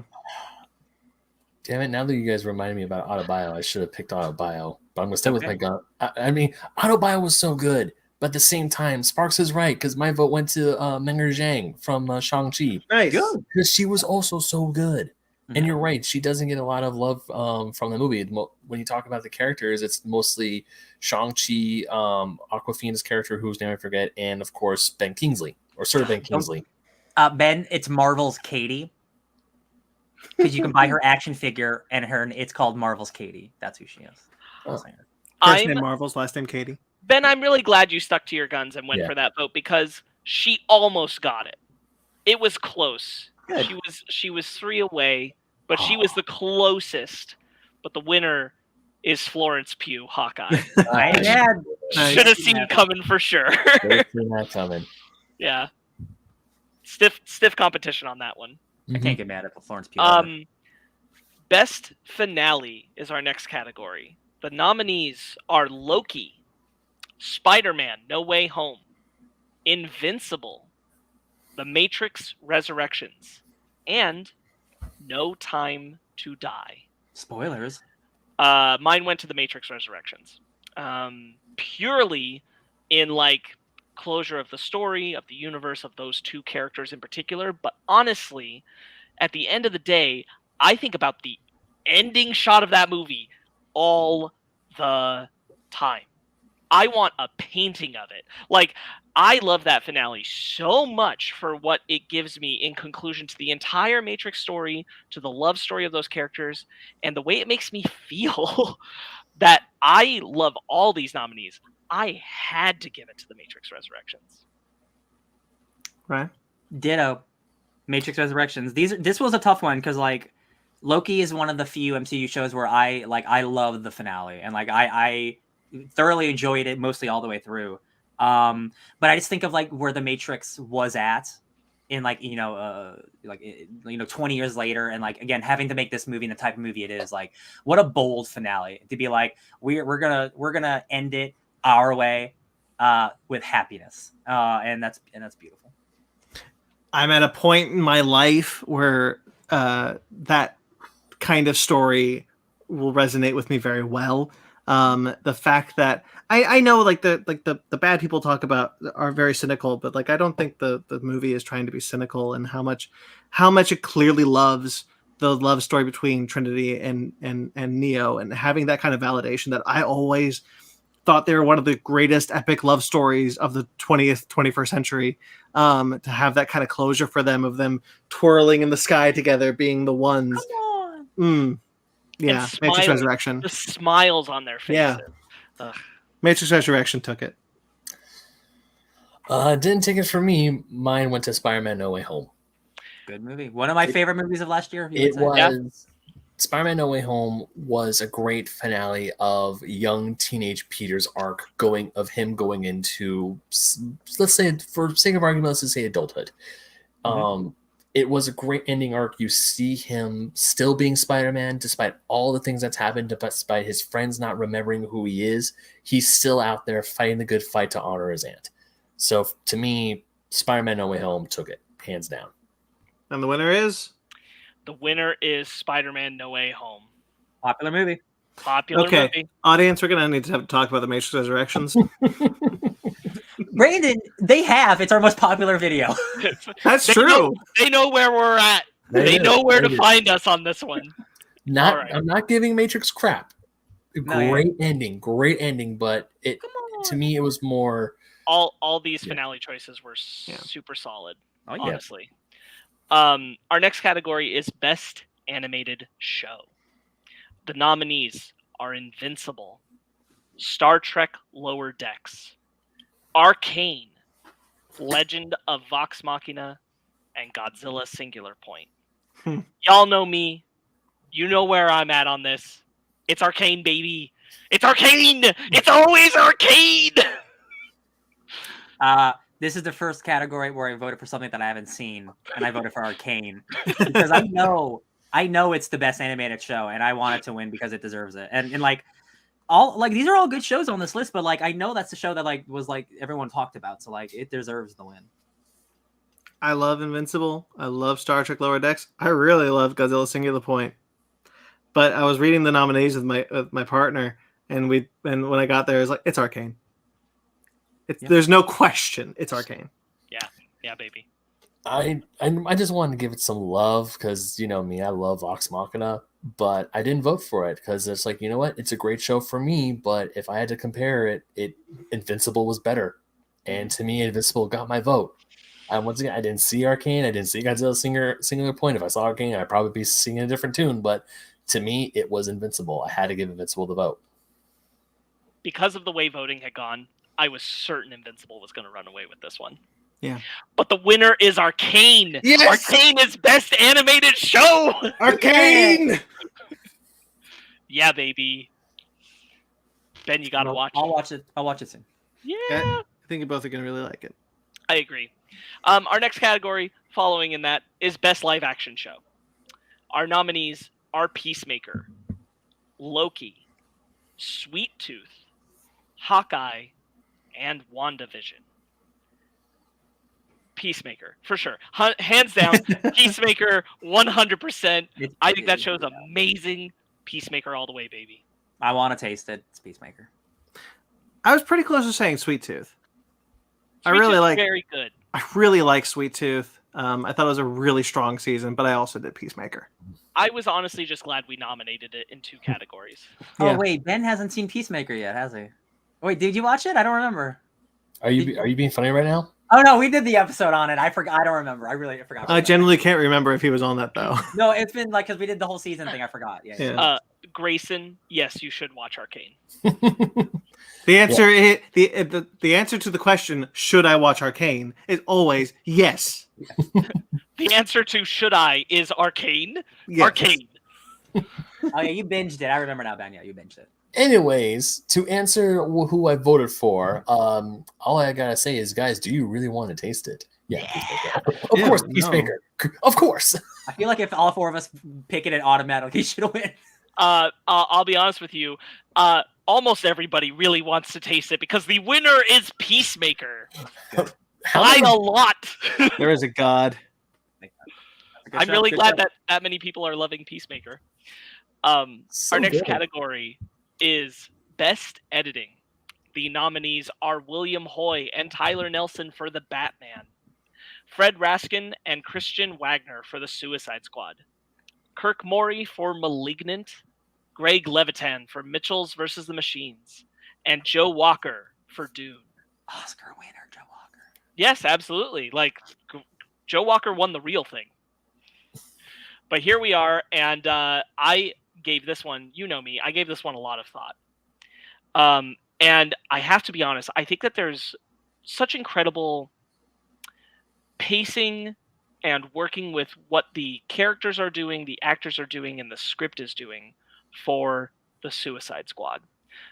Damn it! Now that you guys reminded me about Adebayo, I should have picked Adebayo, but I'm gonna stay with my gun. I mean, Adebayo was so good. But at the same time, Sparks is right because my vote went to Meng-Er Zhang from Shang-Chi. Nice. Because she was also so good. Mm-hmm. And you're right. She doesn't get a lot of love from the movie. When you talk about the characters, it's mostly Shang-Chi, Awkwafina's character, whose name I forget, and, of course, Ben Kingsley, or Sir Ben Kingsley. Ben, it's Marvel's Katie. Because you can buy her action figure, and it's called Marvel's Katie. That's who she is. First name Marvel's, last name Katie. Ben, I'm really glad you stuck to your guns and went for that vote because she almost got it. It was close. Good. She was 3 away, but she was the closest. But the winner is Florence Pugh, Hawkeye. Should have seen coming for sure. Seen that coming. Yeah. Stiff competition on that one. I can't get mad at Florence Pugh. Best finale is our next category. The nominees are Loki, Spider-Man No Way Home, Invincible, The Matrix Resurrections, and No Time to Die. Spoilers. Mine went to The Matrix Resurrections. Purely in like closure of the story, of the universe, of those 2 characters in particular. But honestly, at the end of the day, I think about the ending shot of that movie all the time. I want a painting of it. Like, I love that finale so much for what it gives me in conclusion to the entire Matrix story, to the love story of those characters, and the way it makes me feel that I love all these nominees. I had to give it to the Matrix Resurrections. Right. Ditto. Matrix Resurrections. This was a tough one because like Loki is one of the few MCU shows where I love the finale and like I thoroughly enjoyed it mostly all the way through. But I just think of like where the Matrix was at in 20 years later, and like again having to make this movie and the type of movie it is, like what a bold finale to be like we're gonna end it our way with happiness, and that's beautiful. I'm at a point in my life where that kind of story will resonate with me very well. The fact that I know like the bad people talk about are very cynical, but like I don't think the movie is trying to be cynical, and how much it clearly loves the love story between Trinity and Neo, and having that kind of validation that I always thought they were one of the greatest epic love stories of the 21st century. To have that kind of closure for them, of them twirling in the sky together, being the ones. Come on. Yeah, Matrix Resurrection. The smiles on their faces. Yeah. Matrix Resurrection took it. Didn't take it for me. Mine went to Spider-Man No Way Home. Good movie. One of my favorite movies of last year. It was. Spider-Man No Way Home was a great finale of young teenage Peter's arc, going into, let's say, for sake of argument, let's just say adulthood. It was a great ending arc. You see him still being Spider-Man, despite all the things that's happened, despite his friends not remembering who he is. He's still out there fighting the good fight to honor his aunt. So to me, Spider-Man No Way Home took it, hands down. And the winner is? The winner is Spider-Man No Way Home. Popular movie. Movie. Audience, we're going to need to have to talk about the Matrix Resurrections. Brandon, they have. It's our most popular video. That's true. They know where we're at. They know where to find us on this one. I'm not giving Matrix crap. Great ending, but to me it was more. All these finale choices were super solid. Honestly. Our next category is Best Animated Show. The nominees are Invincible, Star Trek Lower Decks, Arcane, Legend of Vox Machina, and Godzilla Singular Point. Y'all know me. You know where I'm at on this. It's Arcane, baby. It's Arcane. It's always Arcane. This is the first category where I voted for something that I haven't seen, and I voted for Arcane because I know it's the best animated show, and I want it to win because it deserves it. And like these are all good shows on this list, but like I know that's the show that like was like everyone talked about, so like it deserves the win. I love Invincible. I love Star Trek Lower Decks. I really love Godzilla Singular Point. But I was reading the nominees with my partner, and when I got there, it was like, it's Arcane. There's no question. It's Arcane. Yeah, baby. I just wanted to give it some love because you know me, I love Vox Machina, but I didn't vote for it because it's like, you know what, it's a great show for me, but if I had to compare it, Invincible was better, and to me, Invincible got my vote. And once again, I didn't see Arcane, I didn't see Godzilla Singular Point. If I saw Arcane, I'd probably be singing a different tune, but to me, it was Invincible. I had to give Invincible the vote because of the way voting had gone. I was certain Invincible was going to run away with this one. Yeah. But the winner is Arcane. Yes! Arcane is Best Animated Show. Arcane! Yeah, baby. Ben, you got to watch it. I'll watch it soon. Yeah. I think you both are going to really like it. I agree. Our next category following in that is Best Live Action Show. Our nominees are Peacemaker, Loki, Sweet Tooth, Hawkeye, and WandaVision. Peacemaker, for sure. Hands down, Peacemaker, 100%. I think that show's amazing. Peacemaker all the way, baby. I want to taste it. It's Peacemaker. I was pretty close to saying Sweet Tooth. Very good. I really like Sweet Tooth. I thought it was a really strong season, but I also did Peacemaker. I was honestly just glad we nominated it in two categories. Oh, wait. Ben hasn't seen Peacemaker yet, has he? Wait, did you watch it? I don't remember. Are you being funny right now? Oh no, we did the episode on it. I forgot. I don't remember. I forgot. I genuinely can't remember if he was on that though. No, it's been like because we did the whole season thing. I forgot. Yeah. Grayson, yes, you should watch Arcane. The answer the answer to the question, should I watch Arcane, is always yes. The answer to should I is Arcane. Yes. Arcane. Oh yeah, you binged it. I remember now, Ben. Yeah, you binged it. Anyways, to answer who I voted for, all I gotta say is, guys, do you really want to taste it? Yeah. Of course, Peacemaker. Of course. I feel like if all four of us pick it automatically should win. I'll be honest with you. Almost everybody really wants to taste it because the winner is Peacemaker. By a lot. There is a God. I'm really glad that many people are loving Peacemaker. Our next category is Best Editing. The nominees are William Hoy and Tyler Nelson for The Batman, Fred Raskin and Christian Wagner for The Suicide Squad, Kirk Morey for Malignant, Greg Levitan for Mitchells vs. the Machines, and Joe Walker for Dune. Oscar winner, Joe Walker. Yes, absolutely. Like, Joe Walker won the real thing. But here we are, and I gave this one, you know me, I gave this one a lot of thought. And I have to be honest, I think that there's such incredible pacing and working with what the characters are doing, the actors are doing, and the script is doing for the Suicide Squad.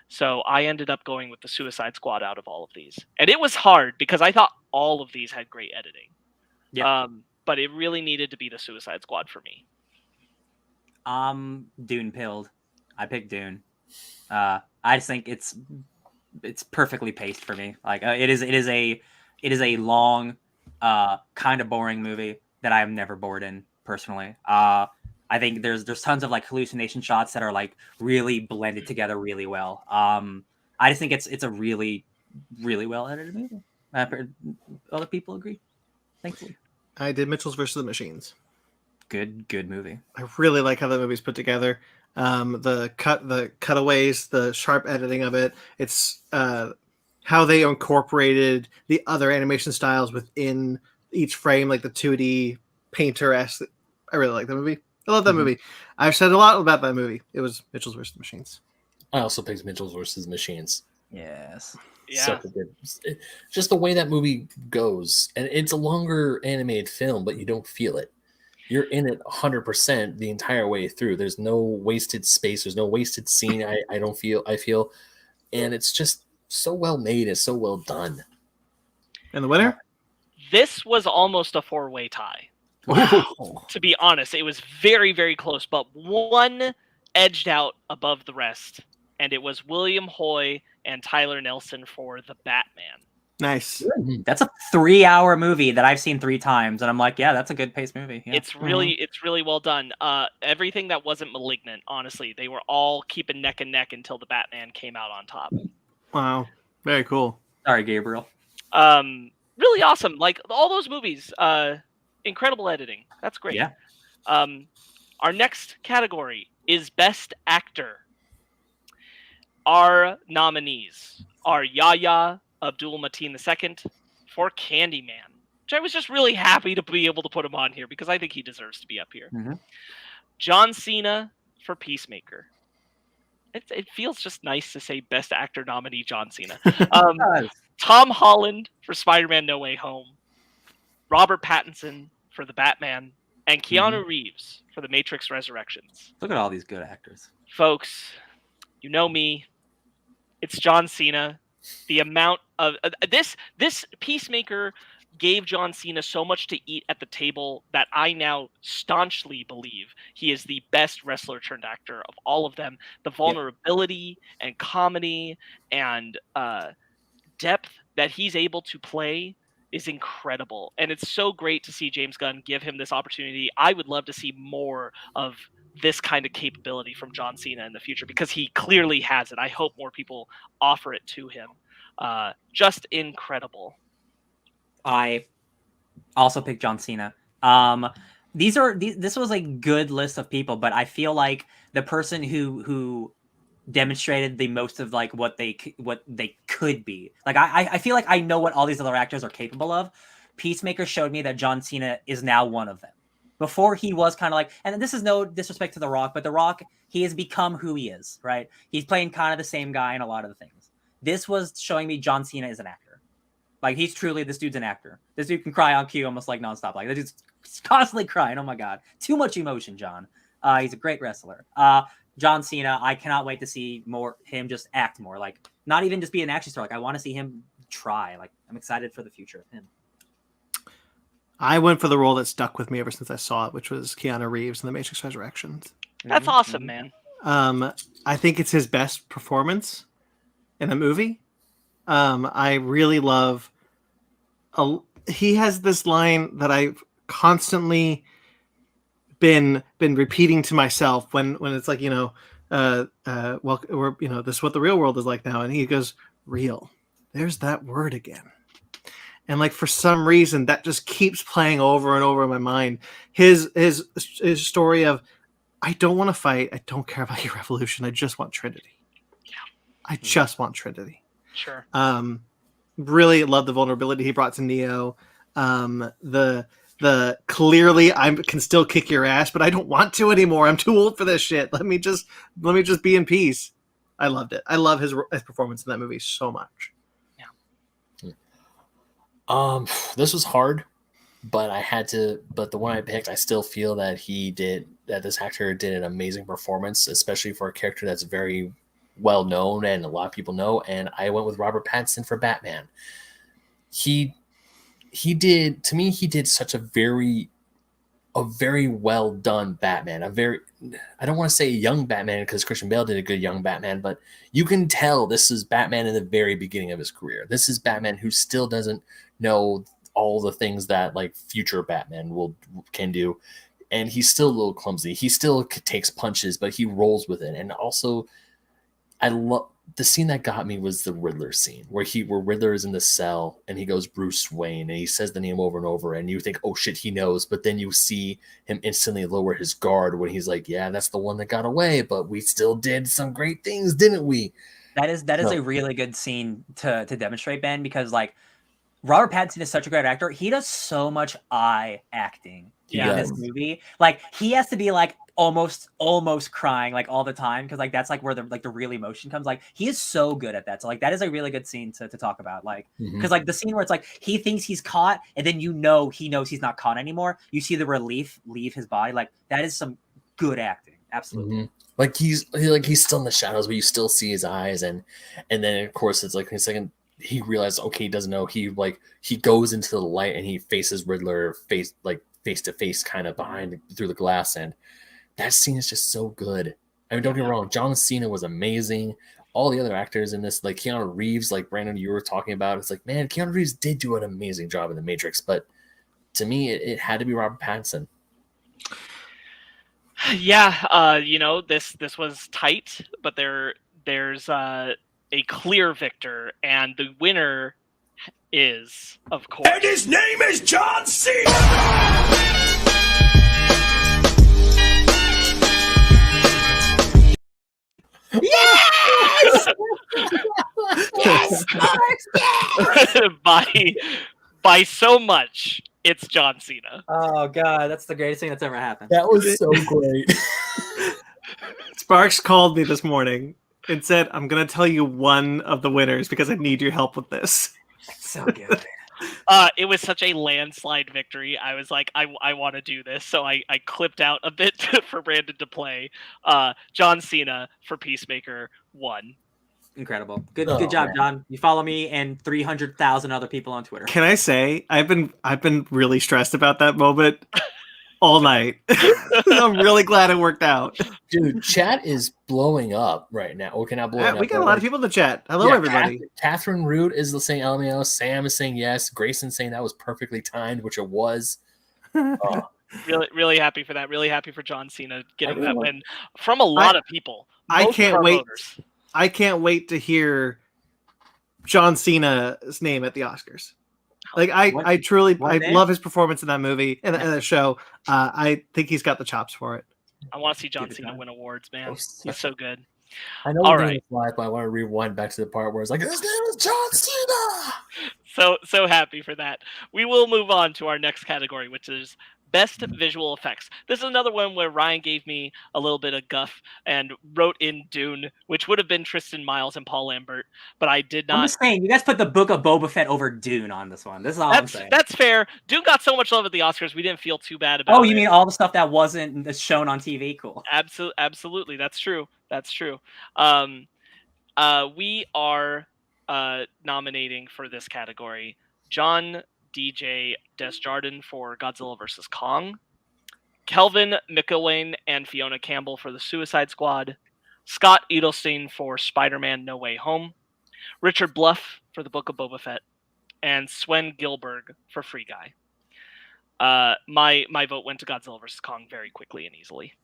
So I ended up going with the Suicide Squad out of all of these. And it was hard because I thought all of these had great editing. Yeah. But it really needed to be the Suicide Squad for me. Dune pilled. I picked Dune. I just think it's perfectly paced for me. Like it is a long, kind of boring movie that I am never bored in personally. I think there's tons of like hallucination shots that are like really blended together really well. I just think it's a really, really well edited movie. Other people agree. Thankfully. I did Mitchells vs. the Machines. Good movie. I really like how the movie's put together. The cutaways, the sharp editing of it. It's how they incorporated the other animation styles within each frame, like the 2D painter-esque. I really like that movie. I love that movie. I've said a lot about that movie. It was Mitchells vs. the Machines. I also picked Mitchells vs. Machines. Yes. Yeah. Such a good, just the way that movie goes, and it's a longer animated film, but you don't feel it. You're in it 100% the entire way through. There's no wasted space. There's no wasted scene. I feel, and it's just so well made. It's so well done. And the winner? This was almost a 4-way tie. Wow. To be honest, it was very, very close, but one edged out above the rest, and it was William Hoy and Tyler Nelson for The Batman. Nice. That's a 3-hour movie that I've seen 3 times, and I'm like, yeah, that's a good paced movie. Yeah. It's really well done. Everything that wasn't Malignant, honestly, they were all keeping neck and neck until The Batman came out on top. Wow. Very cool. Sorry, Gabriel. Really awesome. Like all those movies, incredible editing. That's great. Yeah. Our next category is Best Actor. Our nominees are Yahya Abdul-Mateen II for Candyman, which I was just really happy to be able to put him on here because I think he deserves to be up here. Mm-hmm. John Cena for Peacemaker. It feels just nice to say Best Actor nominee John Cena. Tom Holland for Spider-Man No Way Home. Robert Pattinson for The Batman. And Keanu Reeves for The Matrix Resurrections. Look at all these good actors. Folks, you know me. It's John Cena. The amount of this Peacemaker gave John Cena so much to eat at the table that I now staunchly believe he is the best wrestler turned actor of all of them. The vulnerability and comedy and depth that he's able to play is incredible. And it's so great to see James Gunn give him this opportunity. I would love to see more of this kind of capability from John Cena in the future because he clearly has it. I hope more people offer it to him. Just incredible. I also picked John Cena. This was a good list of people, but I feel like the person who demonstrated the most of like what they could be. Like I feel like I know what all these other actors are capable of. Peacemaker showed me that John Cena is now one of them. Before he was kind of like, and this is no disrespect to The Rock, but The Rock, he has become who he is, right? He's playing kind of the same guy in a lot of the things. This was showing me John Cena is an actor. Like, he's truly, this dude's an actor. This dude can cry on cue almost like nonstop. Like, this dude's constantly crying. Oh my God. Too much emotion, John. He's a great wrestler. John Cena, I cannot wait to see him just act more. Like, not even just be an action star. Like, I want to see him try. Like, I'm excited for the future of him. I went for the role that stuck with me ever since I saw it, which was Keanu Reeves in The Matrix Resurrections. That's awesome, man. I think it's his best performance in a movie. I really love. He has this line that I've constantly been repeating to myself when it's like, well, we're, this is what the real world is like now, and he goes, "Real." There's that word again. And like, for some reason, that just keeps playing over and over in my mind. His story of, I don't want to fight. I don't care about your revolution. I just want Trinity. Yeah. I just want Trinity. Sure. Really love the vulnerability he brought to Neo. The clearly I can still kick your ass, but I don't want to anymore. I'm too old for this shit. Let me just be in peace. I loved it. I love his performance in that movie so much. This was hard, but the one I picked, I still feel that this actor did an amazing performance, especially for a character that's very well known and a lot of people know. And I went with Robert Pattinson for Batman. He did such a very well done Batman. I don't want to say young Batman, because Christian Bale did a good young Batman, but you can tell this is Batman in the very beginning of his career. This is Batman who still doesn't know all the things that like future Batman can do, and he's still a little clumsy. He still takes punches, but he rolls with it. And also, I love the scene that got me was the Riddler scene where Riddler is in the cell and he goes Bruce Wayne and he says the name over and over, and you think, oh shit, he knows, but then you see him instantly lower his guard when he's like, yeah, that's the one that got away, but we still did some great things, didn't we? That is a really good scene to demonstrate, Ben, because like, Robert Pattinson is such a great actor. He does so much eye acting in this movie. Like, he has to be like almost crying like all the time, because like that's like where the real emotion comes. Like, he is so good at that. So like, that is a really good scene to talk about. Like, because like the scene where it's like he thinks he's caught, and then he knows he's not caught anymore. You see the relief leave his body. Like, that is some good acting. Absolutely. Like he's still in the shadows, but you still see his eyes, and then of course it's like in a second he realized, okay, he doesn't know. He goes into the light and he faces Riddler face to face, kind of behind through the glass, and that scene is just so good. I mean, don't get me wrong, John Cena was amazing. All the other actors in this, like Keanu Reeves, like Brandon, you were talking about, it's like, man, Keanu Reeves did do an amazing job in The Matrix, but to me, it had to be Robert Pattinson. Yeah, this was tight, but there's a clear victor, and the winner is, of course, and his name is John Cena. Yes! Yes, by so much, it's John Cena. Oh God, that's the greatest thing that's ever happened. That was so great. Sparks called me this morning and said, I'm going to tell you one of the winners because I need your help with this. So good. It was such a landslide victory. I was like, I want to do this. So I clipped out a bit for Brandon to play. John Cena for Peacemaker won. Incredible. Good job, man. John. You follow me and 300,000 other people on Twitter. Can I say I've been really stressed about that moment all night. I'm really glad it worked out. Dude, chat is blowing up right now. Okay, not blowing up. We got a lot of people in the chat. Hello, everybody. Catherine Root is saying LMAO. Sam is saying yes. Grayson saying that was perfectly timed, which it was. Really, really happy for that. Really happy for John Cena getting that win from a lot of people. I can't wait. Voters. I can't wait to hear John Cena's name at the Oscars. Like I truly love his performance in that movie and that show. I think he's got the chops for it. I want to see John Cena win awards, man. He's so good. I know All we're doing right. this live, but I want to rewind back to the part where it's like, his name is John Cena. So happy for that. We will move on to our next category, which is best visual effects. This is another one where Ryan gave me a little bit of guff and wrote in Dune, which would have been Tristan Miles and Paul Lambert, but I did I'm not. just saying, you guys put the Book of Boba Fett over Dune on this one. This is all I'm saying. That's fair. Dune got so much love at the Oscars, we didn't feel too bad about it. Oh, you mean all the stuff that wasn't shown on TV? Cool. Absolutely. That's true. We are nominating for this category John DJ Desjardins for Godzilla vs. Kong, Kelvin McIlwain and Fiona Campbell for The Suicide Squad, Scott Edelstein for Spider-Man No Way Home, Richard Bluff for The Book of Boba Fett, and Sven Gilberg for Free Guy. My vote went to Godzilla vs. Kong very quickly and easily.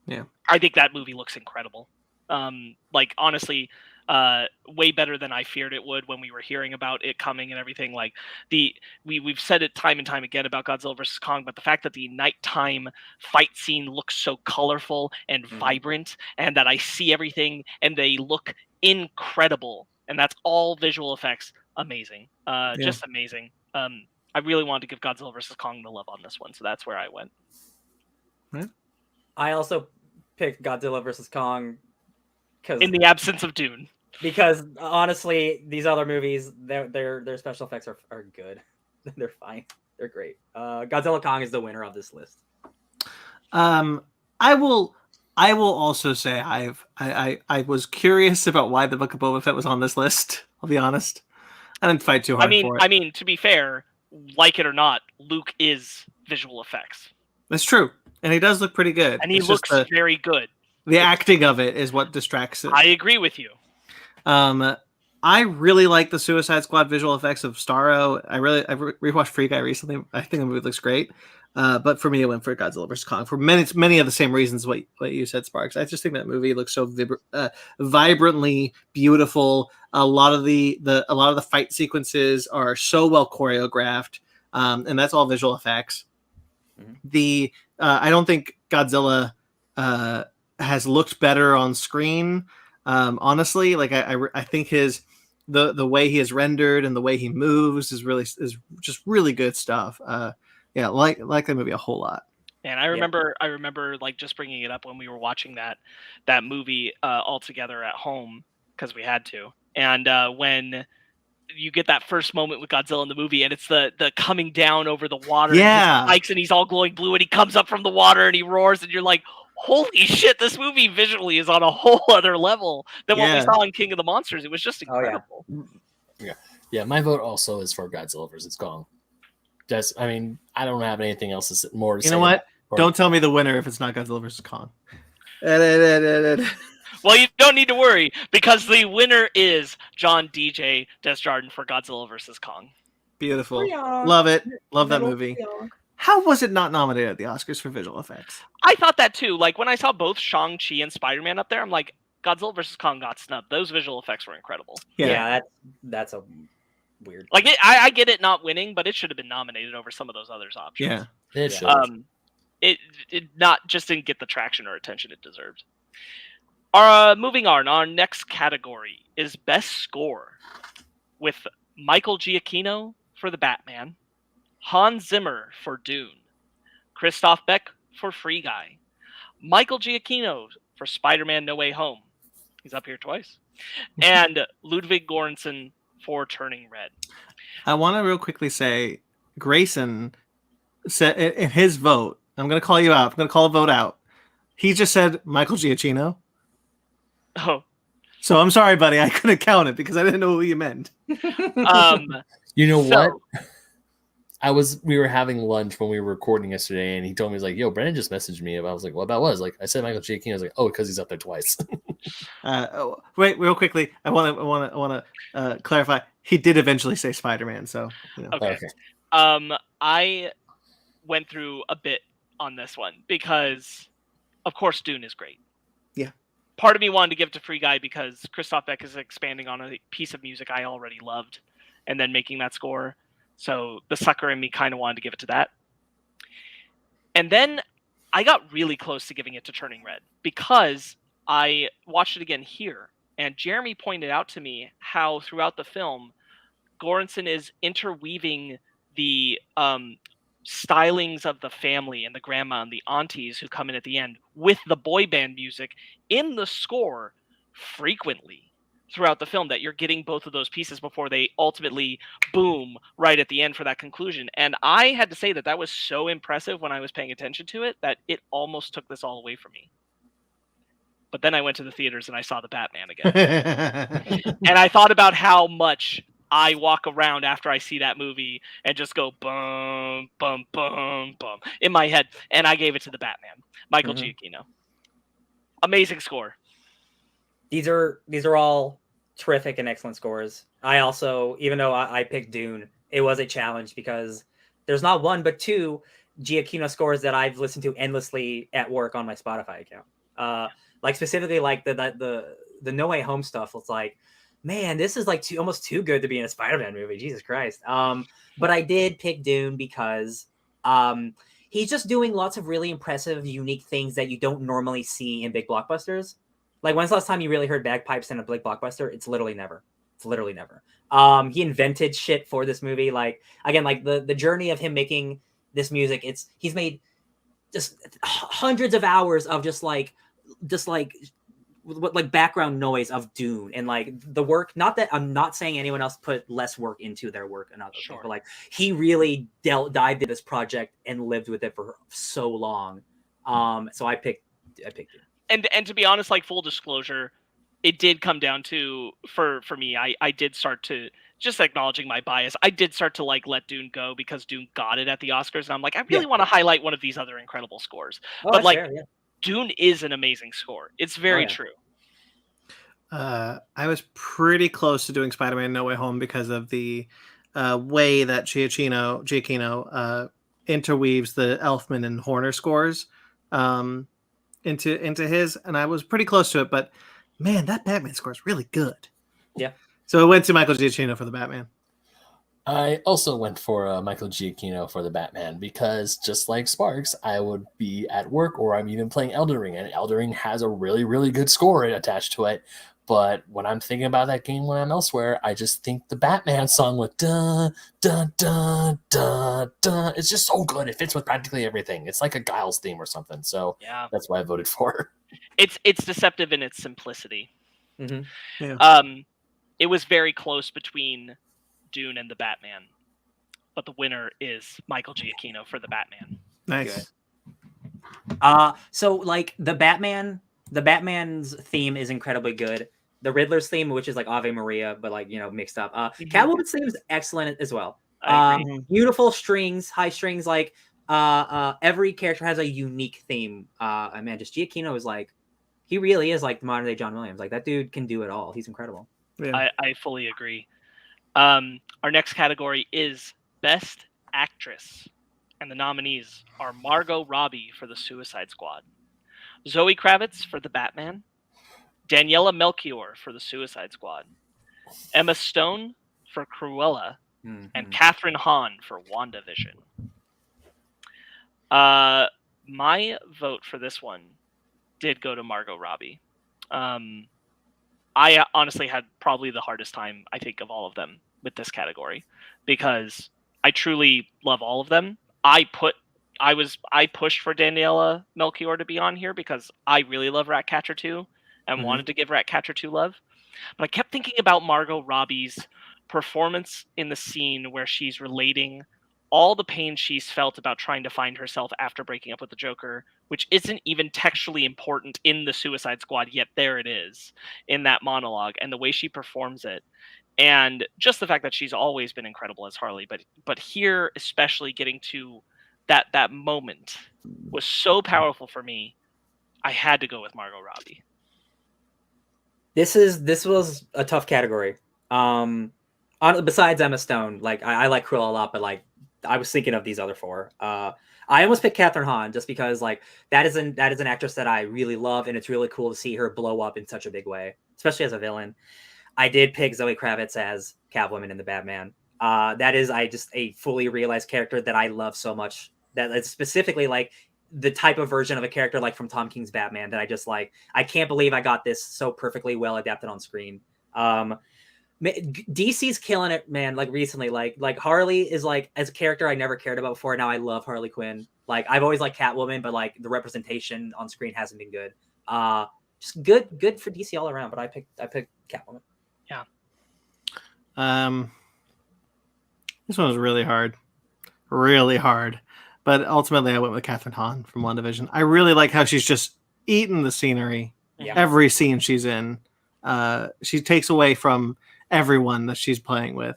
Yeah. I think that movie looks incredible. Honestly, way better than I feared it would when we were hearing about it coming and everything. Like we've said it time and time again about Godzilla vs. Kong, but the fact that the nighttime fight scene looks so colorful and vibrant, and that I see everything and they look incredible, and that's all visual effects, amazing. Just amazing. I really wanted to give Godzilla vs. Kong the love on this one, so that's where I went. Right. I also picked Godzilla vs. Kong In the absence of Dune. because honestly, these other movies, their special effects are good. They're fine. They're great. Godzilla Kong is the winner of this list. I will also say I was curious about why the Book of Boba Fett was on this list. I'll be honest. I didn't fight too hard for it. I mean, to be fair, like it or not, Luke is visual effects. That's true. And he does look pretty good. And he looks very good. The acting of it is what distracts it. I agree with you. I really like the Suicide Squad visual effects of Starro. I rewatched Free Guy recently. I think the movie looks great. But for me, it went for Godzilla vs. Kong for many of the same reasons what you said, Sparks. I just think that movie looks so vibrantly beautiful. A lot of the fight sequences are so well choreographed, and that's all visual effects. Mm-hmm. I don't think Godzilla has looked better on screen. Honestly, like I think the way he is rendered and the way he moves is just really good stuff. Yeah, like the movie a whole lot. And I remember like just bringing it up when we were watching that movie all together at home because we had to. And when you get that first moment with Godzilla in the movie, and it's the coming down over the water, yeah, and spikes, and he's all glowing blue, and he comes up from the water and he roars, and you're like, holy shit, this movie visually is on a whole other level than what we saw in King of the Monsters. It was just incredible. Yeah, my vote also is for Godzilla vs. Kong. I don't have anything else to say, more to say. You know what? Don't tell me the winner if it's not Godzilla vs. Kong. Well, you don't need to worry, because the winner is John DJ Desjardins for Godzilla vs. Kong. Beautiful. Love it. Love that movie. How was it not nominated at the Oscars for visual effects? I thought that too. Like when I saw both Shang-Chi and Spider-Man up there, I'm like, Godzilla vs. Kong got snubbed. Those visual effects were incredible. Yeah, that's a weird. Like I get it not winning, but it should have been nominated over some of those others options. Yeah, it should. It didn't get the traction or attention it deserved. Moving on, our next category is Best Score, with Michael Giacchino for The Batman, Hans Zimmer for Dune, Christoph Beck for Free Guy, Michael Giacchino for Spider-Man No Way Home, he's up here twice, and Ludwig Göransson for Turning Red. I want to real quickly say, Grayson said in his vote, I'm going to call you out, I'm going to call a vote out. He just said Michael Giacchino. Oh. So I'm sorry, buddy. I couldn't count it because I didn't know who you meant. You know what? We were having lunch when we were recording yesterday, and he told me, he's like, yo, Brandon just messaged me. I was like, what that was? Like, I said Michael Giacchino. I was like, oh, because he's up there twice. Wait, real quickly. I want to clarify. He did eventually say Spider-Man, so. You know. Okay. I went through a bit on this one because, of course, Dune is great. Yeah. Part of me wanted to give it to Free Guy because Christoph Beck is expanding on a piece of music I already loved and then making that score. So the sucker in me kind of wanted to give it to that. And then I got really close to giving it to Turning Red because I watched it again here, and Jeremy pointed out to me how throughout the film, Göransson is interweaving the stylings of the family and the grandma and the aunties who come in at the end with the boy band music in the score frequently throughout the film, that you're getting both of those pieces before they ultimately boom right at the end for that conclusion. And I had to say that was so impressive when I was paying attention to it that it almost took this all away from me. But then I went to the theaters and I saw the Batman again. And I thought about how much I walk around after I see that movie and just go bum, bum, bum, bum in my head. And I gave it to the Batman. Michael Giacchino. Amazing score. These are all terrific and excellent scores. I also, even though I picked Dune, it was a challenge because there's not one but two Giacchino scores that I've listened to endlessly at work on my Spotify account. Like specifically like the No Way Home stuff. It's like, man, this is like almost too good to be in a Spider-Man movie. Jesus Christ. But I did pick Dune because he's just doing lots of really impressive, unique things that you don't normally see in big blockbusters. Like, when's the last time you really heard bagpipes in a big blockbuster? It's literally never. It's literally never. He invented shit for this movie. Like, again, like the journey of him making this music, he's made just hundreds of hours of just like background noise of Dune, and like the work. Not that I'm not saying anyone else put less work into their work and other things, but like he really dived into this project and lived with it for so long. So I picked Dune. And to be honest, like full disclosure, it did come down to for me. I did start to, just acknowledging my bias, I did start to like let Dune go because Dune got it at the Oscars, and I'm like, I really want to highlight one of these other incredible scores. But like, fair, Dune is an amazing score. It's very true. I was pretty close to doing Spider-Man No Way Home because of the way that Giacchino interweaves the Elfman and Horner scores into his, and I was pretty close to it, but man, that Batman score is really good. Yeah. So I went to Michael Giacchino for the Batman. I also went for Michael Giacchino for the Batman because, just like Sparks, I would be at work or I'm even playing Elden Ring, and Elden Ring has a really, really good score attached to it. But when I'm thinking about that game when I'm elsewhere, I just think the Batman song with dun, dun, dun, dun, dun. It's just so good. It fits with practically everything. It's like a Giles theme or something. So that's why I voted for it. It's deceptive in its simplicity. Mm-hmm. Yeah. It was very close between Dune and the Batman, but the winner is Michael Giacchino for the Batman. Nice. Good. So like the Batman's theme is incredibly good. The Riddler's theme, which is like Ave Maria, but like, mixed up. Catwoman's theme is excellent as well. Beautiful strings, high strings. Like every character has a unique theme. Man, just Giacchino is like, he really is like the modern day John Williams. Like that dude can do it all. He's incredible. Yeah. I fully agree. Our next category is Best Actress, and the nominees are Margot Robbie for The Suicide Squad, Zoe Kravitz for The Batman, Daniela Melchior for The Suicide Squad, Emma Stone for Cruella, and Catherine Hahn for WandaVision. My vote for this one did go to Margot Robbie. I honestly had probably the hardest time, I think, of all of them with this category, because I truly love all of them. I pushed for Daniela Melchior to be on here because I really love Ratcatcher 2 and wanted to give Ratcatcher 2 love. But I kept thinking about Margot Robbie's performance in the scene where she's relating all the pain she's felt about trying to find herself after breaking up with the Joker, which isn't even textually important in the Suicide Squad, yet there it is in that monologue, and the way she performs it. And just the fact that she's always been incredible as Harley, but here, especially getting to that moment was so powerful for me. I had to go with Margot Robbie. This was a tough category. Besides Emma Stone, like I like Cruella a lot, but like I was thinking of these other four. I almost picked Catherine Hahn just because like that is an actress that I really love, and it's really cool to see her blow up in such a big way, especially as a villain. I did pick Zoe Kravitz as Catwoman in the Batman. That is a fully realized character that I love so much. That it's specifically like the type of version of a character like from Tom King's Batman that I just like. I can't believe I got this so perfectly well adapted on screen. DC's killing it, man. Like recently, like Harley is like as a character I never cared about before. Now I love Harley Quinn. Like I've always liked Catwoman, but like the representation on screen hasn't been good. Just good for DC all around. But I picked Catwoman. Yeah. This one was really hard. But ultimately, I went with Catherine Hahn from WandaVision. I really like how she's just eating the scenery. Yeah. Every scene she's in, she takes away from everyone that she's playing with.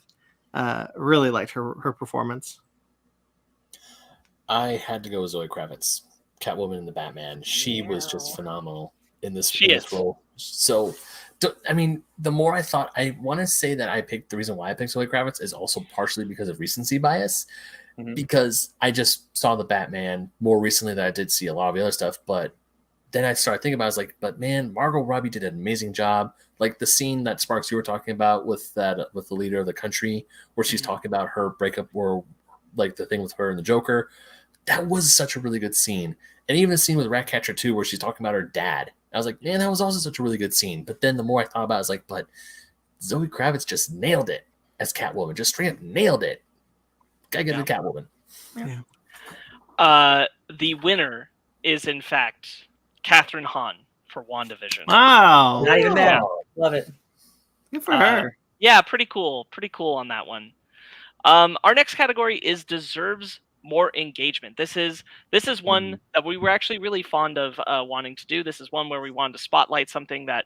Really liked her performance. I had to go with Zoe Kravitz, Catwoman in the Batman. She was just phenomenal in this role. So, I mean, the more I thought, I want to say that the reason why I picked Zoe Kravitz is also partially because of recency bias. Because I just saw the Batman more recently than I did see a lot of the other stuff. But then I started thinking about it, I was like, but man, Margot Robbie did an amazing job. Like the scene that Sparks, you were talking about with the leader of the country, where she's talking about her breakup, or like the thing with her and the Joker. That was such a really good scene. And even the scene with Ratcatcher 2, where she's talking about her dad. I was like, man, that was also such a really good scene. But then the more I thought about it, I was like, but Zoe Kravitz just nailed it as Catwoman. Just straight up nailed it. Gotta get the Catwoman. Yeah. The winner is, in fact, Catherine Hahn for WandaVision. Wow. Not even bad. Love it. Good for her. Yeah, pretty cool. Pretty cool on that one. Our next category is deserves more engagement. This is one that we were actually really fond of wanting to do. This is one where we wanted to spotlight something that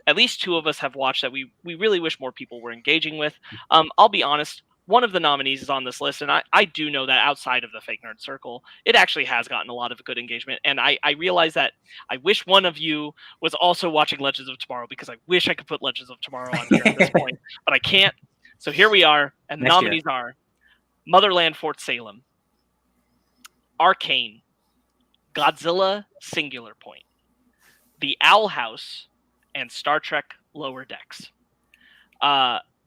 at least two of us have watched that we really wish more people were engaging with. I'll be honest, one of the nominees is on this list, and I do know that outside of the Fake Nerd Circle, it actually has gotten a lot of good engagement. And I realize that I wish one of you was also watching Legends of Tomorrow, because I wish I could put Legends of Tomorrow on here at this point, but I can't. So here we are, and the nominees are Motherland Fort Salem, Arcane, Godzilla Singular Point, The Owl House, and Star Trek Lower Decks.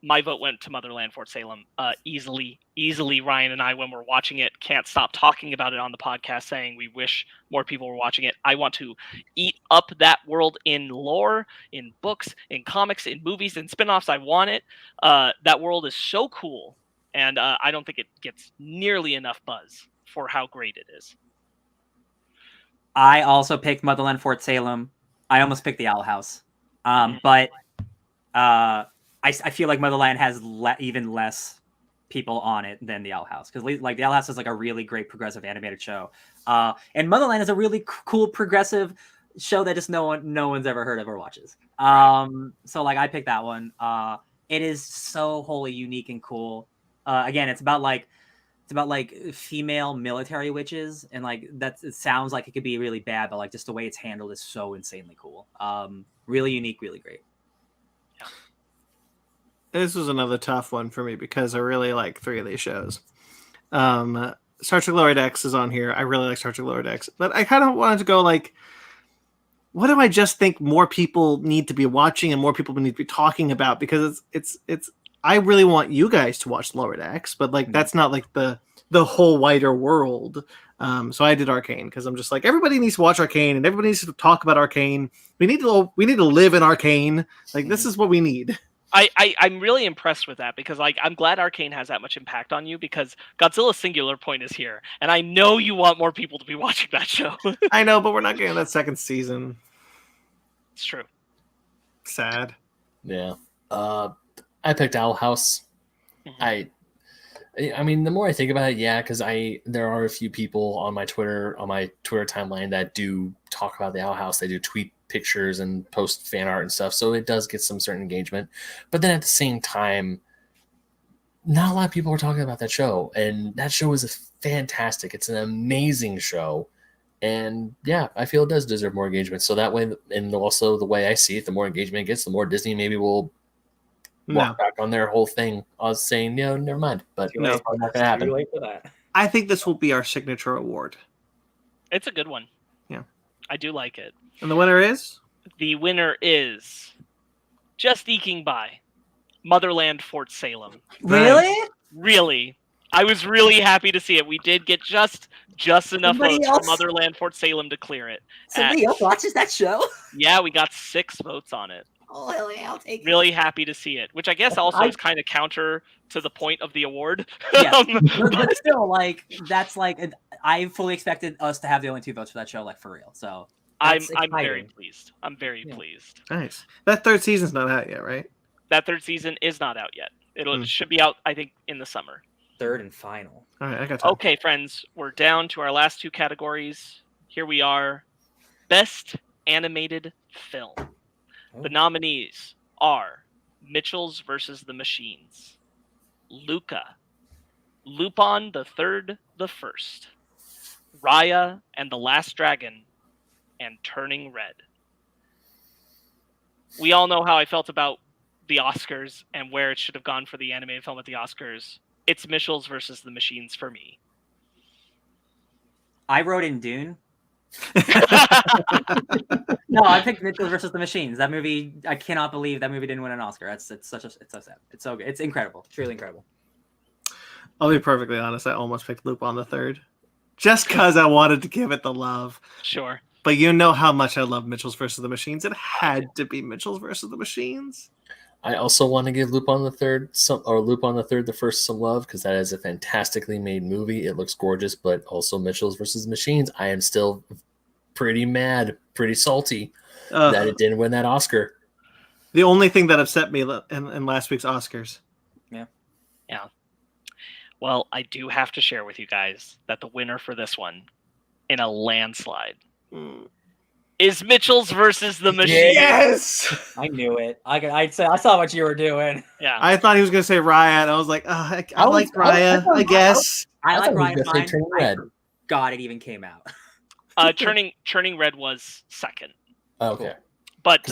My vote went to Motherland Fort Salem easily. Ryan and I, when we're watching it, can't stop talking about it on the podcast, saying we wish more people were watching it. I want to eat up that world in lore, in books, in comics, in movies, in spinoffs. I want it. That world is so cool, and I don't think it gets nearly enough buzz for how great it is. I also picked Motherland Fort Salem. I almost picked the Owl House. But I feel like Motherland has even less people on it than the Owl House, because like the Owl House is like a really great progressive animated show, and Motherland is a really cool progressive show that just no one's ever heard of or watches. So like I picked that one. It is so wholly unique and cool. Again, it's about like female military witches, and like it sounds like it could be really bad, but like just the way it's handled is so insanely cool. Really unique, really great. This was another tough one for me because I really like three of these shows. Star Trek Lower Decks is on here. I really like Star Trek Lower Decks, but I kind of wanted to go like, what do I just think more people need to be watching and more people need to be talking about? Because it's I really want you guys to watch Lower Decks, but like that's not like the whole wider world. So I did Arcane because I'm just like, everybody needs to watch Arcane and everybody needs to talk about Arcane. We need to live in Arcane. Like this is what we need. I'm really impressed with that, because like I'm glad Arcane has that much impact on you, because Godzilla Singular Point is here, and I know you want more people to be watching that show. I know, but we're not getting that second season. It's true. Sad. Yeah. I picked Owl House. I mean, the more I think about it, yeah, because there are a few people on my Twitter timeline that do talk about the Owl House. They do tweet pictures and post fan art and stuff, so it does get some certain engagement. But then at the same time, not a lot of people are talking about that show, and that show is fantastic. It's an amazing show, and yeah, I feel it does deserve more engagement. So that way, and also the way I see it, the more engagement it gets, the more Disney maybe will walk back on their whole thing. I was saying, never mind, but no, it's not going to happen. For that. I think this will be our signature award. It's a good one. Yeah, I do like it. And the winner is? The winner is just eking by Motherland Fort Salem. Really? Really. I was really happy to see it. We did get just enough Somebody votes else? from Motherland Fort Salem to clear it. Somebody else watches that show. Yeah, we got 6 votes on it. Oh hell yeah, I'll take it. Really happy to see it, which I guess also is kind of counter to the point of the award. Yeah, but still, like that's like I fully expected us to have the only 2 votes for that show, like for real. So I'm exciting. very pleased. I'm very pleased. Nice. That 3rd season's not out yet, right? That 3rd season is not out yet. It should be out, I think, in the summer. 3rd and final. All right, I got time. Okay, friends, we're down to our last 2 categories. Here we are. Best Animated Film. The nominees are Mitchell's versus the Machines, Luca, Lupin the Third, the First, Raya and the Last Dragon, and Turning Red. We all know how I felt about the Oscars and where it should have gone for the animated film at the Oscars. It's Mitchell's versus the Machines for me. I wrote in Dune. No, I picked Mitchell versus the Machines. That movie, I cannot believe that movie didn't win an Oscar. It's so sad. It's so good. It's incredible. It's really incredible. I'll be perfectly honest. I almost picked Lupin the Third, just because I wanted to give it the love. Sure. But you know how much I love Mitchell's versus the Machines. It had to be Mitchell's versus the Machines. I also want to give Lupin the Third the First some love because that is a fantastically made movie. It looks gorgeous, but also Mitchell's versus Machines. I am still pretty mad, pretty salty that it didn't win that Oscar. The only thing that upset me in last week's Oscars. Yeah. Well, I do have to share with you guys that the winner for this one, in a landslide, is Mitchell's versus the Machines. Yes, I knew it. I saw what you were doing. Yeah. I thought he was going to say Raya, and I was like, I like Raya, I guess. I like Ryan Ryan. Turning Red. God, it even came out. Turning Red was second. Okay. But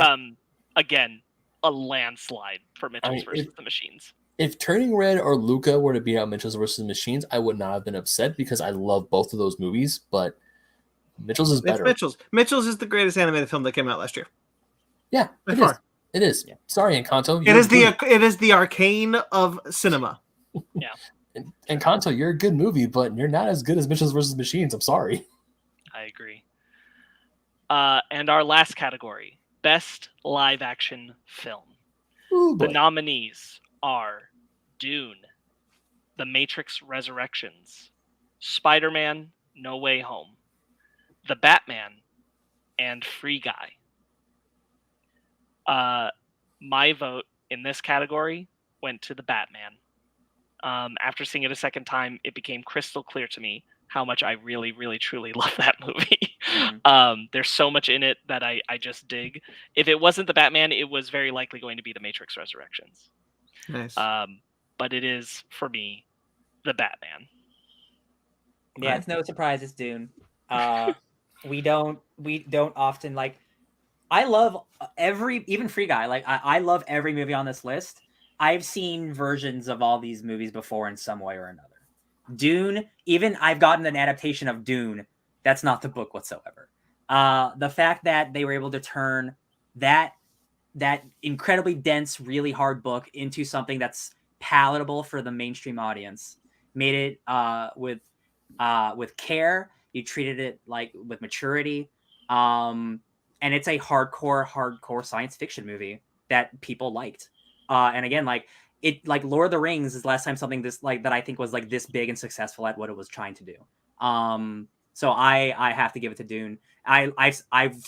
again, a landslide for Mitchell's versus the Machines. If Turning Red or Luca were to be out Mitchell's versus Machines, I would not have been upset because I love both of those movies, but Mitchell's is better. It's Mitchell's is the greatest animated film that came out last year. Yeah, by far. It is. Yeah. Sorry, Encanto. It is the Arcane of cinema. Yeah. Encanto, you're a good movie, but you're not as good as Mitchell's versus Machines. I'm sorry. I agree. And our last category, Best Live Action Film. Ooh, the nominees are Dune, The Matrix Resurrections, Spider-Man No Way Home, The Batman, and Free Guy. My vote in this category went to The Batman. After seeing it a second time, it became crystal clear to me how much I really, really, truly love that movie. There's so much in it that I just dig. If it wasn't The Batman, it was very likely going to be The Matrix Resurrections. Nice. But it is, for me, The Batman. Yeah, it's no surprise it's Dune. We don't often like. I love even Free Guy. Like I love every movie on this list. I've seen versions of all these movies before in some way or another. Dune, even I've gotten an adaptation of Dune. That's not the book whatsoever. The fact that they were able to turn that incredibly dense, really hard book into something that's palatable for the mainstream audience, made it with care. You treated it like with maturity, and it's a hardcore science fiction movie that people liked. And again, like Lord of the Rings is the last time something this like that I think was like this big and successful at what it was trying to do. So I have to give it to Dune. I've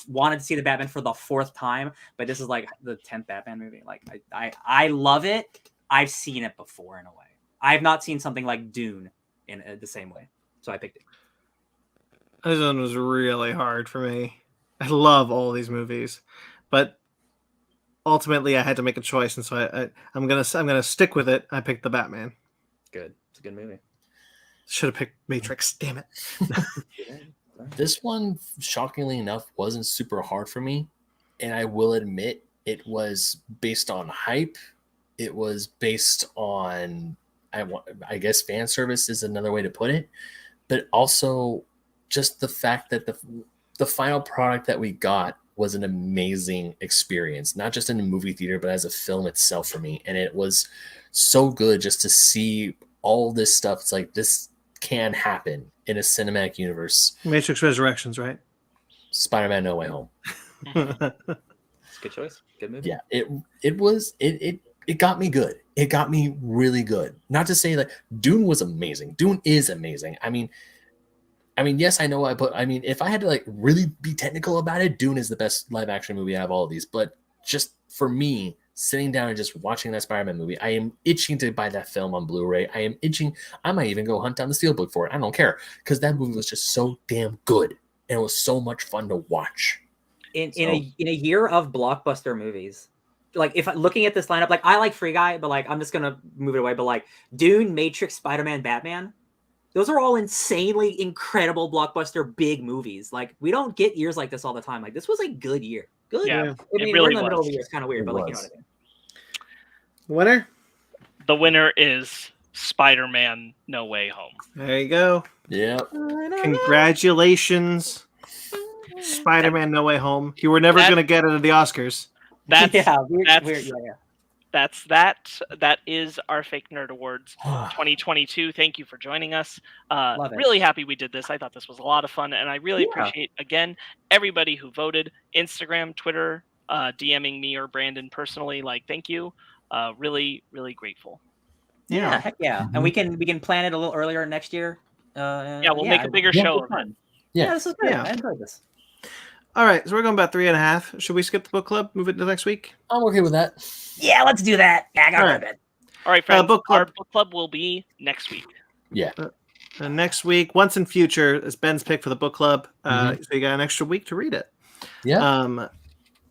wanted to see the Batman for the 4th time, but this is like the 10th Batman movie. Like I love it. I've seen it before in a way. I've not seen something like Dune in the same way. So I picked it. This one was really hard for me. I love all these movies, but ultimately I had to make a choice, and so I'm gonna stick with it. I picked The Batman. Good. It's a good movie. Should have picked Matrix. Damn it. This one, shockingly enough, wasn't super hard for me, and I will admit it was based on hype. It was based on, I guess, fan service is another way to put it, but also just the fact that the final product that we got was an amazing experience, not just in the movie theater, but as a film itself for me. And it was so good just to see all this stuff. It's like this can happen in a cinematic universe. Matrix Resurrections, right? Spider-Man No Way Home. It's a good choice. Good movie. Yeah, it got me good. It got me really good. Not to say that Dune was amazing. Dune is amazing. I mean, yes, I know. If I had to like really be technical about it, Dune is the best live action movie out of all of these. But just for me, sitting down and just watching that Spider-Man movie, I am itching to buy that film on Blu-ray. I am itching. I might even go hunt down the steelbook for it. I don't care, because that movie was just so damn good, and it was so much fun to watch. In a year of blockbuster movies, like if looking at this lineup, like I like Free Guy, but like I'm just gonna move it away. But like Dune, Matrix, Spider-Man, Batman, those are all insanely incredible blockbuster big movies. Like we don't get years like this all the time. Like this was a good year. Good. Yeah, I mean, it really we're in the middle of was. the year. It's kind of weird, It but like you know was. what I mean. Winner? The winner is Spider-Man No Way Home. There you go. Yeah. Congratulations, Spider-Man No Way Home. You were never going to get it at the Oscars. That's weird. that is our Fake Nerd Awards 2022. Thank you for joining us. Love it. Really happy we did this. I thought this was a lot of fun, and I really appreciate, again, everybody who voted. Instagram, Twitter, DMing me or Brandon personally. Like, thank you. Really, really grateful. Yeah, heck yeah. And we can plan it a little earlier next year. We'll make a bigger show of it. Yeah, this is good. Yeah. I enjoyed this. All right, so we're going about 3.5. Should we skip the book club? Move it to next week? I'm okay with that. Yeah, let's do that. I got All to right. bed. All right, friends. book club. Our book club will be next week. Yeah. Next week, Once in Future is Ben's pick for the book club. So you got an extra week to read it. Yeah.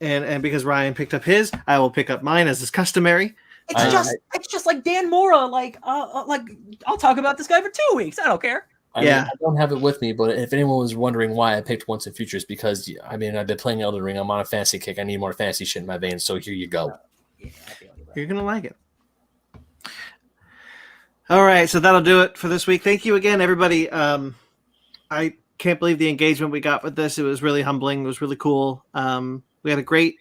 And because Ryan picked up his, I will pick up mine as is customary. It's just like Dan Mora. Like I'll talk about this guy for 2 weeks. I don't care. I don't have it with me, but if anyone was wondering why I picked Once in Future, it's because I've been playing Elden Ring. I'm on a fantasy kick. I need more fantasy shit in my veins. So here you go. Yeah, I feel you, bro. You're going to like it. All right, so that'll do it for this week. Thank you again, everybody. I can't believe the engagement we got with this. It was really humbling. It was really cool. We had a great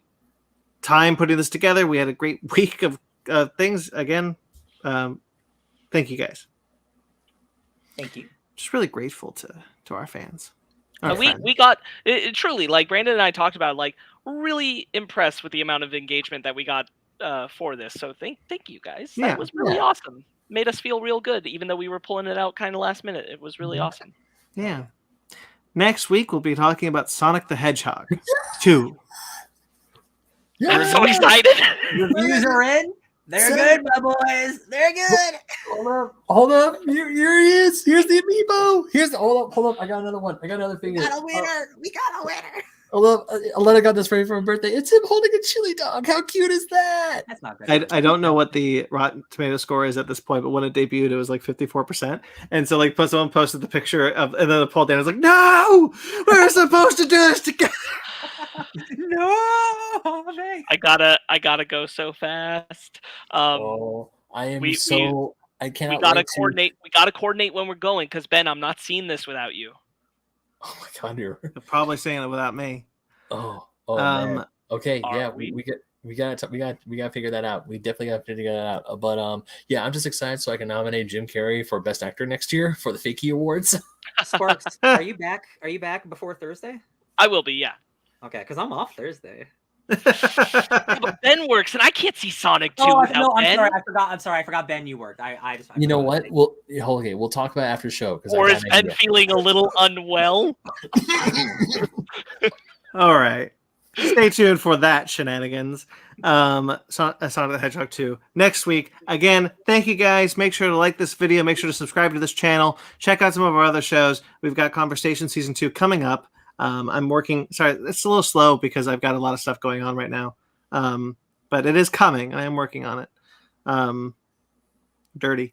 time putting this together. We had a great week of things. Again, thank you guys. Thank you. Just really grateful to our fans. We got truly, like Brandon and I talked about, like really impressed with the amount of engagement that we got for this. So thank you guys. That was really awesome. Made us feel real good, even though we were pulling it out kind of last minute. It was really awesome. Yeah. Next week we'll be talking about Sonic the Hedgehog 2. I'm so excited. Reviews are in. They're good, my boys. They're good. Hold up. Here he is. Here's the amiibo. Hold up. I got another one. I got another thing. We got a winner. Hold up. Aletta got this ready for my birthday. It's him holding a chili dog. How cute is that? That's not good. I don't know what the Rotten Tomato score is at this point, but when it debuted, it was like 54%. And so, like, someone posted the picture of, and then Paul Dan was like, "No, we're supposed to do this together." No, I gotta go so fast. I am I cannot. We gotta coordinate. We gotta coordinate when we're going, because Ben, I'm not seeing this without you. Oh my god, you're probably saying it without me. Man. Okay, yeah, we gotta figure that out. We definitely gotta figure that out. But yeah, I'm just excited so I can nominate Jim Carrey for Best Actor next year for the Fakey Awards. Sparks, are you back? Are you back before Thursday? I will be, yeah. Okay, because I'm off Thursday. But Ben works, and I can't see Sonic 2 Oh without no! Ben. I'm sorry. I forgot Ben. You worked. I just. You know what? We'll talk about it after the show. Or is Ben feeling a little unwell? All right. Stay tuned for that shenanigans. Sonic the Hedgehog 2 next week. Again, thank you guys. Make sure to like this video. Make sure to subscribe to this channel. Check out some of our other shows. We've got Conversation Season 2 coming up. I'm working. Sorry, it's a little slow because I've got a lot of stuff going on right now. But it is coming. I am working on it. Dirty.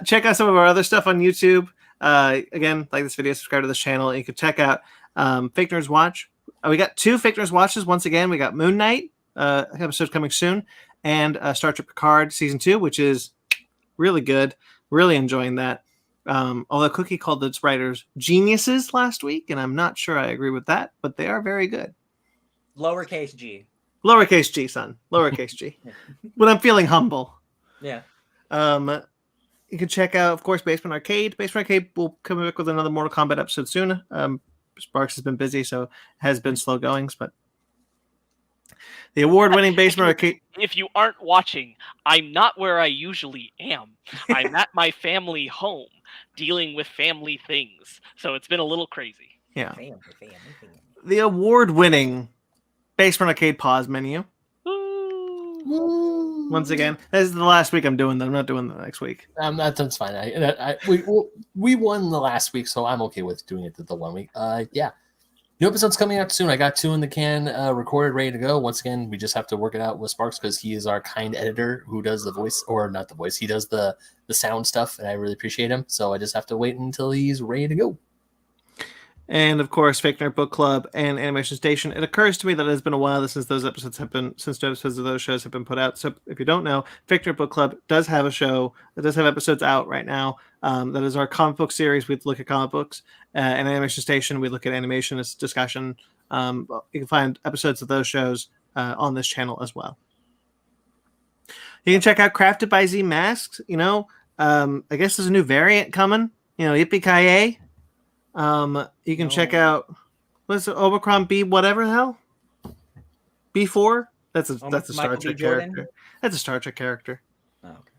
Check out some of our other stuff on YouTube. Again, like this video, subscribe to this channel, and you can check out Fake Nerds Watch. We got 2 Fake Nerds Watches once again. We got Moon Knight episode coming soon, and Star Trek Picard Season 2, which is really good. Really enjoying that. Although Cookie called its writers geniuses last week, and I'm not sure I agree with that, but they are very good. Lowercase G. Lowercase G, son. Lowercase G. When I'm feeling humble. Yeah. You can check out, of course, Basement Arcade. Basement Arcade will come back with another Mortal Kombat episode soon. Sparks has been busy, so it has been slow goings, but the award-winning Basement Arcade. If you aren't watching, I'm not where I usually am. I'm at my family home, dealing with family things. So it's been a little crazy. Yeah. Family. The award-winning Basement Arcade pause menu. Woo. Once again, this is the last week I'm doing that. I'm not doing the next week. That's fine. We won the last week, so I'm okay with doing it the 1 week. Yeah. New episode's coming out soon. I got 2 in the can, recorded, ready to go. Once again, we just have to work it out with Sparks because he is our kind editor who does the voice, or not the voice. He does the sound stuff, and I really appreciate him. So I just have to wait until he's ready to go. And of course, Fake Nerd Book Club and Animation Station. It occurs to me that it has been a while since two episodes of those shows have been put out. So if you don't know, Fake Nerd Book Club does have a show. It does have episodes out right now. That is our comic book series. We look at comic books. And Animation Station, we look at animation as discussion. You can find episodes of those shows on this channel as well. You can check out Crafted by Z Masks. You know, I guess there's a new variant coming. You know, Yippee-ki-yay. You can check out what's it, Omicron B whatever the hell? B4? That's a Star Trek character. That's a Star Trek character. Oh, okay.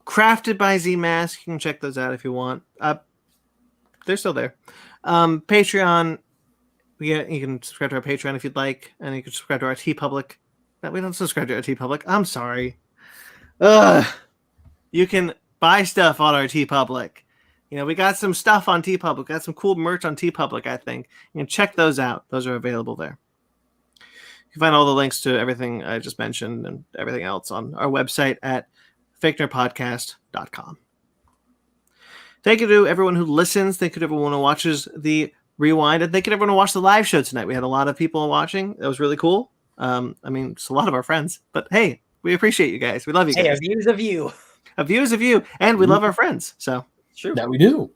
Crafted by Z Mask. You can check those out if you want. They're still there. Patreon. You can subscribe to our Patreon if you'd like, and you can subscribe to our TeePublic. No, we don't subscribe to our TeePublic. I'm sorry. You can buy stuff on our TeePublic. You know, we got some stuff on TeePublic. Got some cool merch on TeePublic, I think. You can check those out. Those are available there. You can find all the links to everything I just mentioned and everything else on our website at fakenerdpodcast.com. Thank you to everyone who listens. Thank you to everyone who watches the rewind. And thank you to everyone who watched the live show tonight. We had a lot of people watching. That was really cool. I mean, it's a lot of our friends. But hey, we appreciate you guys. We love you guys. Hey, a views of you. A views of you. And we love our friends. So True. That we do.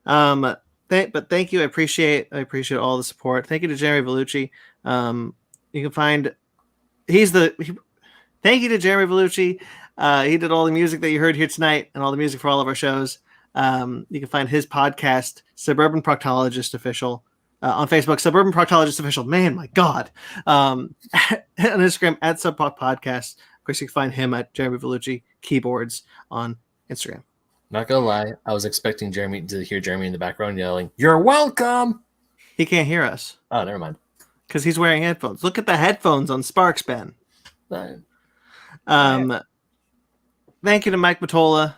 But thank you. I appreciate all the support. Thank you to Jeremy Vellucci. You can find thank you to Jeremy Vellucci. He did all the music that you heard here tonight and all the music for all of our shows. You can find his podcast, Suburban Proctologist Official, on Facebook, Suburban Proctologist Official. Man, my God. On Instagram at Subproc Podcast. Of course, you can find him at Jeremy Vellucci Keyboards on Instagram. Not gonna lie, I was expecting to hear Jeremy in the background yelling, "You're welcome." He can't hear us. Oh, never mind. Because he's wearing headphones. Look at the headphones on Sparks, Ben. Fine. Thank you to Mike Matola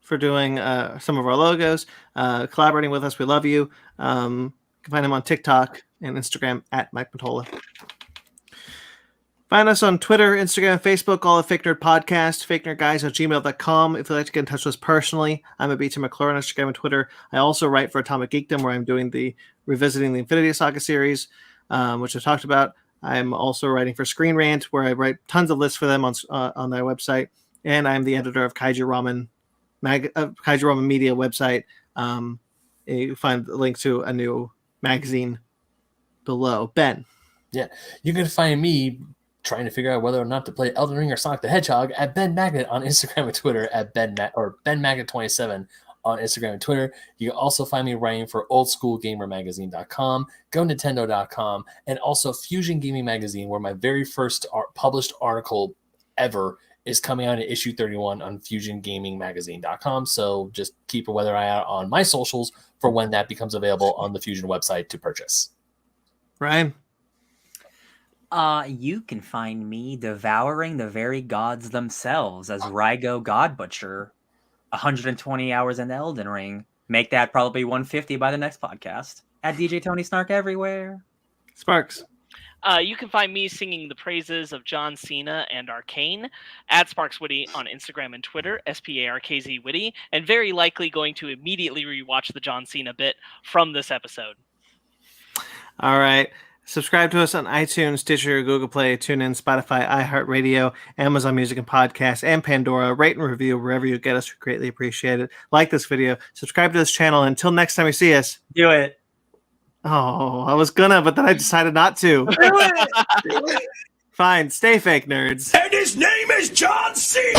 for doing some of our logos, collaborating with us. We love you. You can find him on TikTok and Instagram at Mike Matola. Find us on Twitter, Instagram, and Facebook, all at Fake Nerd Podcast, fakenerdguys@gmail.com. If you'd like to get in touch with us personally, I'm at BT McClure on Instagram and Twitter. I also write for Atomic Geekdom, where I'm doing the Revisiting the Infinity Saga series, which I've talked about. I'm also writing for Screen Rant, where I write tons of lists for them on their website. And I'm the editor of Kaiju Ramen Media website. You find the link to a new magazine below. Ben. Yeah, you can find me trying to figure out whether or not to play Elden Ring or Sonic the Hedgehog at Ben Magnet on Instagram and Twitter at Ben Magnet 27 on Instagram and Twitter. You can also find me writing for oldschoolgamermagazine.com, GoNintendo.com, and also Fusion Gaming Magazine, where my very first published article ever is coming out in issue 31 on FusionGamingMagazine.com. So just keep a weather eye out on my socials for when that becomes available on the Fusion website to purchase. Ryan. You can find me devouring the very gods themselves as Rygo God Butcher. 120 hours in Elden Ring. Make that probably 150 by the next podcast. At DJ Tony Snark everywhere. Sparks. You can find me singing the praises of John Cena and Arcane at Sparks Witty on Instagram and Twitter, SPARKZ Witty, and very likely going to immediately rewatch the John Cena bit from this episode. All right. Subscribe to us on iTunes, Stitcher, Google Play, TuneIn, Spotify, iHeartRadio, Amazon Music and Podcasts, and Pandora. Rate and review wherever you get us. We greatly appreciate it. Like this video. Subscribe to this channel. Until next time you see us. Do it. Oh, I was gonna, but then I decided not to. Do it. Fine. Stay fake nerds. And his name is John C.